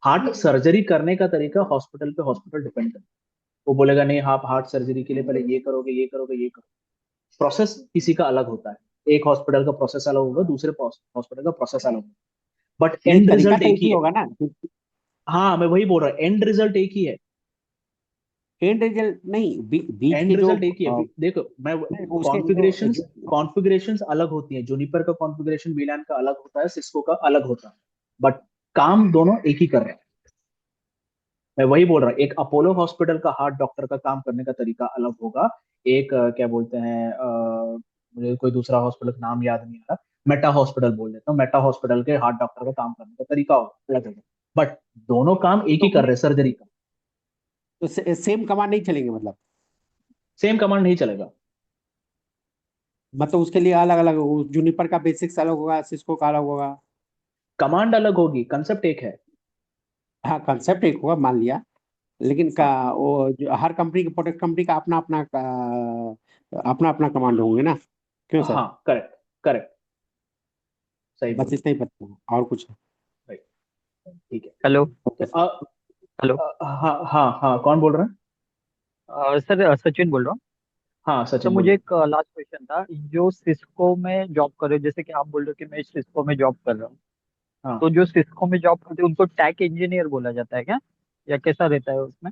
हार्ट सर्जरी करने का तरीका हॉस्पिटल पे हॉस्पिटल डिपेंड करता है। वो बोलेगा नहीं, आप हार्ट सर्जरी के लिए पहले ये करोगे, ये करोगे, ये करोगे। प्रोसेस किसी का अलग होता है, एक हॉस्पिटल का प्रोसेस अलग होगा, दूसरे हॉस्पिटल का प्रोसेस अलग होगा, बट नहीं, एंड तरीका रिजल्ट तो एक एक ही ही है। होगा ना? हाँ, मैं वही बोल रहा हूँ, एंड रिजल्ट एक ही है। एंड रिजल्ट नहीं, बीच एंड के जो रिजल्ट एक ही है। देखो, मैं नहीं, उसके कॉन्फ़िगरेशंस कॉन्फ़िगरेशंस अलग होती हैं, जूनिपर का कॉन्फ़िगरेशन वीलान का अलग होता है, सिस्को का अलग होता है, बट काम दोनों एक ही कर रहे हैं। मैं वही बोल रहा हूँ, एक अपोलो हॉस्पिटल का हार्ट डॉक्टर का काम करने का तरीका अलग होगा। एक क्या बोलते हैं, मुझे कोई दूसरा हॉस्पिटल का नाम याद नहीं आ रहा, मेटा हॉस्पिटल बोल देता हूँ, मेटा हॉस्पिटल के हार्ट डॉक्टर का काम करने का तरीका अलग होगा, बट दोनों काम एक ही कर रहे हैं, सर्जरी का। तो सेम कमांड नहीं चलेंगे मतलब? सेम कमांड नहीं चलेगा। मतलब उसके लिए अलग अलग, जूनिपर का बेसिक्स अलग होगा, सिस्को का अलग होगा? कमांड अलग होगी, कंसेप्ट एक है। हाँ, कंसेप्ट एक होगा मान लिया, लेकिन का हाँ वो हर कंपनी के, प्रोडक्ट कंपनी का अपना अपना अपना अपना कमांड होंगे ना? क्यों सर? हाँ, करेक्ट करेक्ट, सही बस बोले। इतना ही पता है, और कुछ? राइट, ठीक है। हेलो। तो ओके सर। हेलो। हाँ हाँ हाँ, कौन बोल रहे हैं? सर सचिन बोल रहा हूँ। हाँ, तो सचिन मुझे बोलिए। एक लास्ट क्वेश्चन था। जो सिस्को में जॉब कर रहे हो, जैसे कि आप बोल रहे हो कि मैं सिस्को में जॉब कर रहा हूँ, तो हाँ, जो सिस्को में जॉब करते हैं उनको टैक इंजीनियर बोला जाता है क्या, या कैसा रहता है उसमें?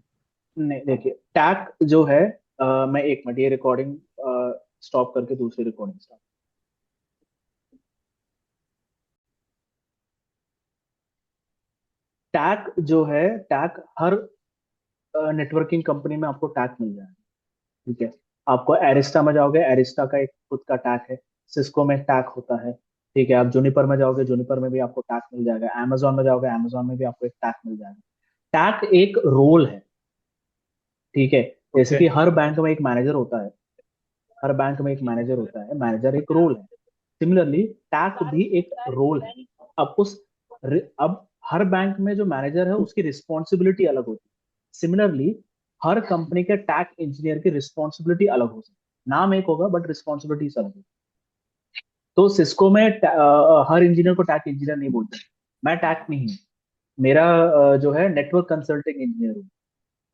नहीं देखिए, टैग जो है, मैं एक मिनट ये रिकॉर्डिंग स्टॉप करके दूसरी रिकॉर्डिंग स्टार्ट। टैग जो है, टैग हर नेटवर्किंग कंपनी में आपको टैग मिल जाएगा, ठीक है। आपको एरिस्टा में जाओगे, एरिस्टा का एक खुद का टैग है। सिस्को में टैग होता है, ठीक है। आप जूनिपर में जाओगे, जूनिपर में भी आपको टैग मिल जाएगा। amazon में जाओगे, amazon में भी आपको एक टैग मिल जाएगा। टैग एक रोल है, ठीक है। जैसे ओके। कि हर बैंक में एक मैनेजर होता है, हर बैंक में एक मैनेजर होता है, मैनेजर एक रोल है। सिमिलरली टैग भी एक रोल है। अब अब हर बैंक में जो मैनेजर है उसकी रिस्पॉन्सिबिलिटी अलग होती है। सिमिलरली हर कंपनी के टैग इंजीनियर की रिस्पॉन्सिबिलिटी अलग हो सकती है, नाम एक होगा बट रिस्पॉन्सिबिलिटी अलग होगी। तो सिस्को में हर इंजीनियर को टैग इंजीनियर नहीं बोलते। मैं टैग नहीं हूँ, मेरा जो है नेटवर्क कंसल्टिंग इंजीनियर हूँ,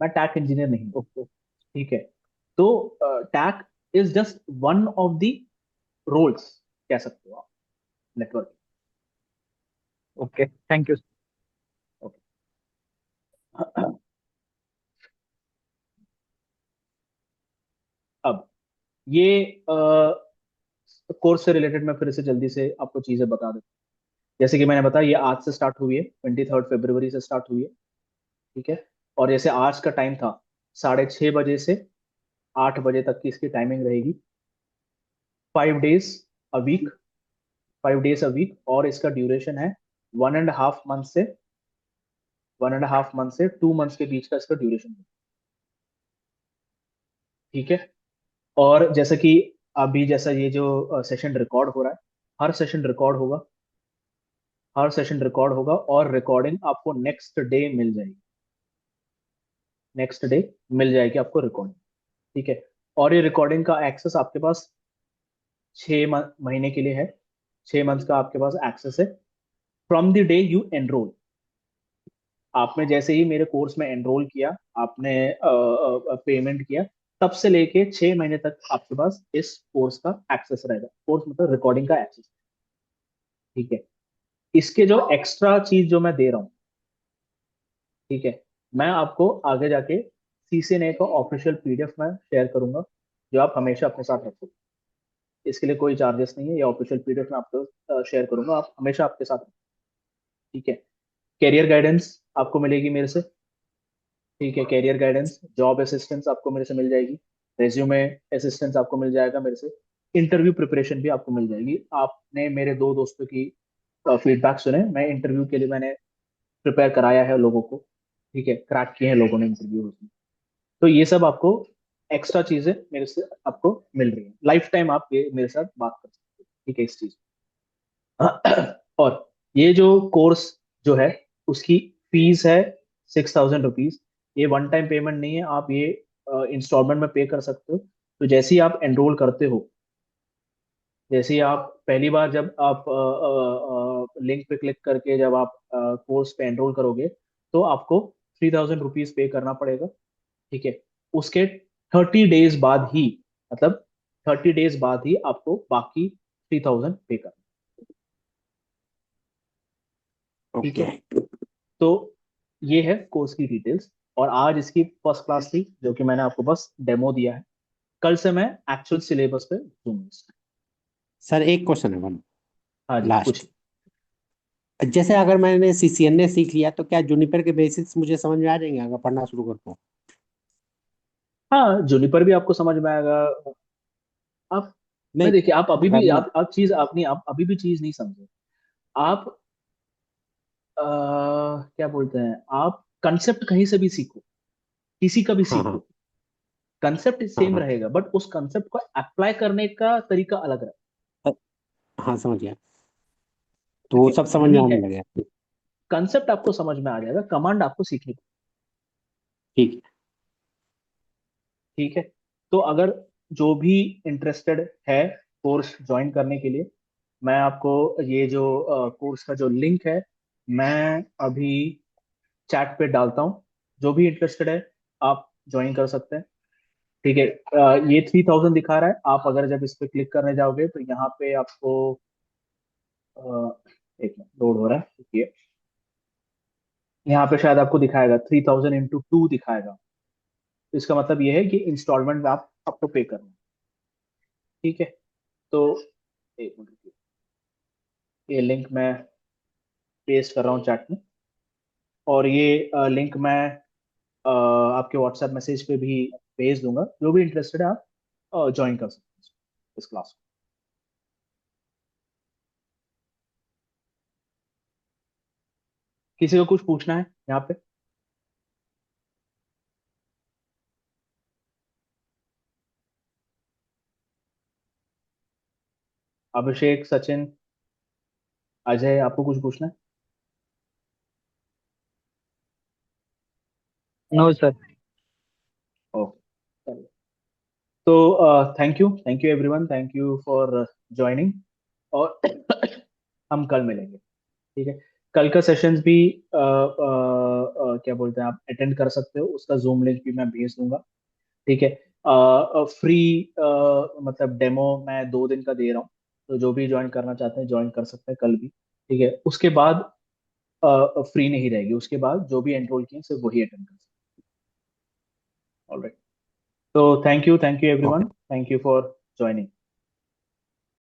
मैं टैग इंजीनियर नहीं हूँ, ओके। ठीक है। तो tag is just one of the roles, कह सकते हो आप, नेटवर्क। Okay, thank you. अब ये कोर्स से रिलेटेड मैं फिर से जल्दी से आपको चीजें बता देता हूँ। जैसे कि मैंने बताया, ये आज से स्टार्ट हुई है, 23 फरवरी से स्टार्ट हुई है, ठीक है। और जैसे आज का टाइम था, 6:30 से 8 बजे तक की इसकी टाइमिंग रहेगी। 5 days a week, 5 days a week, और इसका ड्यूरेशन है 1.5 मंथ से 2 मंथ्स के बीच का इसका ड्यूरेशन है। ठीक है। और जैसा कि अभी जैसा ये जो सेशन रिकॉर्ड हो रहा है, हर सेशन रिकॉर्ड होगा, हर सेशन रिकॉर्ड होगा, और रिकॉर्डिंग आपको नेक्स्ट डे मिल जाएगी, नेक्स्ट डे मिल जाएगी आपको रिकॉर्डिंग। ठीक है। और ये रिकॉर्डिंग का एक्सेस आपके पास 6 महीने के लिए है। 6 मंथ्स का आपके पास एक्सेस है from the day you enrol. आपने जैसे ही मेरे कोर्स में एनरोल किया, आपने पेमेंट किया, तब से लेके 6 महीने तक आपके पास इस कोर्स का एक्सेस रहेगा। कोर्स मतलब रिकॉर्डिंग का एक्सेस। ठीक है। इसके जो एक्स्ट्रा चीज जो मैं दे रहा हूँ, ठीक है, मैं आपको आगे जाके CCNA का ऑफिशियल PDF में शेयर करूंगा, जो आप हमेशा अपने साथ रखो। इसके लिए कोई चार्जेस नहीं है, ये ऑफिशियल PDF में आपको शेयर करूंगा, आप हमेशा आपके साथ रखो। ठीक है। कैरियर गाइडेंस आपको मिलेगी मेरे से। ठीक है। कैरियर गाइडेंस, जॉब असिस्टेंस आपको मेरे से मिल जाएगी, रेज्यूमे असिस्टेंस आपको मिल जाएगा मेरे से, इंटरव्यू प्रिपरेशन भी आपको मिल जाएगी। आपने मेरे 2 दोस्तों की फीडबैक सुने, मैं इंटरव्यू के लिए मैंने प्रिपेयर कराया है लोगों को। ठीक है। क्रैक किए हैं लोगों ने इंटरव्यू में। तो ये सब आपको एक्स्ट्रा चीजें मेरे से आपको मिल रही है। लाइफ टाइम आप ये मेरे साथ बात कर सकते हो। ठीक है। इस चीज और ये जो कोर्स जो है, उसकी फीस है 6,000 रुपीज। ये वन टाइम पेमेंट नहीं है, आप ये इंस्टॉलमेंट में पे कर सकते हो। तो जैसे ही आप एनरोल करते हो, जैसे ही आप पहली बार जब आप लिंक पे क्लिक करके जब आप कोर्स पे एनरोल करोगे, तो आपको 3,000 रुपीज पे करना पड़ेगा। ठीक है। उसके 30 डेज बाद ही, मतलब 30 डेज बाद ही आपको बाकी 3,000 पे करना। ठीक ओके। है। तो ये है कोर्स की डिटेल्स, और आज इसकी फर्स्ट क्लास थी, जो कि मैंने आपको बस डेमो दिया है। कल से मैं एक्चुअल सिलेबस पे दूंगा। सर एक क्वेश्चन है, वन हाँ जी, लास्ट। कुछ। जैसे अगर मैंने CCNA सीख लिया तो क्या जूनिपर के बेसिक्स मुझे समझ में आ जाएंगे अगर पढ़ना शुरू कर पाऊँ? हाँ, जूनिपर भी आपको समझ में आएगा। आप, मैं नहीं, देखिए, आप अभी अगर भी मैं आप चीज आप नहीं, आप अभी भी चीज नहीं समझे। आप क्या बोलते हैं, आप कंसेप्ट कहीं से भी सीखो, किसी का भी हाँ हाँ सीखो, कंसेप्ट हाँ सेम हाँ रहेगा, बट उस कंसेप्ट को अप्लाई करने का तरीका अलग रहेगा। अ, हाँ समझ गया, तो वो ठीक है। सब समझ में यही आने है, लगे। कंसेप्ट आपको समझ में आ जाएगा, कमांड आपको सीखनी पड़ेगी। ठीक है। ठीक है। तो अगर जो भी इंटरेस्टेड है कोर्स ज्वाइन करने के लिए, मैं आपको ये जो कोर्स का जो लिंक है, मैं अभी चैट पे डालता हूँ। जो भी इंटरेस्टेड है, आप ज्वाइन कर सकते हैं। ठीक है। ये 3,000 दिखा रहा है। आप अगर जब इस पे क्लिक करने जाओगे, तो यहाँ पे आपको अ, एक मिनट लोड हो रहा है, देखिए। यहाँ पे शायद आपको दिखाएगा 3,000 × 2 दिखाएगा। तो इसका मतलब ये है कि इंस्टॉलमेंट में आप आपको पे करना है। ठीक है। तो एक मिनट रुकिए, ये लिंक मैं पेस्ट कर रहा हूँ चैट में, और ये लिंक मैं आपके व्हाट्सएप मैसेज पे भी भेज दूंगा। जो भी इंटरेस्टेड है, आप ज्वाइन कर सकते हैं इस क्लास को। किसी को कुछ पूछना है यहाँ पे? अभिषेक, सचिन, अजय, आपको कुछ पूछना है? No sir. ओके, तो thank you everyone, thank you for joining, और हम कल मिलेंगे। ठीक है। कल का सेशंस भी क्या बोलते हैं, आप अटेंड कर सकते हो, उसका जूम लिंक भी मैं भेज दूंगा। ठीक है। फ्री मतलब डेमो मैं 2 दिन का दे रहा हूँ, तो जो भी ज्वाइन करना चाहते हैं ज्वाइन कर सकते हैं कल भी। ठीक है। उसके बाद फ्री नहीं रहेगी, उसके बाद जो भी एनरोल किए सिर्फ वही अटेंड कर सकते हैं। ऑलराइट। तो thank you everyone, okay. Thank you for joining.